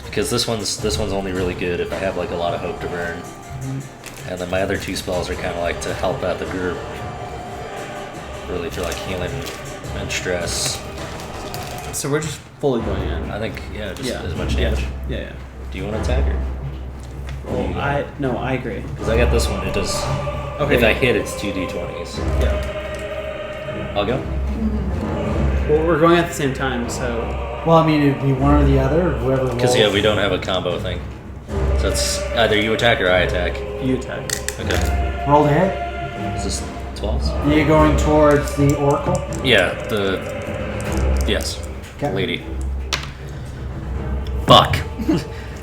Because this one's only really good if I have like a lot of hope to burn, and then my other two spells are kind of like to help out the group, really for like healing and stress. So we're just fully going in. I think just as much damage. Yeah. Do you want to attack her? Well, I agree. Because I got this one. It does. Okay. If I hit, it's 2d20s. Yeah. I'll go. Well, we're going at the same time, so Well, I mean, it'd be one or the other, or whoever rolls. Because we don't have a combo thing. So it's either you attack or I attack. you attack. Okay. Roll to hit. Is this 12s? And you're going towards the oracle. Yeah. Yes. Okay. Lady. Fuck.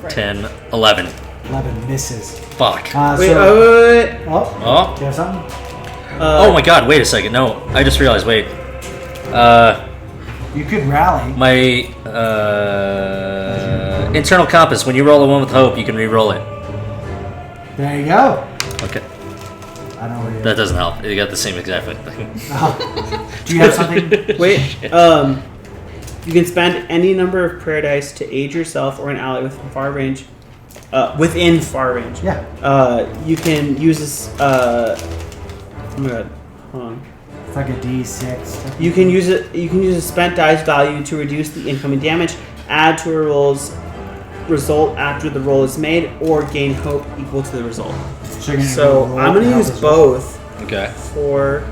10, 11. 11 misses. Fuck. Wait, So, wait. oh, Oh. do you have something? Oh my god, wait a second. No, I just realized, wait. You could rally. My internal compass, when you roll a one with hope, you can re-roll it. There you go. Okay. I don't know where you That doesn't help. You got the same exact thing. Do you have something? Wait. You can spend any number of prayer dice to aid yourself or an ally within far range. Within far range. Yeah. You can use this. Oh my god. Hold on. It's like a D6. You can use it. You can use a spent dice value to reduce the incoming damage, add to a roll's result after the roll is made, or gain hope equal to the result. So, you're gonna So roll I'm gonna to use help as well. both Okay. for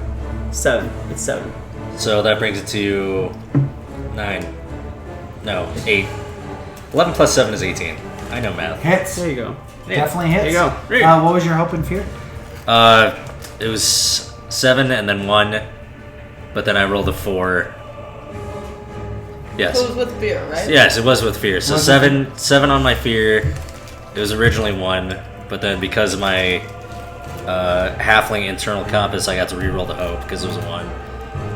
7. It's 7. So that brings it to 9. No, 8. 11 plus 7 is 18. I know math. Hits. There you go. Definitely hits. There you go. Great. What was your hope and fear? It was 7 and then 1, but then I rolled a 4. Yes. So it was with fear, right? Yes, it was with fear. So Was it? 7 on my fear. It was originally 1, but then because of my halfling internal compass, I got to re-roll the hope because it was a 1.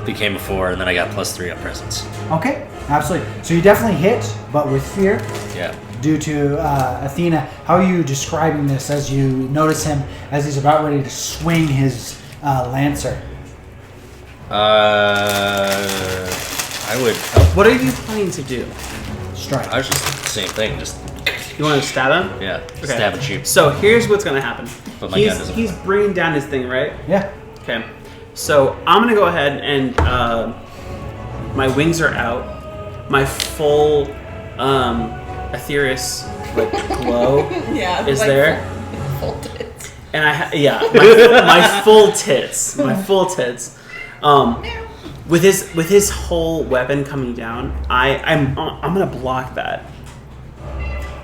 Became a 4, and then I got +3 on presence. Okay, absolutely. So you definitely hit, but with fear. Yeah. Due to Athena, how are you describing this as you notice him as he's about ready to swing his lancer? I would. What are you planning to do? Strike. I was just the same thing. Just You want to stab him? yeah, Okay. stab and shoot. So here's what's gonna happen. But my gun doesn't he's work. bringing down his thing, right? Yeah. Okay. So I'm gonna go ahead and my wings are out. My full ethereous like glow Yeah. is like there, full tits. and my full tits, With his whole weapon coming down, I'm gonna block that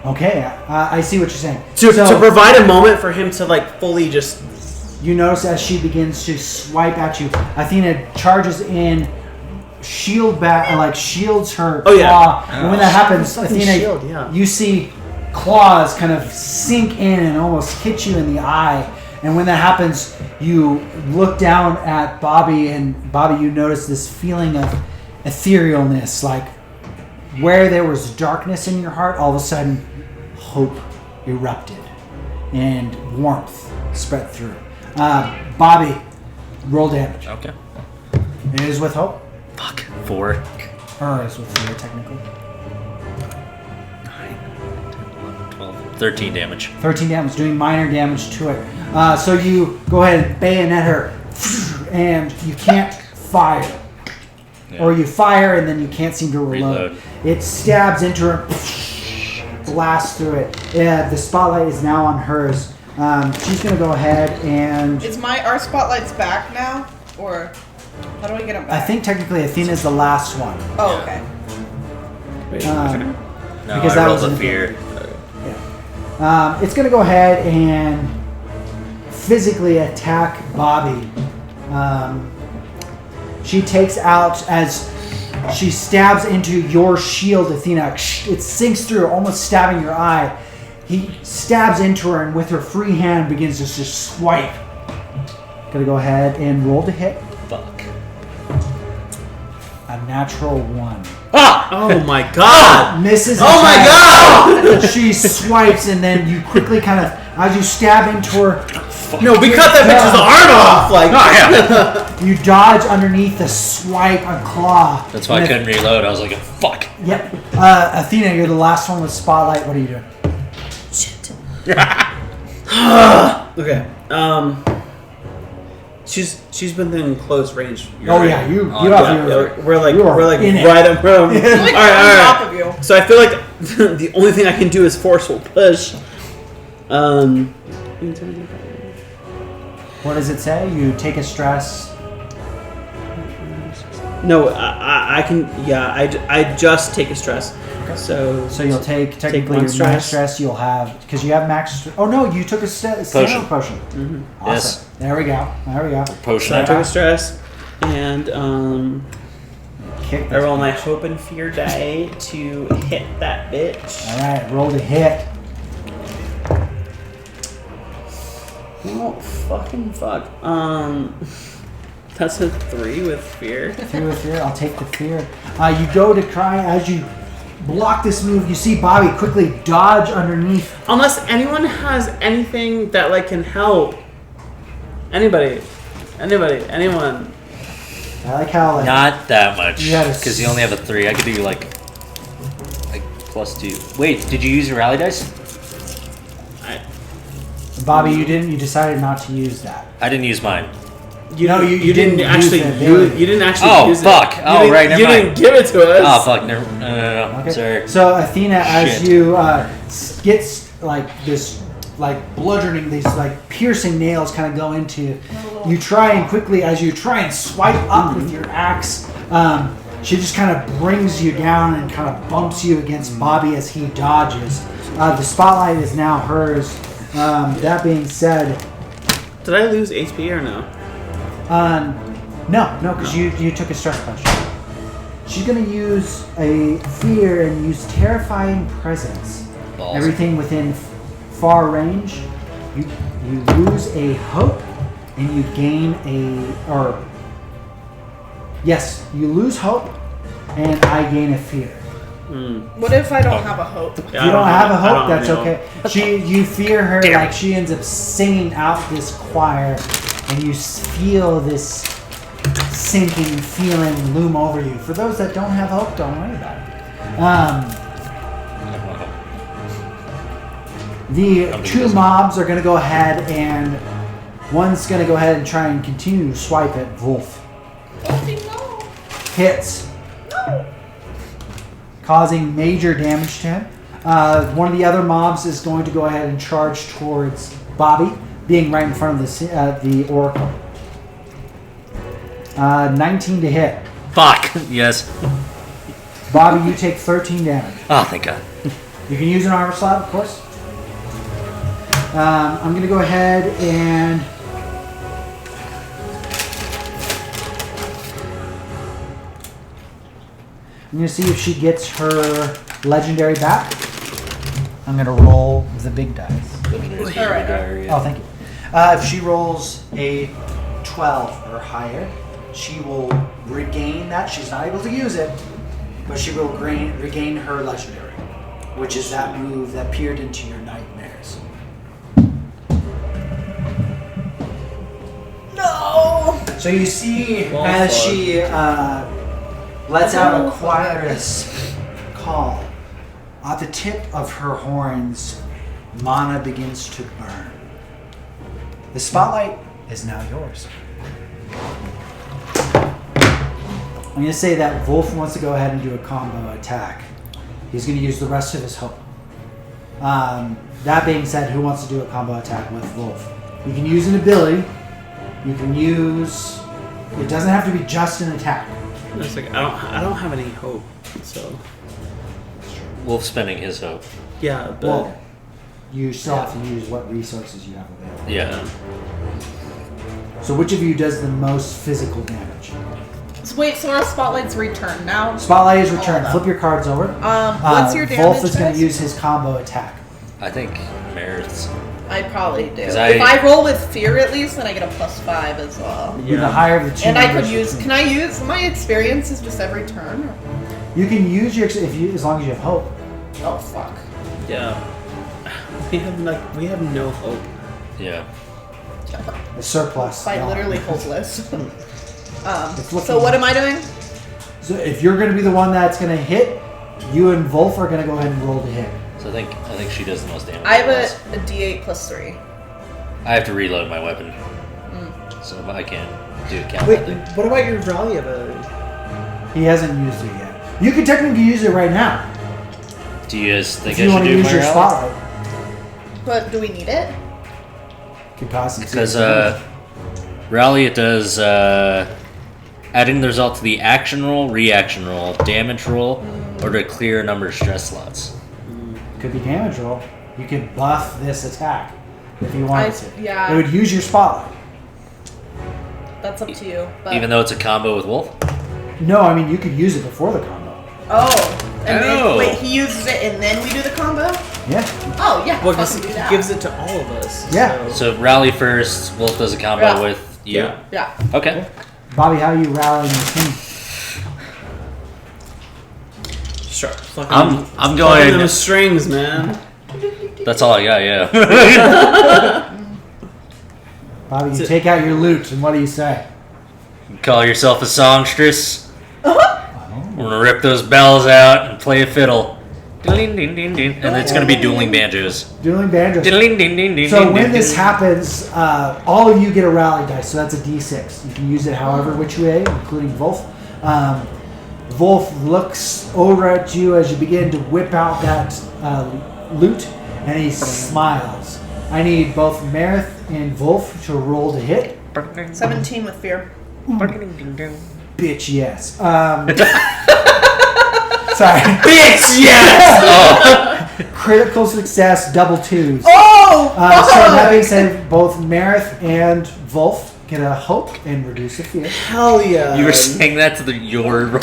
Okay, I see what you're saying. to So provide a moment for him to like fully just. you notice as she begins to swipe at you, Athena charges in, shields her Oh, yeah. claw. And when that happens, Fucking Athena, shield, yeah. you see claws kind of sink in and almost hit you in the eye. And when that happens, you look down at Bobby, and Bobby, you notice this feeling of etherealness, like where there was darkness in your heart, all of a sudden, hope erupted and warmth spread through. Bobby, roll damage. Okay. It is with hope. Fuck. 4. Or is with fear, technically. 9, 10, 11, 12. 13 damage. 13 damage, doing minor damage to it. So you go ahead and bayonet her, and you can't fire. Yeah. Or you fire and then you can't seem to reload. Reload. It stabs into her, blasts through it. The spotlight is now on hers. She's going to go ahead and... Is our spotlights back now? Or how do I get them I back? think technically Athena's the last one. Oh, okay. Wait, Um, No, Because I that rolled was a in fear. It's going to go ahead and physically attack Bobby. She takes out, as she stabs into your shield, Athena, it sinks through, almost stabbing your eye. He stabs into her and with her free hand begins to just swipe. Gonna go ahead and roll to hit. Fuck. A natural 1. Ah! Oh my god! Misses. Oh my god! She swipes and then you quickly kind of, as you stab into her, No, we cut that bitch's arm off! Like, Oh, yeah. you dodge underneath the swipe and claw. That's why I And couldn't reload. I was like, fuck. Yep. Athena, you're the last one with spotlight. What are you doing? Shit. okay. She's been in close range. Oh yeah, you Oh, have Yeah, your. we're like You are in it. right up. All right, Like all on right. top of you. So I feel like the only thing I can do is forceful push. What does it say? You take a stress. No, I can. Yeah, I just take a stress. Okay. So You'll take technically one your max stress. stress. You'll have because you have max. Oh no, you took a stamina potion. Awesome. Yes. There we go. There we go. Potion. So I took a stress, and Kick I roll this. my hope and fear die to hit that bitch. All right, roll to hit. Oh fucking fuck. That's a 3 with fear. 3 with fear. I'll take the fear. You go to cry as you block this move. You see Bobby quickly dodge underneath. Unless anyone has anything that like can help. Anybody, anyone. I like how like Not that much. You had a Because you only have a 3. I could do like +2. Wait, did you use your rally dice? Bobby, you didn't. You decided not to use that. I didn't use mine. You didn't didn't use actually that use ability. you didn't actually Oh, use fuck. it. You Oh, didn't- right, never You mind. didn't give it to us. Oh fuck! No. Okay. Sorry. So Athena, as Shit. you gets like this, like bludgeoning, these like piercing nails kind of go into. You try and quickly, as you try and swipe up with your axe, she just kind of brings you down and kind of bumps you against Bobby as he dodges. The spotlight is now hers. That being said, Did I lose HP or no? no, because you took a stress punch. She's gonna use a fear and use terrifying presence. Balls. Everything within far range, you lose a hope and you gain you lose hope and I gain a fear. What if I don't have a hope? Yeah, If you I don't have a hope, I that's don't okay. You fear her like she ends up singing out this choir and you feel this sinking feeling loom over you. For those that don't have hope, don't worry about it. The two mobs are going to go ahead and one's going to go ahead and try and continue to swipe at Vulf. Oh, Hits. Causing major damage to him. One of the other mobs is going to go ahead and charge towards Bobby, being right in front of the Oracle. 19 to hit. Fuck. Yes. Bobby, you take 13 damage. Oh, thank God. You can use an armor slab, of course. I'm going to go ahead and... I'm going to see if she gets her legendary back. I'm going to roll the big dice. Oh, thank you. If she rolls a 12 or higher, she will regain that. She's not able to use it, but she will regain her legendary, which is that move that peered into your nightmares. So you see Well as thought. she lets out a quietus call, at the tip of her horns, mana begins to burn. The spotlight is now yours. I'm going to say that Vulf wants to go ahead and do a combo attack. He's going to use the rest of his hope. That being said, who wants to do a combo attack with Vulf? You can use an ability. You can use... It doesn't have to be just an attack. It's like I don't have any hope, so Wolf spending his hope. yeah, but Well, you still have to use what resources you have available. Yeah. So which of you does the most physical damage? So wait, so our spotlight's returned now? Spotlight is returned. Oh, Flip your cards over. What's your damage? Vulf is going guys? to use his combo attack. I think Meredith's. I probably do. 'Cause If I roll with fear at least, then I get a +5 as well. With the higher of the two And I numbers could use. between- Can I use my experiences just every turn? Or? You can use your as long as you have hope. Oh fuck. yeah, we have no hope. Yeah. A surplus. By gone. literally hopeless. It's looking- So what am I doing? So if you're going to be the one that's going to hit, you and Vulf are going to go ahead and roll to hit. So I think she does the most damage. I have a D8 +3. I have to reload my weapon. So I can't do a count. Wait, what about your rally ability? He hasn't used it yet. You can technically use it right now Do you guys think if you I want should to do use my your rally? spotlight. But do we need it? Could possibly Because rally it does adding the result to the action roll, reaction roll, damage roll, or to clear a number of stress slots. could be damage roll. You could buff this attack if you wanted to. yeah. It would use your spotlight. That's up to you. But Even though it's a combo with Wolf? No, I mean you could use it before the combo. oh, and Oh. then wait, he uses it and then we do the combo? Yeah. Oh yeah. Well, fucking because do he that. gives it to all of us. Yeah. So. So rally first, Wolf does a combo Yeah. with you? Yeah. Yeah. Okay. Bobby, how are you rallying your team? Sure. Fucking I'm pulling going. them strings, man. That's all I got, yeah. Bobby, you That's it. take out your loot, and what do you say? Call yourself a songstress. We're gonna rip those bells out and play a fiddle. Ding, ding, ding, ding. And it's gonna be dueling banjos. Dueling banjos. Ding, ding, ding, ding, So ding, when ding, this ding. happens, all of you get a rally dice. So that's a D6. You can use it however which way, including Vulf. Vulf looks over at you as you begin to whip out that loot, and he smiles. I need both Meredith and Vulf to roll to hit. 17 with fear. Bitch, yes. Sorry. Bitch, yes! Critical success, double twos. Oh! So that being said, both Meredith and Vulf get a hope and reduce the fear. Hell yeah. You were saying that to your roll.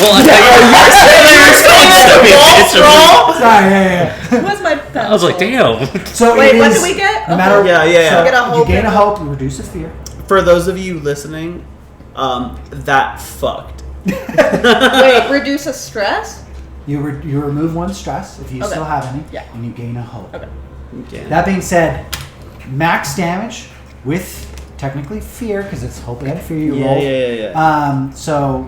Sorry, yeah. What's my pencil? I was like, damn. So Wait, it what is, do we get? No matter, Yeah, yeah, yeah. So Get a you hope gain a and- hope, you reduce the fear. For those of you listening, that fucked. Wait, reduce a stress? You remove one stress if you Okay. still have any, Yeah. and you gain a hope. Okay. Okay. That being said, max damage with technically fear because it's hope and fear you roll. Yeah. So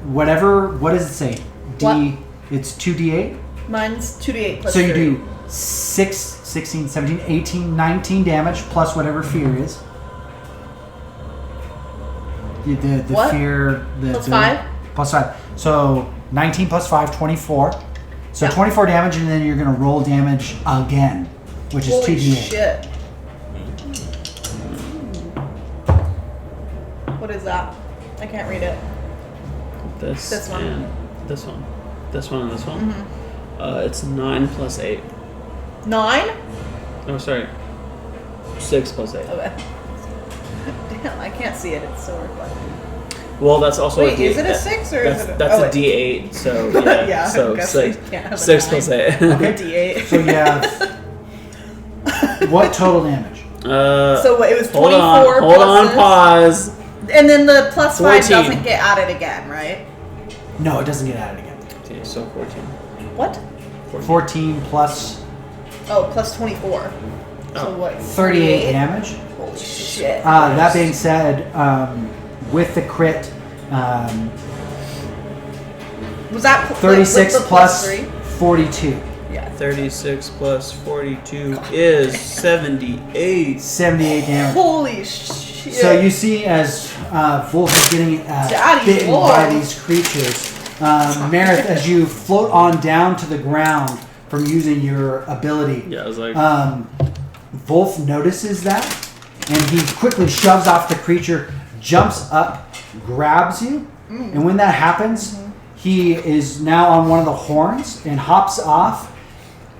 whatever. What does it say? What? It's 2d8. Mine's 2d8 plus So you 3. do 6, 16, 17, 18, 19 damage plus whatever fear is. The What? fear. Plus 5? Plus 5. So 19 plus 5, 24. So Yeah. 24 damage, and then you're going to roll damage again, which is Holy 2d8. shit. What is that? I can't read it. This one. and this one. This one and this one. It's 9 plus 8. 9? Oh, sorry. 6 plus 8. Okay. Damn, I can't see it. It's so reflective. Well, that's also Wait, a D8. is it a 6 or that's, is it a... That's oh, a D8, so yeah. Yeah, so I guess 6, we can't have a 6 9. plus 8. Okay. D8. So you have what total damage? So what, it was 24 hold on, pluses, pause. And then the plus 5 14. doesn't get added again, right? No, it doesn't get added again. Okay, so 14. What? 14 plus Oh, plus 24. So Oh. what? 38 damage. Holy shit. That being said, with the crit. Was that 36 with the plus 3? 42. Yeah. 36 plus 42 is 78. 78 damage. Holy shit. So you see as Vulf is getting Daddy bitten Lord. by these creatures, Meredith, as you float on down to the ground from using your ability, Yeah, I was like, Vulf notices that, and he quickly shoves off the creature, jumps up, grabs you, and when that happens, he is now on one of the horns and hops off.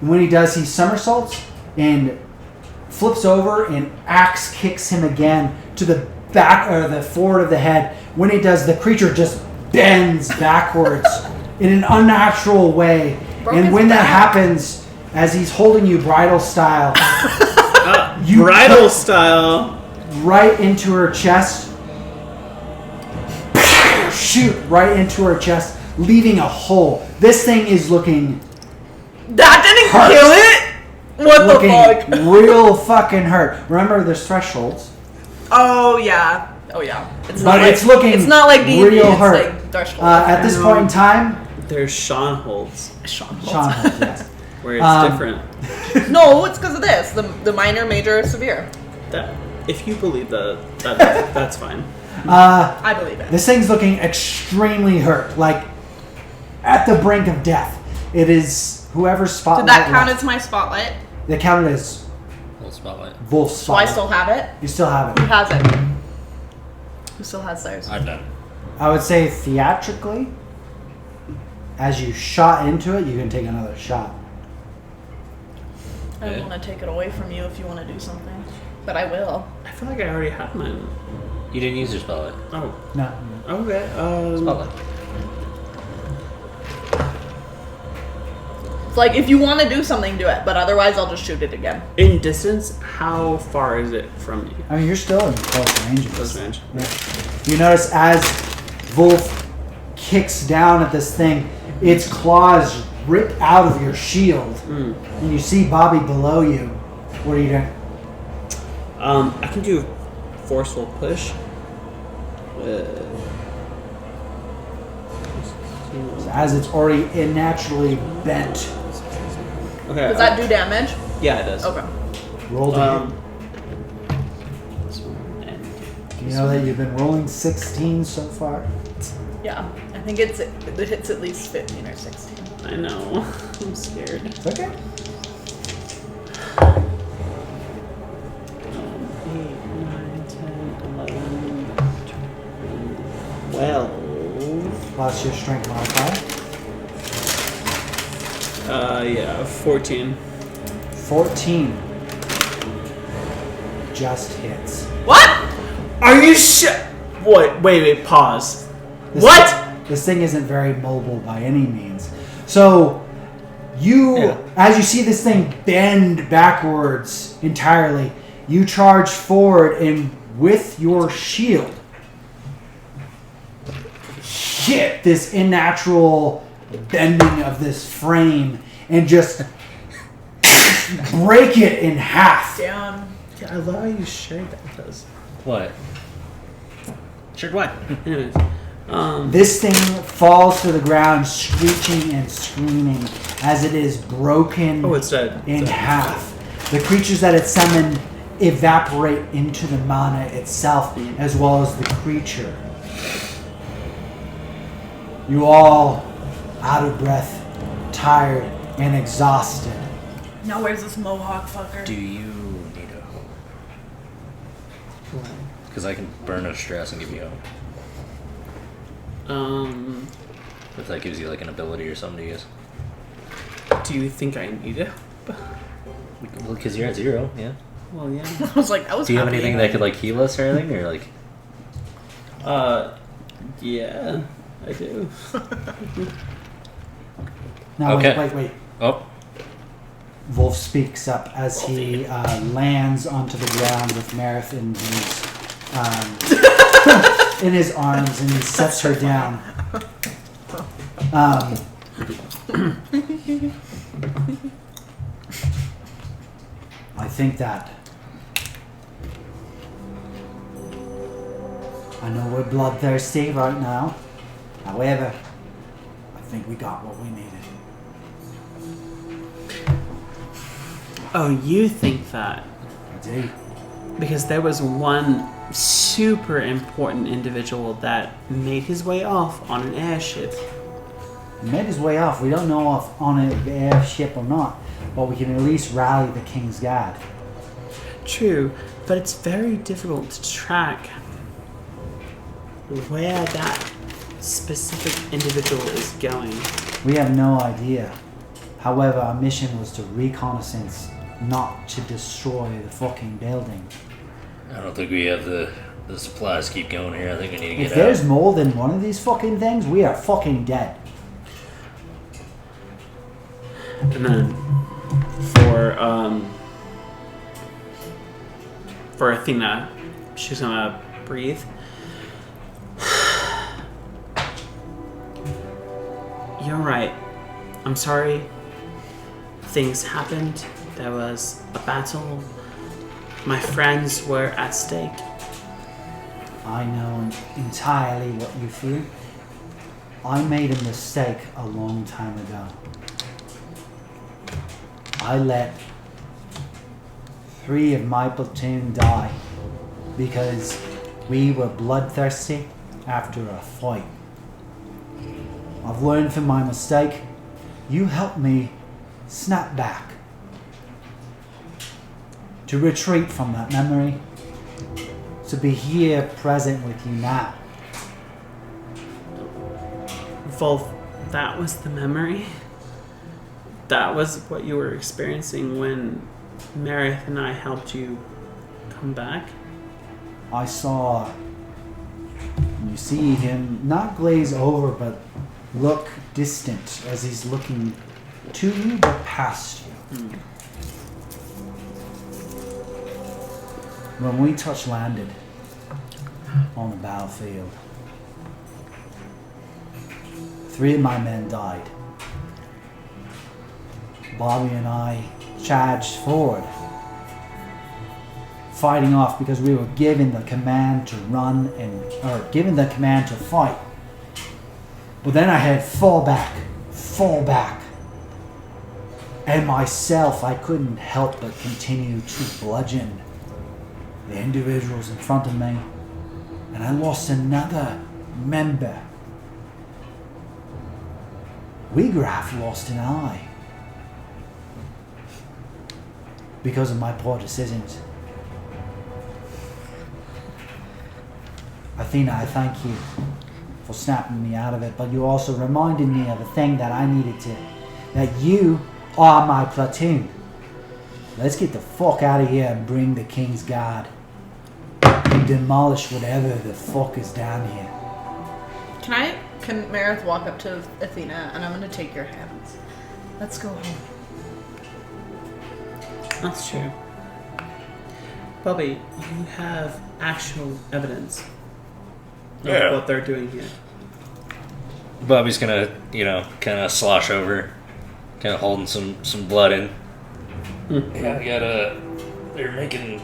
And when he does, he somersaults and flips over, and axe kicks him again to the back or the forward of the head. When he does, the creature just bends backwards in an unnatural way. Broke and his when that back. happens, as he's holding you bridal style, you bridal put style. right into her chest. Shoot right into her chest, leaving a hole. This thing is looking That didn't Hurt. kill it? What the looking fuck? real fucking hurt. Remember, there's thresholds. Oh yeah. Oh yeah. It's But it's looking It's not like D&D, real it's hurt. like threshold. At this point in time, There's Sean holds, Sean. Sean holds, yes. where it's different. No, it's because of this. The minor, major, severe. That if you believe that that's fine. I believe it. This thing's looking extremely hurt, like at the brink of death. It is whoever's spotlight. Did that count left. as my spotlight? They counted as Little spotlight. Vulf's So I spotlight. still have it? You still have Who it. has it? Who still has theirs? I'm done. I would say theatrically, as you shot into it, you can take another shot. I don't want to take it away from you if you want to do something. But I will. I feel like I already had mine. You didn't use your spotlight. Oh, No. okay. Spotlight. It's like, if you want to do something, do it. But otherwise, I'll just shoot it again. In distance, how far is it from you? I mean, you're still in close range. of Close this. range. Yeah. You notice as Vulf kicks down at this thing, its claws rip out of your shield. And you see Bobby below you. What are you doing? I can do forceful push. As it's already naturally bent. Okay. Does that do damage? Yeah, it does. Okay. Roll to Um, this one and hit. You know that you've been rolling 16 so far. Yeah. I think it hits at least 15 or 16. I know. I'm scared. It's okay. 8, 9, 10, 11, 12. Plus your strength modifier. Yeah, 14. 14. Just hits. What? Are you sure? What? Wait, pause. This What? This thing isn't very mobile by any means. So, as you see this thing bend backwards entirely, you charge forward and with your shield, hit this unnatural bending of this frame and just break it in half. Damn. Yeah, I love how you shared that with us. What? Sure, what? Anyways, This thing falls to the ground, screeching and screaming as it is broken oh, it's dead. in It's dead. half. The creatures that it summoned evaporate into the mana itself, as well as the creature. You all, out of breath, tired, and exhausted. Now where's this Mohawk fucker? Do you need a hope? Because I can burn a stress and give you hope. If that gives you like an ability or something to use. Do you think I need it? Well, because you're at 0, yeah. Well, yeah. I was like, I was Do you have happy. anything that could like heal us or anything, or like? Yeah, I do. Now, Okay. wait. Oh, Vulf speaks up as he lands onto the ground with Meredith in his in his arms, and he sets her down. I think that I know we're bloodthirsty right now. However, I think we got what we needed. Oh, you think that? I do. Because there was one super important individual that made his way off on an airship. He made his way off. We don't know if on an airship or not, but we can at least rally the King's Guard. True, but it's very difficult to track where that specific individual is going. We have no idea. However, our mission was to reconnaissance, not to destroy the fucking building. I don't think we have the supplies to keep going here. I think we need to get If out. there's more than one of these fucking things, we are fucking dead. And then for Athena, she's gonna breathe. You're right. I'm sorry. Things happened. There was a battle. My friends were at stake. I know entirely what you feel. I made a mistake a long time ago. I let 3 of my platoon die because we were bloodthirsty after a fight. I've learned from my mistake. You helped me snap back. To retreat from that memory. To be here present with you now. Vulf, that was the memory? That was what you were experiencing when Meredith and I helped you come back? I saw, you see him not glaze over, but look distant as he's looking to you but past you. When we touch landed on the battlefield, 3 of my men died. Bobby and I charged forward, fighting off because we were given the command to run or given the command to fight. But then I had fall back. And myself, I couldn't help but continue to bludgeon the individuals in front of me. And I lost another member. Wegraf lost an eye. Because of my poor decisions. Athena, I thank you for snapping me out of it, but you also reminded me of a thing that I needed to, that you are my platoon. Let's get the fuck out of here and bring the King's Guard and demolish whatever the fuck is down here. Can Meredith walk up to Athena and I'm gonna take your hands. Let's go home. That's true. Bobby, you have actual evidence of what they're doing here. Bobby's gonna, kind of slosh over, kind of holding some blood in. Yeah, I got they're making,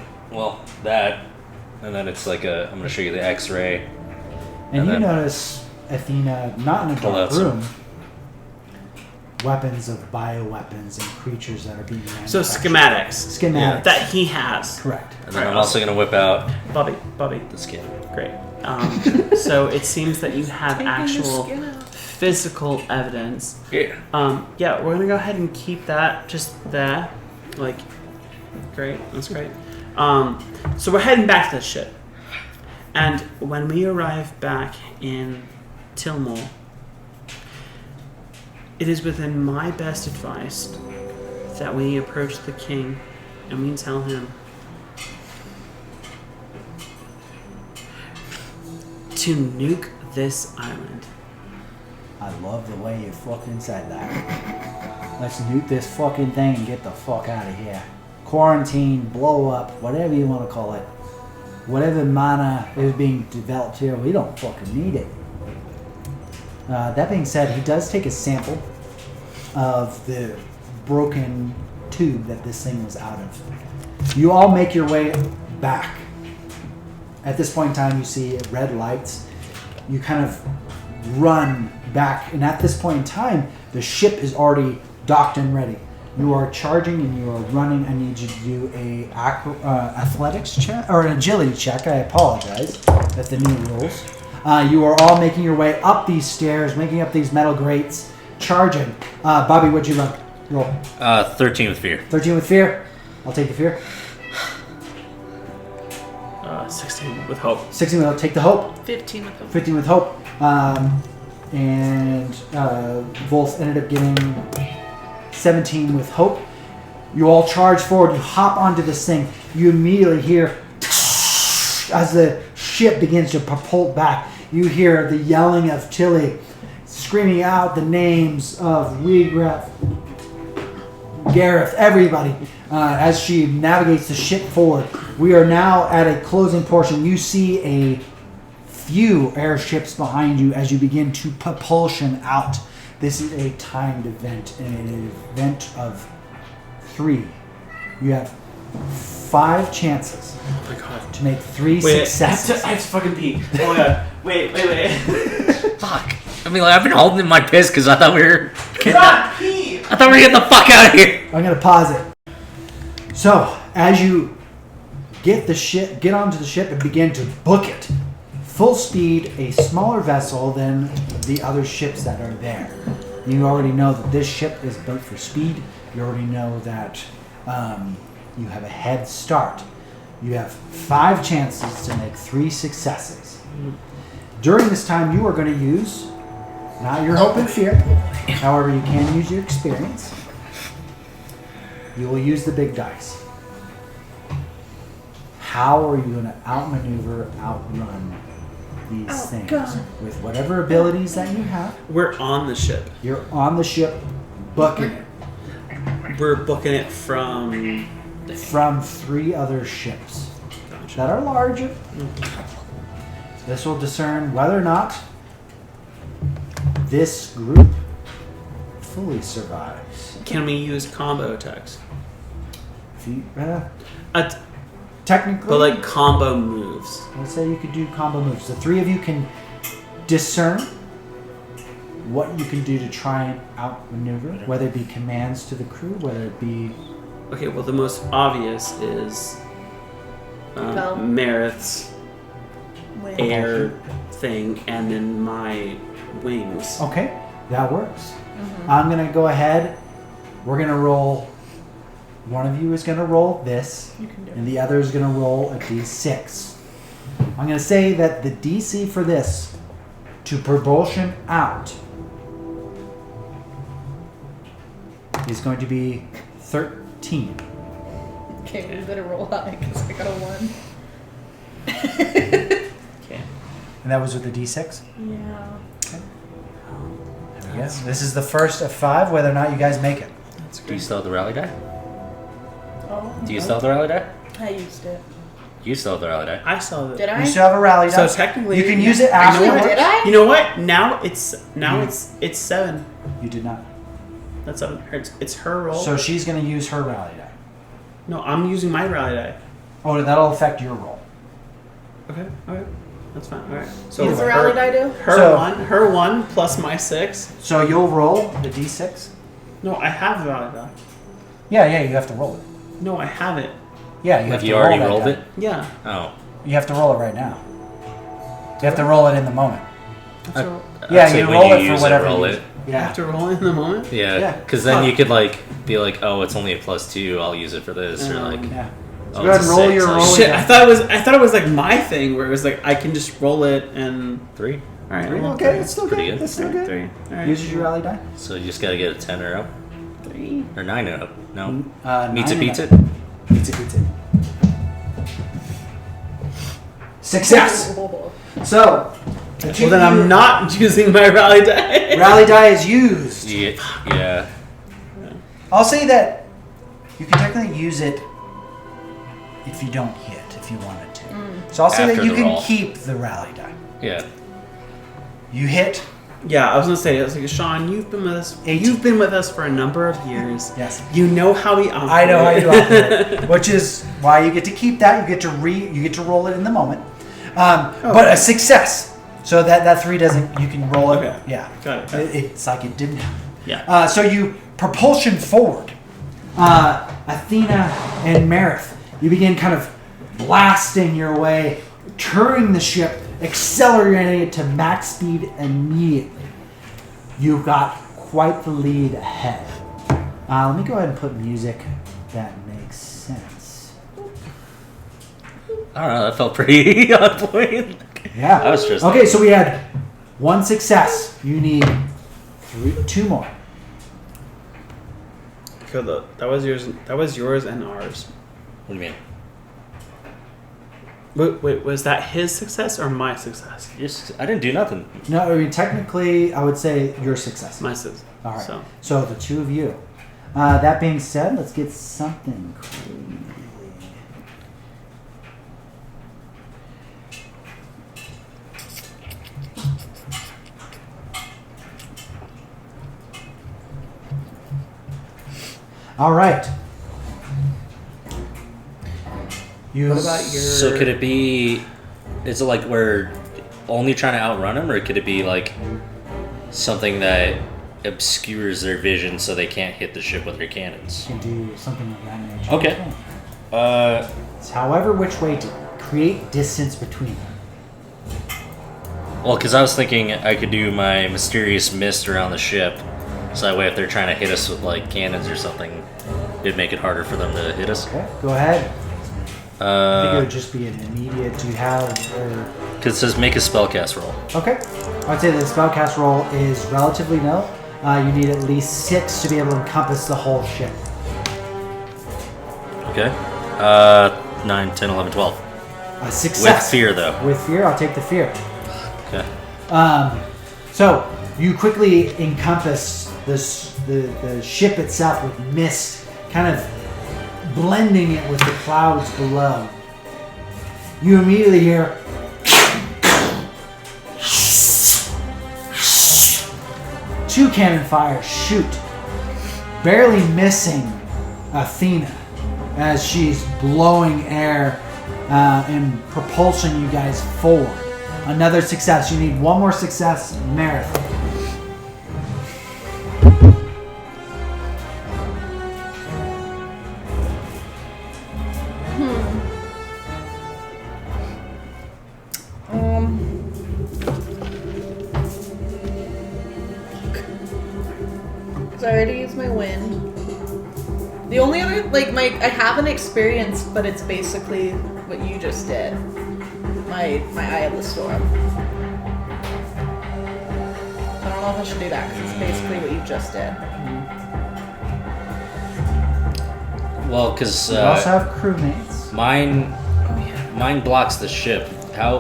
that, and then it's like I'm gonna show you the X-ray. And you then notice Athena, not in a pull dark out some- room, weapons of bioweapons and creatures that are being So manufactured. schematics That he has. correct. And then I'm also gonna whip out Bobby, the skin. great. So it seems that you have actual physical evidence. Yeah. Yeah, we're gonna go ahead and keep that just there. Great, that's great. So we're heading back to the ship. And when we arrive back in Tillmore, it is within my best advice that we approach the king and we tell him to nuke this island. I love the way you fucking said that. Let's nuke this fucking thing and get the fuck out of here. Quarantine, blow up, whatever you want to call it. Whatever mana is being developed here, we don't fucking need it. That being said, he does take a sample of the broken tube that this thing was out of. You all make your way back at this point in time, you see red lights. You kind of run back, and at this point in time, the ship is already docked and ready. You are charging and you are running. I need you to do a athletics check or an agility check. I apologize. That's the new rules. You are all making your way up these stairs, making up these metal grates, charging. Bobby, what'd you roll? 13 with fear. 13 with fear. I'll take the fear. 16 with hope. 16 with hope. Take the hope. 15 with them. 15 with hope. And Vulf ended up getting 17 with hope. You all charge forward. You hop onto this thing. You immediately hear as the ship begins to propel back. You hear the yelling of Tilly, screaming out the names of Regroup, Gareth, everybody, as she navigates the ship forward. We are now at a closing portion. You see a few airships behind you as you begin to propulsion out. This is a timed event, and an event of 3. You have 5 chances Oh my god. to make 3 Wait, successes. I have to fucking pee. Oh my god. Wait. Fuck. I mean, like, I've been holding in my piss because I thought we were Pee! I thought we were getting the fuck out of here. I'm gonna pause it. So, as you get onto the ship and begin to book it, full speed, a smaller vessel than the other ships that are there. You already know that this ship is built for speed. You already know that you have a head start. You have 5 chances to make 3 successes. During this time, you are going to use not your hope and fear. However, you can use your experience. You will use the big dice. How are you going to outmaneuver, outrun these things? God. With whatever abilities that you have. We're on the ship. You're on the ship, booking it We're booking it from. from 3 other ships that are larger. This will discern whether or not this group fully survives. Can we use combo attacks? If you, At, technically, but like combo moves. let's say you could do combo moves. The 3 of you can discern what you can do to try and outmaneuver, whether it be commands to the crew, whether it be Okay, well the most obvious is Propel. Meredith's Wait. air thing, and then my wings. okay, that works. I'm gonna go ahead. We're gonna roll. One of you is gonna roll this, You can do and the other is gonna roll a d6. I'm gonna say that the DC for this to propulsion out is going to be 13. Okay, we better roll high because I got a 1. Okay. And that was with the d6? Yeah. There we go. This is the first of 5, whether or not you guys make it. Do you still have the rally die? Oh. Do you still have the rally die? I used it. You still have the rally die. I saw that. Did I? You still have a rally So die. technically, You can use it I know afterwards. what- Did I? You know what? Now it's 7. You did not. That's 7. It's her roll. So she's going to use her rally die. No, I'm using my rally die. Oh, that'll affect your roll. Okay. That's fine. All right. So What does the rally die do? Her 1 plus my 6. So you'll roll the d6? No, I have the rally die. Yeah, you have to roll it. No, I have it. Yeah, you have Have to you roll already that rolled die. it? Yeah. Oh. You have to roll it right now. You have to roll it in the moment. So Yeah, I'd say you when roll you it for use whatever roll you it. I have to roll in the moment. Yeah, Yeah. because then Huh. you could like be like, oh, it's only a +2. I'll use it for this, or like, Yeah. So oh, go ahead it's and a roll 6, your I'll roll. use Shit, I thought it was like my thing where it was like I can just roll it and 3. all right. Three? roll Okay, three. it's still Pretty good. good. It's still good. 3. All right. Uses your rally die. So you just gotta get a 10 or up, 3. or 9 or up. No, meets 9 it, and beats up. it. Beats it. Success. So, the two Well, then of you- I'm not using my rally die. rally die is used. Yeah. I'll say that you can technically use it if you don't hit, if you wanted to. So I'll say After that you the can roll. keep the rally die. Yeah. You hit. Yeah, I was gonna say, I was like, Sean, you've been with us. 8. You've been with us for a number of years. Yes. You know how we operate. I know how you operate, which is why you get to keep that. You get to roll it in the moment. But a success. So that 3 doesn't. You can roll it. Okay. Yeah. Got it. It's like it didn't happen. Yeah. So you propulsion forward. Athena and Meredith, you begin kind of blasting your way, turning the ship, accelerating it to max speed immediately. You've got quite the lead ahead. Let me go ahead and put music that makes sense. I don't know. That felt pretty on point. Yeah. I was just okay. So we had 1 success. You need 2 more. Cool, though. That was yours and ours. What do you mean? Wait, was that his success or my success? I didn't do nothing. No, I mean technically, I would say your success. My success. All right. So. So the 2 of you. That being said, let's get something crazy. All right. You. What about your... So could it be? Is it like we're only trying to outrun them, or could it be like something that obscures their vision so they can't hit the ship with their cannons? You can do something of that nature. Okay. It's however which way to create distance between them. Well, because I was thinking I could do my mysterious mist around the ship, so that way if they're trying to hit us with like cannons or something, it'd make it harder for them to hit us. Okay, go ahead. I think it would just be an immediate. Do you have? Because it says make a spellcast roll. Okay, I'd say the spellcast roll is relatively low. You need at least 6 to be able to encompass the whole ship. Okay. 9, 10, 11, 12. A success. With fear, though. With fear, I'll take the fear. Okay. So you quickly encompass the ship itself with mist, kind of blending it with the clouds below. You immediately hear 2 cannon fires shoot, barely missing Athena as she's blowing air and propulsing you guys forward. Another success. You need 1 more success, Meredith. So I already used my wind. The only other, I have an experience, but it's basically what you just did. My Eye of the Storm. I don't know if I should do that, because it's basically what you just did. Well, because We also have crewmates. mine blocks the ship.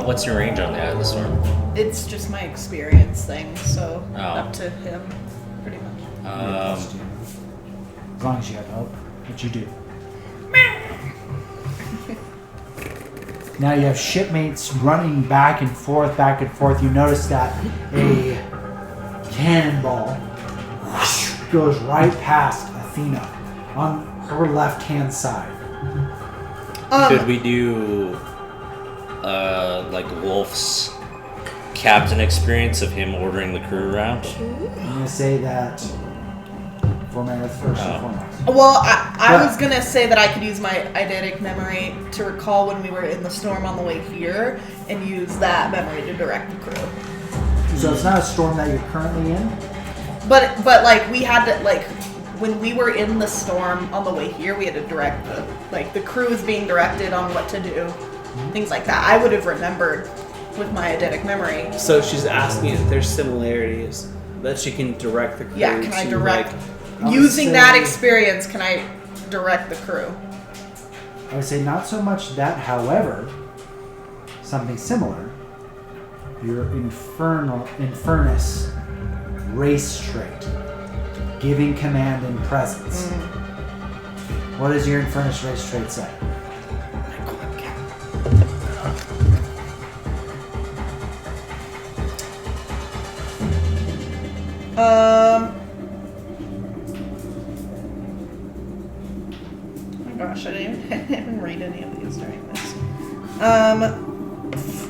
What's your range on the Eye of the Storm? It's just my experience thing, so Oh. up to him, pretty much. As long as you have hope, which you do. Now you have shipmates running back and forth, back and forth. You notice that a cannonball goes right past Athena on her left-hand side. Could we do like Wolf's captain experience of him ordering the crew around? I'm going to say that for Meredith first and foremost. Well, I was gonna say that I could use my eidetic memory to recall when we were in the storm on the way here, and use that memory to direct the crew. So it's not a storm that you're currently in? But we had to when we were in the storm on the way here, we had to direct the crew is being directed on what to do, things like that. I would have remembered with my eidetic memory. So she's asking if there's similarities that she can direct the crew. Yeah, can I to, direct? I would Using say- that experience, can I direct the crew? I would say not so much that, however, something similar. Your Infernus race trait, giving command and presence. What does your Infernus race trait say? Oh my gosh, I didn't even read any of these during this.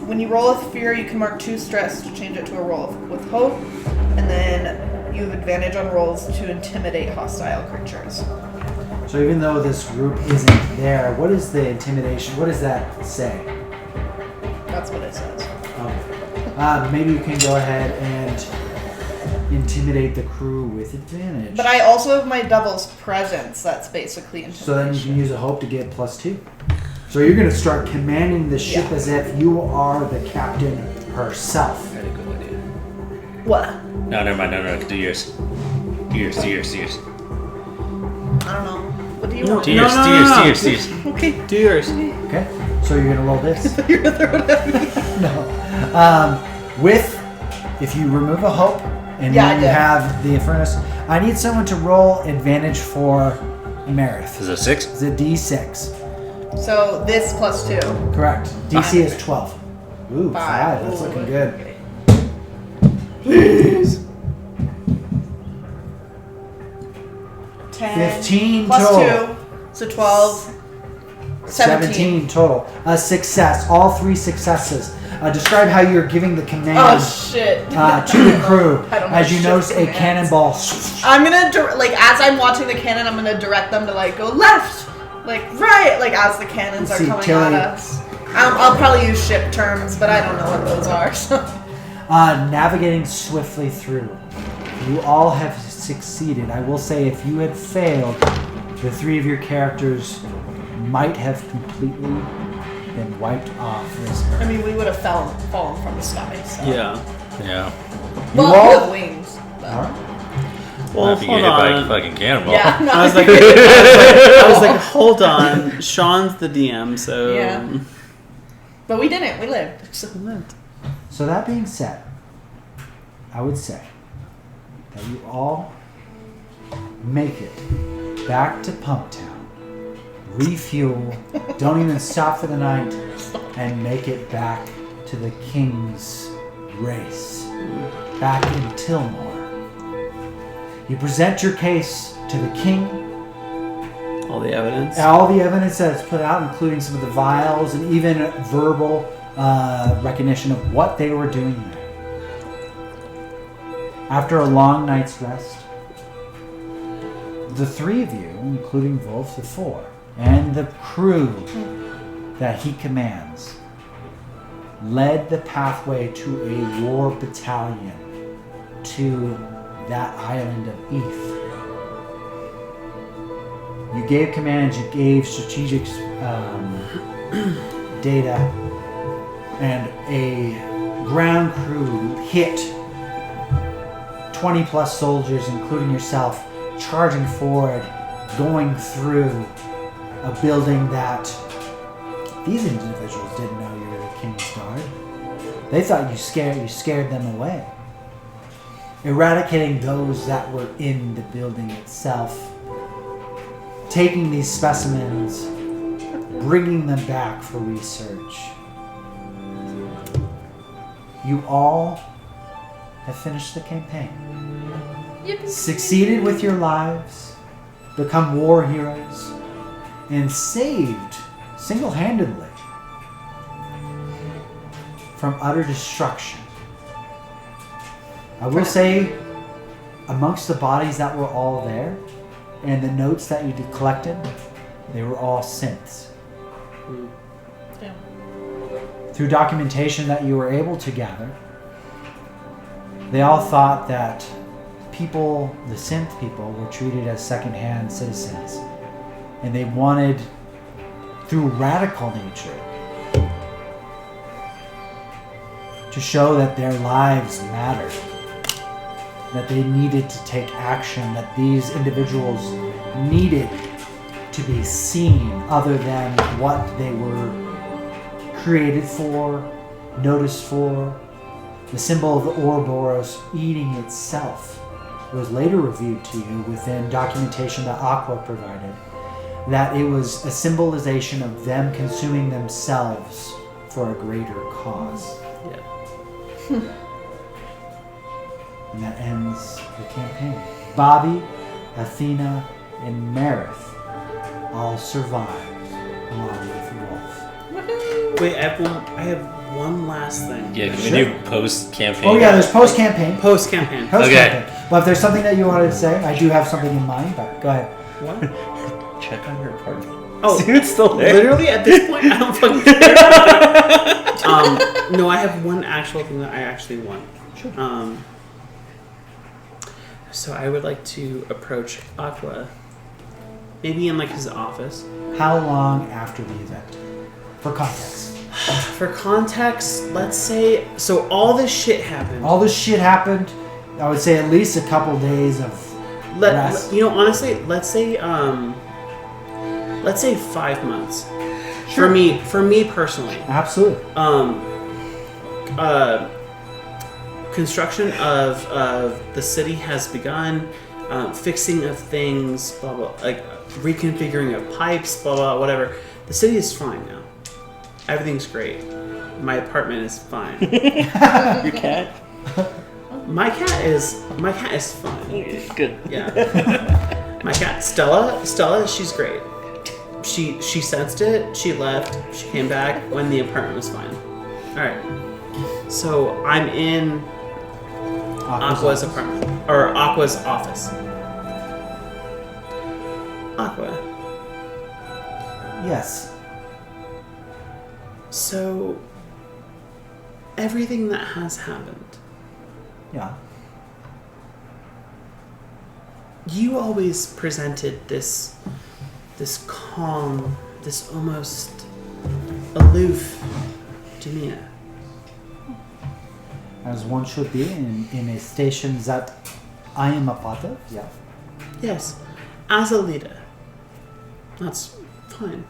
when you roll with fear, you can mark 2 stress to change it to a roll with hope, and then you have advantage on rolls to intimidate hostile creatures. So even though this group isn't there, what is the intimidation? What does that say? That's what it says. Maybe you can go ahead and intimidate the crew with advantage. But I also have my devil's presence. That's basically intimidation. So then you can use a hope to get +2. So you're going to start commanding the ship as if you are the captain herself. I had a good idea. What? No, never mind. No. Do yours. Do yours. I don't know. What do you want? Do yours. No. Do yours. Okay. Do yours. Okay? So you're going to roll this? You're gonna throw it at me. No. If you remove a hope and Yeah, I then you did. have the furnace, I need someone to roll advantage for Meredith. Is it 6? It's a D6. So this +2. Correct. DC is 12. Ooh, 5. That's Ooh, looking good. okay. Please. 10. 15 plus total. 2. So 12. 17. Total. A success. All 3 successes. Describe how you're giving the command Oh shit. to the crew I don't know as you shit notice a commands. cannonball. I'm gonna as I'm watching the cannon, I'm gonna direct them to go left, right, as the cannons are See, coming Tilly. at us. I'll probably use ship terms, but I don't know what those are. So. Navigating swiftly through. You all have succeeded. I will say, if you had failed, the 3 of your characters might have completely been wiped off this earth. I mean, we would have fallen from the sky. So. Yeah. Yeah. Well, all- with wings. But. All right. Well, If you get hold hit by a on. fucking cannonball. Yeah. No. I was like, hold on. Sean's the DM, so Yeah. But we didn't. We lived. So. So that being said, I would say that you all make it back to Pumptown, refuel, don't even stop for the night, and make it back to the King's race, back in Tillmore. You present your case to the King, all the evidence. all the evidence that's put out, including some of the vials and even verbal recognition of what they were doing there. After a long night's rest, the 3 of you, including Vulf, the 4, and the crew that he commands, led the pathway to a war battalion to that island of Eth. You gave commands, you gave strategic data, and a ground crew hit 20 plus soldiers, including yourself, charging forward, going through a building that these individuals didn't know you were the King's Guard. They thought you scared them away. Eradicating those that were in the building itself, taking these specimens, bringing them back for research. You all have finished the campaign. Succeeded with your lives, become war heroes, and saved single-handedly from utter destruction. I will say, amongst the bodies that were all there, and the notes that you collected, they were all synths. Yeah. Through documentation that you were able to gather, they all thought that people, the synth people, were treated as second-hand citizens. And they wanted, through radical nature, to show that their lives mattered. That they needed to take action, that these individuals needed to be seen other than what they were created for, noticed for. The symbol of the Ouroboros eating itself was later reviewed to you within documentation that Aqua provided, that it was a symbolization of them consuming themselves for a greater cause. Yeah. And that ends the campaign. Bobby, Athena, and Meredith all survived along with Vulf. Wait, I have one last thing. Yeah, can Sure. we do post-campaign? Oh yeah, there's post-campaign. Post-campaign. Post-campaign. But if there's something that you wanted to say, I do have something in mind, but go ahead. What? Check on your apartment. Oh, See, it's still there. Literally, at this point, I don't fucking care. No, I have one actual thing that I actually want. Sure. So I would like to approach Aqua, maybe in like his office. How long after the event? For context. For context, let's say so. All this shit happened. All this shit happened. I would say at least a couple days of rest. You know, honestly, let's say 5 months. Sure. For me personally. Absolutely. Construction of the city has begun. Fixing of things, blah blah, like reconfiguring of pipes, blah blah, whatever. The city is fine now. Everything's great. My apartment is fine. Your cat? My cat is fine. Good. Yeah. My cat Stella, she's great. She sensed it. She left. She came back when the apartment was fine. All right. So I'm in Aqua's apartment or Aqua's office. Aqua. Yes. So everything that has happened, Yeah. you always presented this calm, this almost aloof demeanor. As one should be in a station that I am a part of. Yeah. Yes, as a leader. That's fine.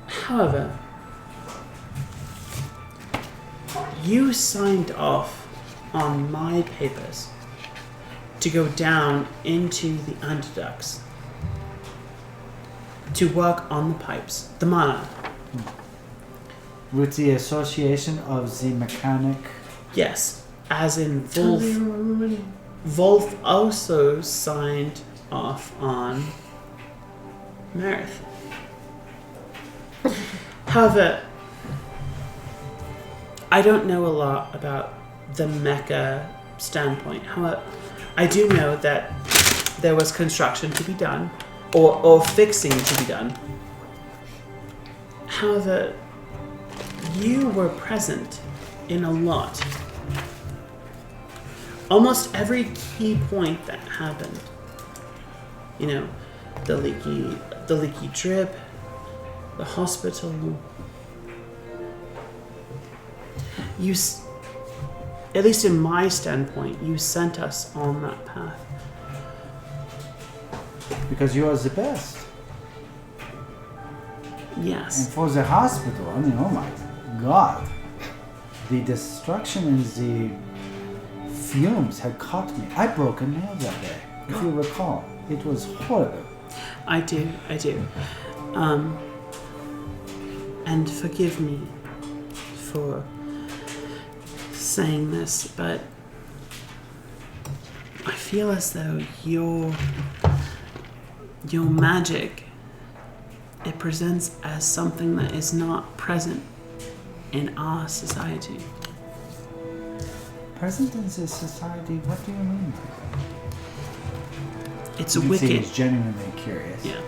However, you signed off on my papers to go down into the underducts to work on the pipes, the mana. With the association of the mechanic. Yes, as in Vulf. Vulf also signed off on Meredith. However, I don't know a lot about the mecha standpoint. However, I do know that there was construction to be done, or fixing to be done. However, you were present in a lot. Almost every key point that happened. You know, the leaky drip, the hospital. You, at least in my standpoint, you sent us on that path. Because you are the best. Yes. And for the hospital, I mean, oh my god. The destruction and the fumes had caught me. I broke a nail that day, if you recall. It was horrible. I do. And forgive me for saying this, but I feel as though your magic, it presents as something that is not present in our society. Present in this society, what do you mean by that? It's You can see wicked. he's genuinely curious. Yeah.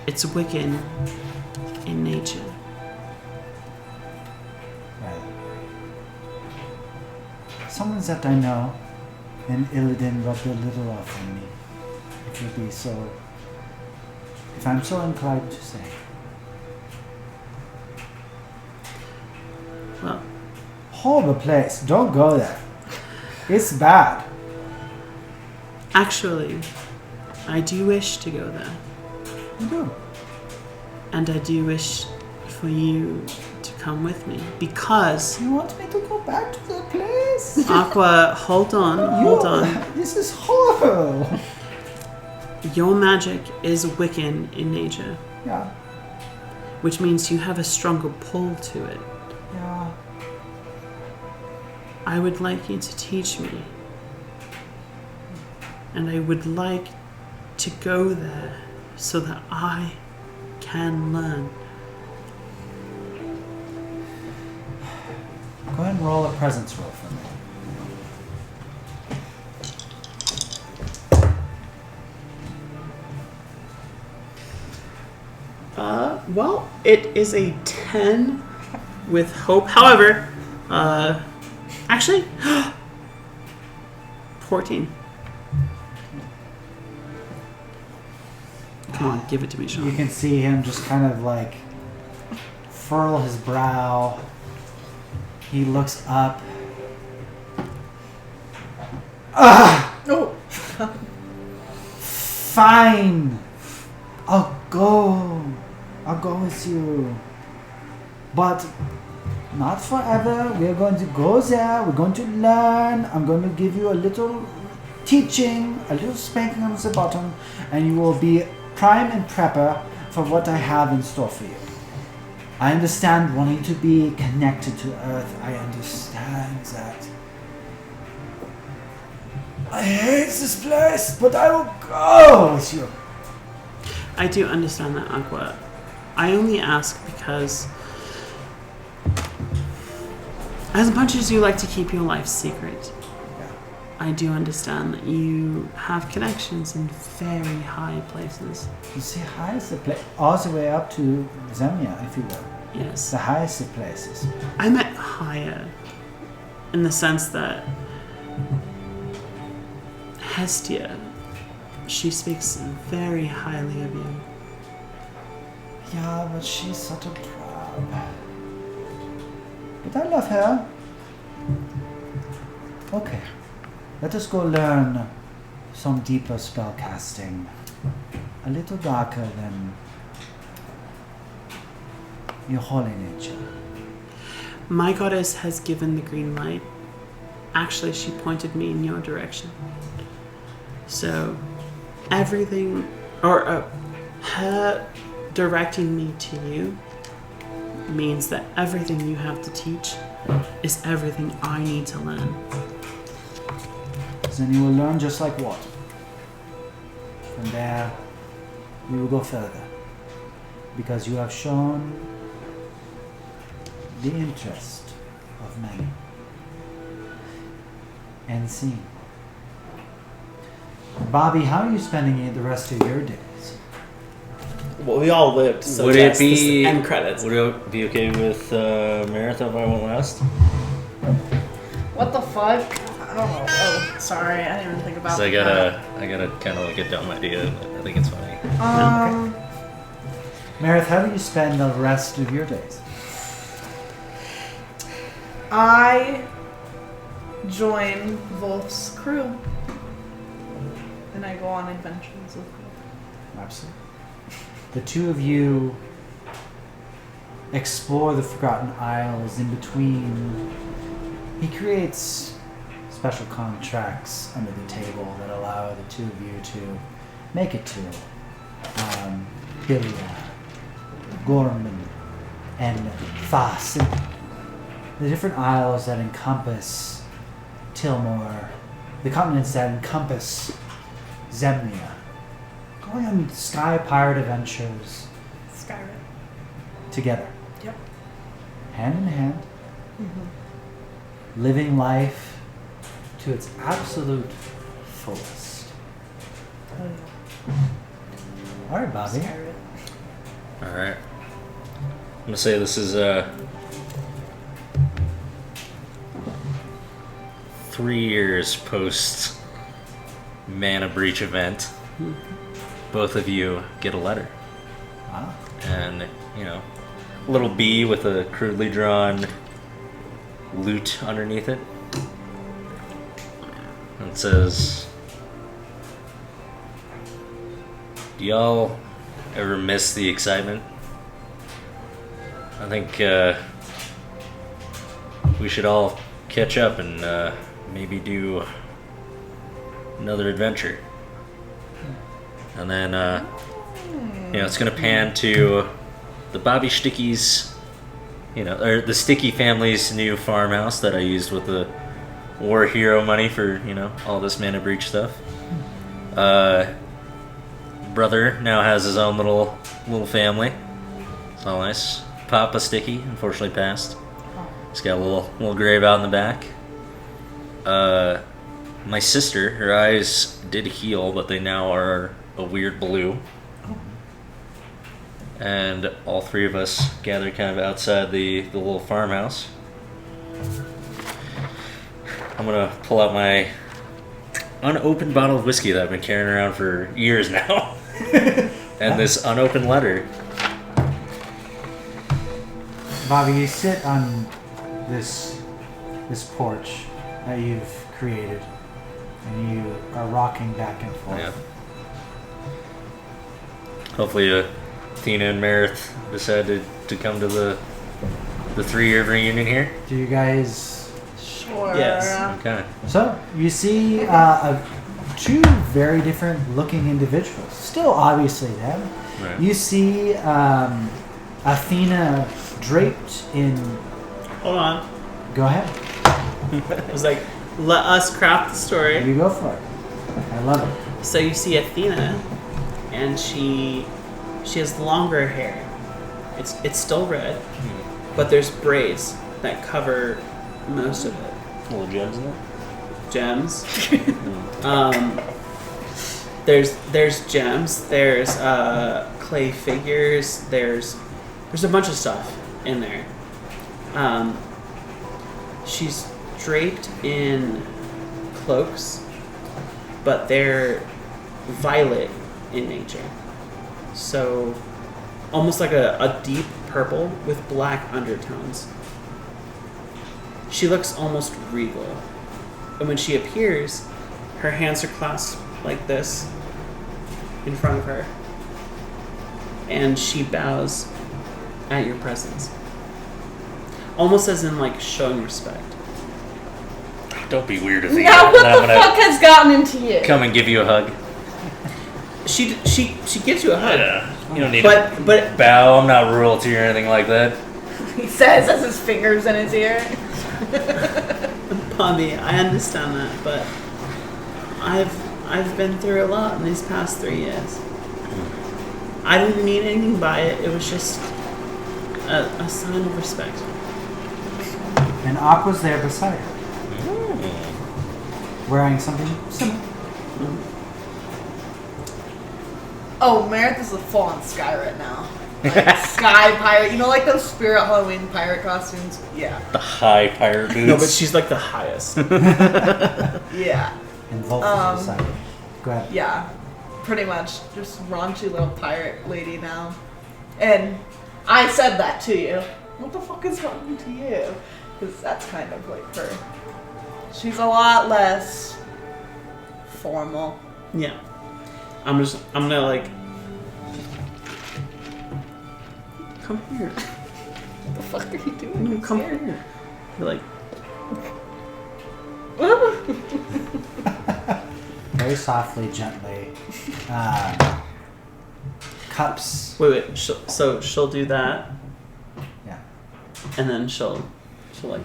It's wicked in nature. Right. Someone that I know in Illidan rubbed a little off on me. If I'm so inclined to say. Well, Horrible place. Don't go there. It's bad. actually, I do wish to go there. You do. And I do wish for you to come with me. Because, You want me to go back to the place? Aqua, hold on. This is horrible. Your magic is Wiccan in nature, Yeah. which means you have a stronger pull to it. Yeah. I would like you to teach me. And I would like to go there so that I can learn Go ahead and roll a presence roll for me. Well, it is a 10 with hope. However, actually, 14. Come on, give it to me, You Sean. can see him just kind of like furl his brow. He looks up. Ah! Oh. Fine. I'll go. I'll go with you. But not forever. We're going to go there. We're going to learn. I'm going to give you a little teaching, a little spanking on the bottom, and you will be prime and prepper for what I have in store for you. I understand wanting to be connected to Earth. I understand that. I hate this place, but I will go with you. I do understand that, Aqua. I only ask because, as much as you like to keep your life secret, I do understand that you have connections in very high places. You see, highest the place, all the way up to Zemnia, if you will. Yes. The highest of places. I meant higher in the sense that Hestia, she speaks very highly of you. Yeah, but she's such a proud. But I love her. Okay. Let us go learn some deeper spell casting. A little darker than your holy nature. My goddess has given the green light. Actually, she pointed me in your direction. So, everything, or her directing me to you means that everything you have to teach is everything I need to learn. Then you will learn just like Wart. From there, we will go further. Because you have shown the interest of many. And seen. Bobby, how are you spending the rest of your days? Well, we all lived, so Would yes, it this be end credits. Would it be okay with Meredith if I went last? What the fuck? I don't know. Oh, sorry. I didn't even think about Cause I that. gotta kind of like a dumb idea. But I think it's funny. Meredith, how do you spend the rest of your days? I join Vulf's crew. And I go on adventures with him. Absolutely. The two of you explore the Forgotten Isles in between. He creates special contracts under the table that allow the two of you to make it to Gilead, Gorman, and Fas. The different isles that encompass Tillmore, the continents that encompass Zemnia. Going on sky pirate adventures Skyrim. together. Yep. Hand in hand. Living life to its absolute fullest. Oh, yeah. Alright, Bobby. Skyrim. All right. I'm gonna say this is 3 years post Mana Breach event. Both of you get a letter, Wow. and a little bee with a crudely drawn lute underneath it. And it says, "Do y'all ever miss the excitement? I think we should all catch up and maybe do another adventure." And then, it's gonna pan to the Bobby Sticky's, or the Sticky family's new farmhouse that I used with the War Hero money for, all this Mana Breach stuff. Brother now has his own little family. It's all nice. Papa Sticky, unfortunately passed. It's got a little grave out in the back. My sister, her eyes did heal, but they now are a weird blue. And all three of us gathered kind of outside the little farmhouse. I'm gonna pull out my unopened bottle of whiskey that I've been carrying around for years now. And this unopened letter. Bobby, you sit on this porch that you've created, and you are rocking back and forth. Yeah. Hopefully, Athena and Meredith decided to come to the 3-year reunion here. Do you guys? Sure. Yes. Okay. So you see two very different looking individuals. Still, obviously them. Right. You see Athena draped in. Hold on. Go ahead. It was like, let us craft the story. You go for it. I love it. So you see Athena, and she has longer hair. It's still red, but there's braids that cover most of it. Little gems in there. Gems. There's gems. There's clay figures. There's a bunch of stuff in there. She's draped in cloaks, but they're violet in nature. So almost like a deep purple with black undertones. She looks almost regal. And when she appears, her hands are clasped like this in front of her. And she bows at your presence. Almost as in like showing respect. Don't be weird, Athena. Now, what I'm the gonna fuck has gotten into you? come and give you a hug. She gives you a hug. You don't need But to bow. I'm not royalty or anything like that. He says as his fingers in his ear. Bobby, I understand that, but I've been through a lot in these past 3 years. I didn't mean anything by it. It was just a sign of respect. And Aqua's there beside her, wearing something similar. Oh, Meredith is a full-on Sky right now. Like Sky pirate. You know, like those Spirit Halloween pirate costumes? Yeah. The high pirate boots. No, but she's like the highest. Yeah. And Vulf is beside her. Go ahead. Yeah. Pretty much. Just raunchy little pirate lady now. And I said that to you. What the fuck is wrong to you? Because that's kind of like her. She's a lot less formal. Yeah. I'm gonna like come here. What the fuck are you doing? No, come here. You're like Very softly, gently. Cups. wait. So she'll do that, Yeah. and then she'll like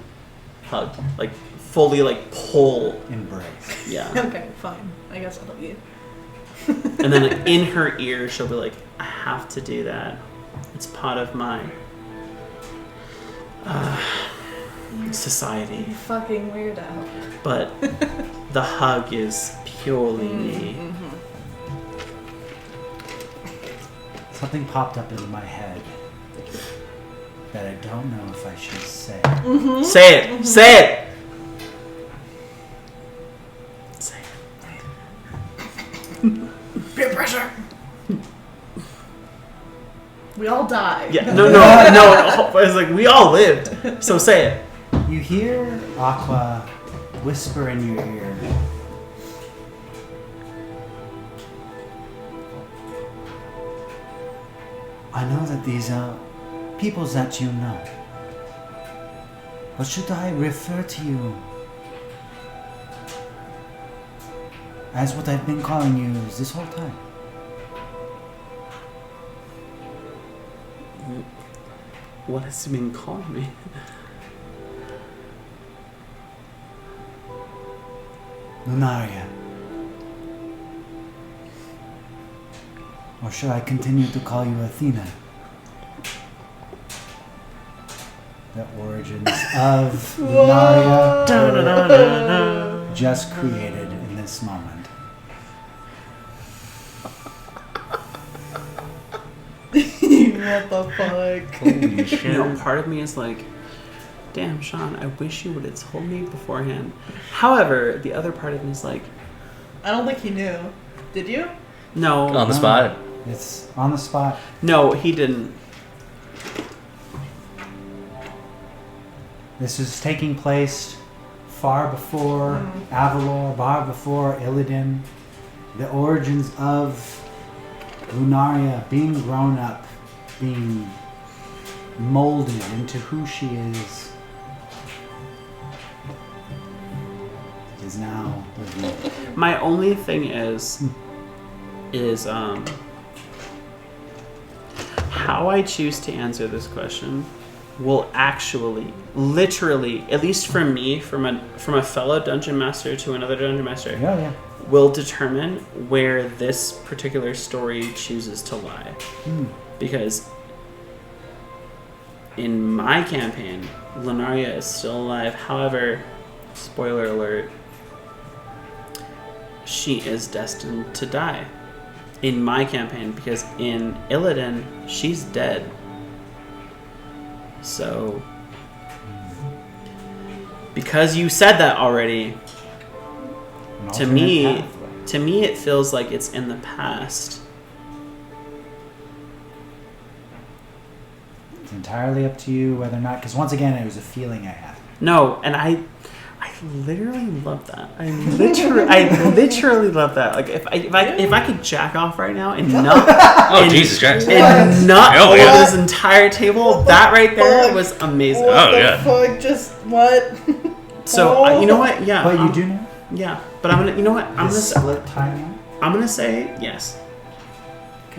hug, like fully like pull. Embrace. Yeah. Okay, fine. I guess I'll let you. And then in her ear, she'll be like, I have to do that. It's part of my society. You fucking weirdo. But the hug is purely me. Something popped up in my head that I don't know if I should say. Say it! Say it! Say it. Peer pressure. We all died. Yeah, no. It's like, we all lived. So say it. You hear Aqua whisper in your ear. I know that these are peoples that you know. But should I refer to you as what I've been calling you this whole time? What has he been calling me? Lunaria. Or should I continue to call you Athena? the origins of Lunaria just created in this moment. What the fuck? Holy shit. You know, part of me is like, damn, Sean, I wish you would have told me beforehand. However, the other part of me is like, I don't think he knew. Did you? no. On the spot. It's on the spot. No, he didn't. This is taking place far before Avalor, far before Illidan. The origins of Lunaria being grown up, being molded into who she is now revealed. My only thing is how I choose to answer this question will actually, literally, at least for me, from a fellow dungeon master to another dungeon master, Yeah. will determine where this particular story chooses to lie. Because in my campaign, Lunaria is still alive. However, spoiler alert, she is destined to die. In my campaign, because in Illidan, she's dead. So, because you said that already, An to alternate me, pathway. it feels like it's in the past. It's entirely up to you whether or not, because once again, it was a feeling I had. No, and I literally love that. I literally love that. Like if I could jack off right now and not Oh, Jesus Christ. and not Oh, over yeah. this entire table, that right there was amazing. Oh, yeah. Fuck? Just what? So you know what? Yeah, But you do know Yeah, but I'm gonna. You know what? I'm the gonna. split timeline? I'm gonna say yes.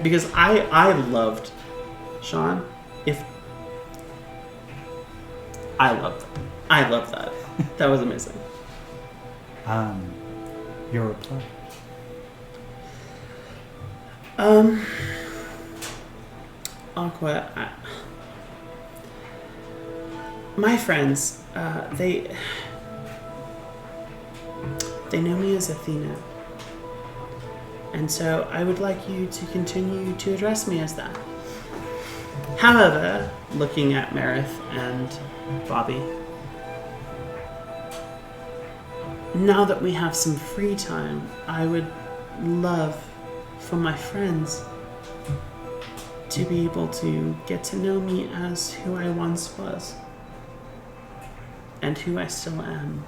Because I loved Sean. If I loved that. That was amazing. Your reply. Aqua. My friends, they know me as Athena. And so I would like you to continue to address me as that. However, looking at Meredith and Bobby, now that we have some free time, I would love for my friends to be able to get to know me as who I once was and who I still am.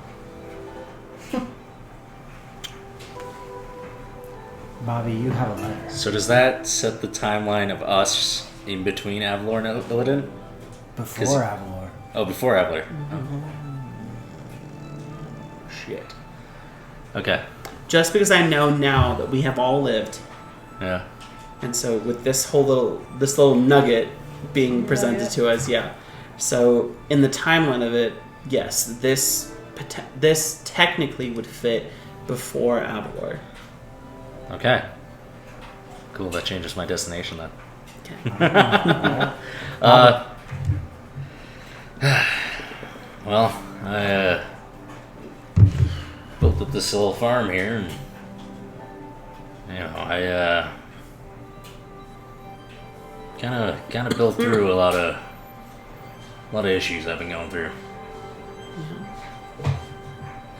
Bobby, you have a letter. So does that set the timeline of us in between Avalor and Illidan? Before 'Cause- Avalor. Oh, before Avalor. Shit. Okay. Just because I know now that we have all lived, Yeah. and so with this little nugget being presented to us, yeah. So in the timeline of it, yes, this technically would fit before Avalor. Okay. Cool. That changes my destination then. Okay. Well, I built up this little farm here, and I kind of built through a lot of issues I've been going through,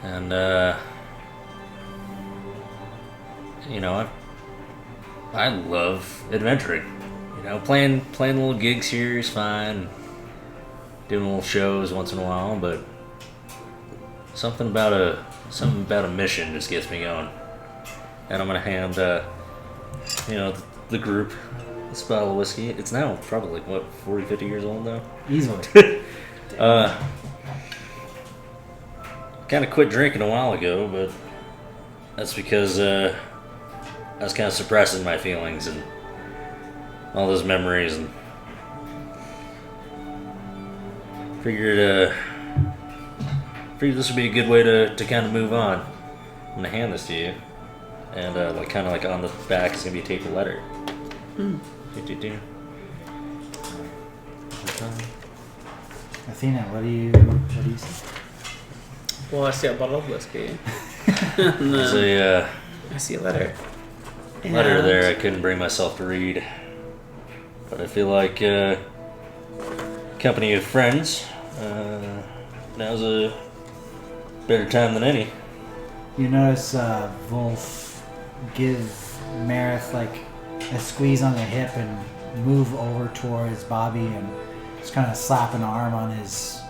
and I love adventuring. Playing little gigs here is fine. Doing little shows once in a while, but something about a mission just gets me going. And I'm gonna hand the group this bottle of whiskey. It's now probably 40, 50 years old now. Easily. Kind of quit drinking a while ago, but that's because I was kind of suppressing my feelings and all those memories, and figured this would be a good way to kind of move on. I'm gonna hand this to you, and kind of on the back is gonna be a taped letter. Athena, what do you see? Well, I see a bottle of whiskey. There's a I see a letter. letter And- there I couldn't bring myself to read. But I feel like company of friends, now's a better time than any. You notice Vulf give Meredith like a squeeze on the hip and move over towards Bobby and just kind of slap an arm on his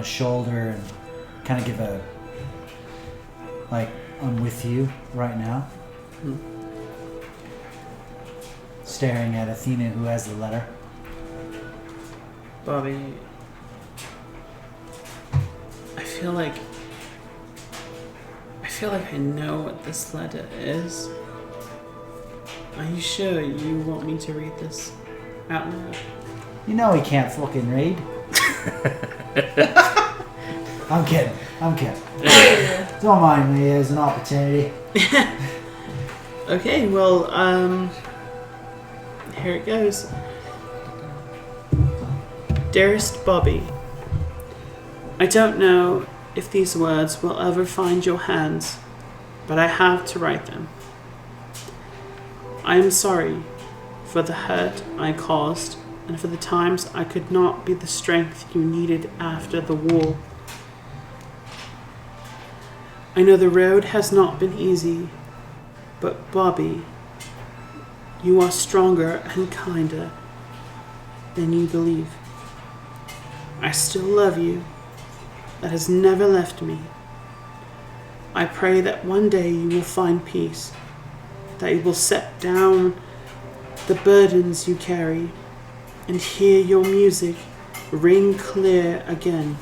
shoulder and kind of give a like, I'm with you right now. Staring at Athena, who has the letter. Bobby, I feel like I know what this letter is. Are you sure you want me to read this out loud? You know he can't fucking read. I'm kidding. Don't mind me, there's an opportunity. Okay, well, here it goes. Dearest Bobby, I don't know if these words will ever find your hands, but I have to write them. I am sorry for the hurt I caused and for the times I could not be the strength you needed after the war. I know the road has not been easy, but Bobby, you are stronger and kinder than you believe. I still love you. That has never left me. I pray that one day you will find peace, that you will set down the burdens you carry and hear your music ring clear again.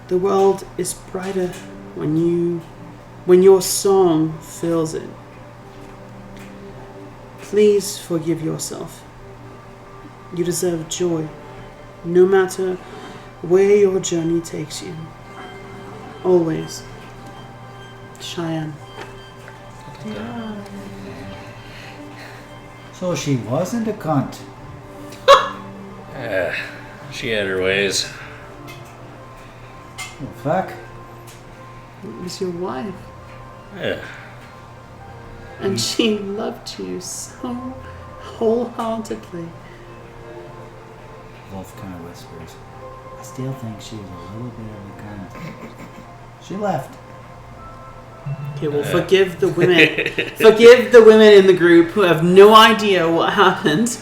The world is brighter when your song fills it. Please forgive yourself. You deserve joy, no matter where your journey takes you. Always, Cheyenne. So she wasn't a cunt. She had her ways. Oh, fuck. It was your wife, Yeah. and she loved you so wholeheartedly. Wolf kind of whispers. I still think she was a little bit of a cunt. She left. Okay, well, forgive the women. Forgive the women in the group who have no idea what happened.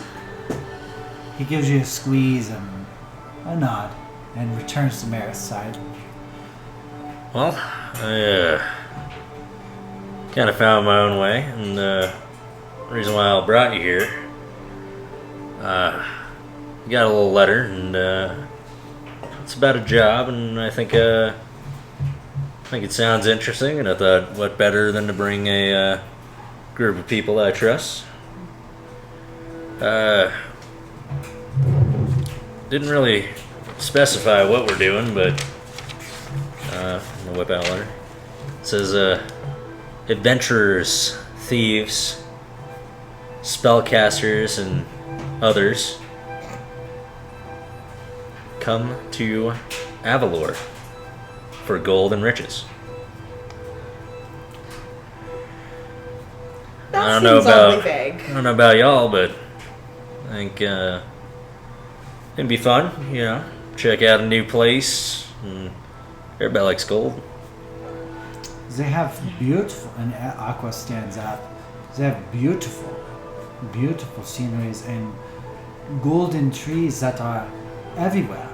He gives you a squeeze and a nod and returns to Meredith's side. Well, I kind of found my own way, and the reason why I brought you here, you got a little letter, and it's about a job, and I think it sounds interesting, and I thought, what better than to bring a group of people I trust. Didn't really specify what we're doing, but I'm gonna whip out a letter. It says, adventurers, thieves, spellcasters, and others come to Avalor for gold and riches. That I don't know seems oddly about vague. I don't know about y'all, but I think it'd be fun, you know. Check out a new place, and everybody likes gold. They have beautiful, and Aqua stands up. They have beautiful, beautiful sceneries and golden trees that are everywhere.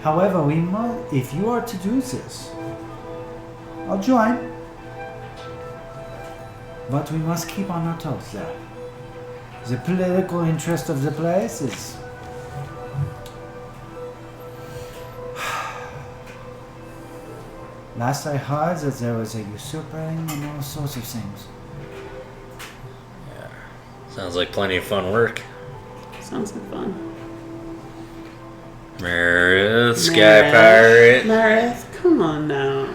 However, we must, if you are to do this, I'll join. But we must keep on our toes there. The political interest of the place is... Last I heard that there was a usurping and all sorts of things. Sounds like plenty of fun work. Sounds like fun. Meredith, Sky Pirate. Meredith, come on now.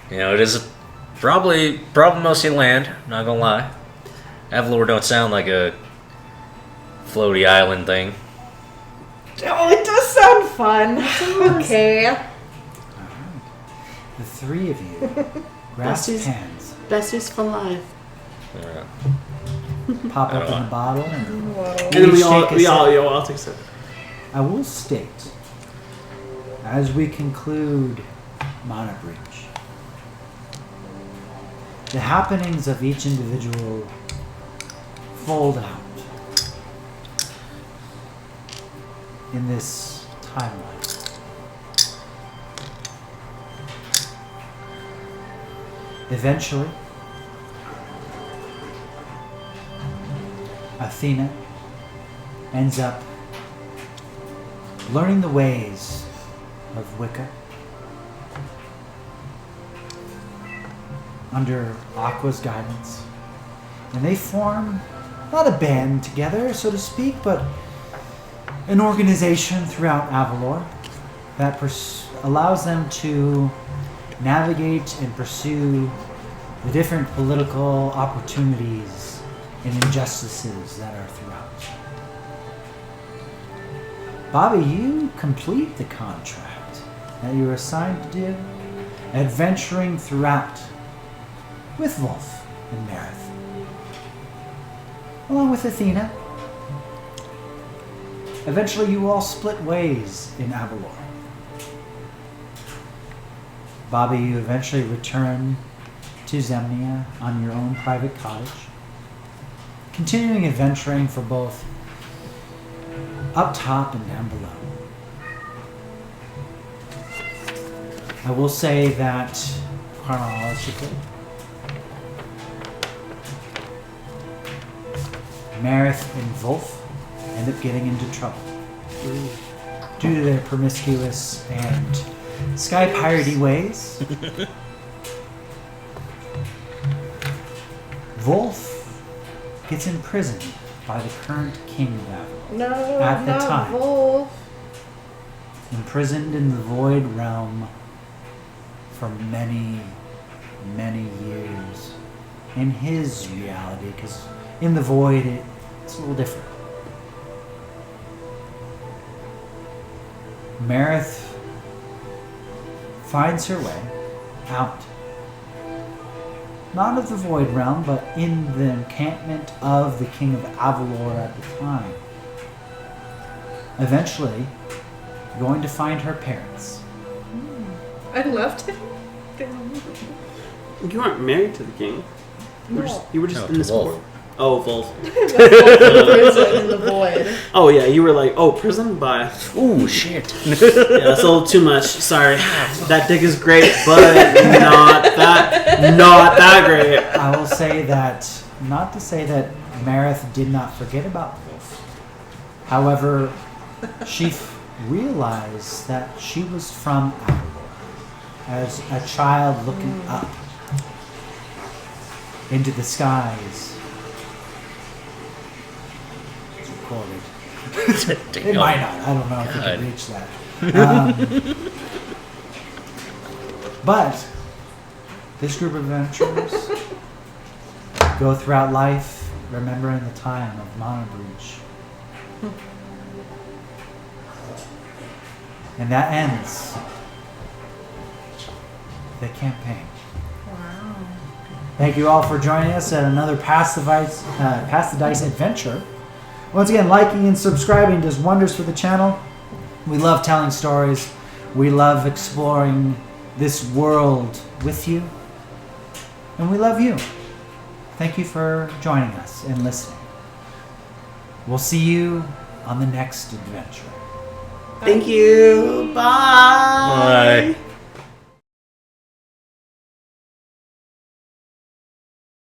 You know, it is probably mostly land, not gonna lie. Avalor don't sound like a floaty island thing. Oh, it fun. Okay. All right. The three of you grasp Besties. hands, Besties for life. Yeah. pop I up don't in the bottle, and And then we all take a sip. I will state, as we conclude Mana Breach, the happenings of each individual fold out in this timeline. Eventually, Athena ends up learning the ways of Wicca under Aqua's guidance. And they form not a band together, so to speak, but an organization throughout Avalor that allows them to navigate and pursue the different political opportunities and injustices that are throughout. Bobby, you complete the contract that you were assigned to do, adventuring throughout with Vulf and Meredith, along with Athena. Eventually, you all split ways in Avalor. Bobby, you eventually return to Zemnia on your own private cottage, continuing adventuring for both up top and down below. I will say that chronologically, Meredith and Vulf end up getting into trouble due to their promiscuous and sky piratey ways. Vulf gets imprisoned by the current king of Avalor. No, At the not time. Vulf. Imprisoned in the Void Realm for many, many years. In his reality, because in the Void it's a little different. Meredith finds her way out. Not of the Void Realm, but in the encampment of the King of Avalor at the time. Eventually, going to find her parents. I left him. You weren't married to the king. You were just No, in this Vulf. court. Oh, Vulf. Prison in the void. Oh, yeah, you were like, oh, prison? Bye. Ooh, shit. Yeah, that's a little too much. Sorry. That dick is great, but not that great. I will say that, not to say that Meredith did not forget about Vulf. However, she realized that she was from Avalor as a child looking up into the skies. It's recorded. It might not. I don't know if we God. can reach that. But this group of adventurers go throughout life remembering the time of Mana Breach. And that ends the campaign. Wow. Thank you all for joining us at another Pass the Dice adventure. Once again, liking and subscribing does wonders for the channel. We love telling stories. We love exploring this world with you. And we love you. Thank you for joining us and listening. We'll see you on the next adventure. Thank you. Bye. Bye.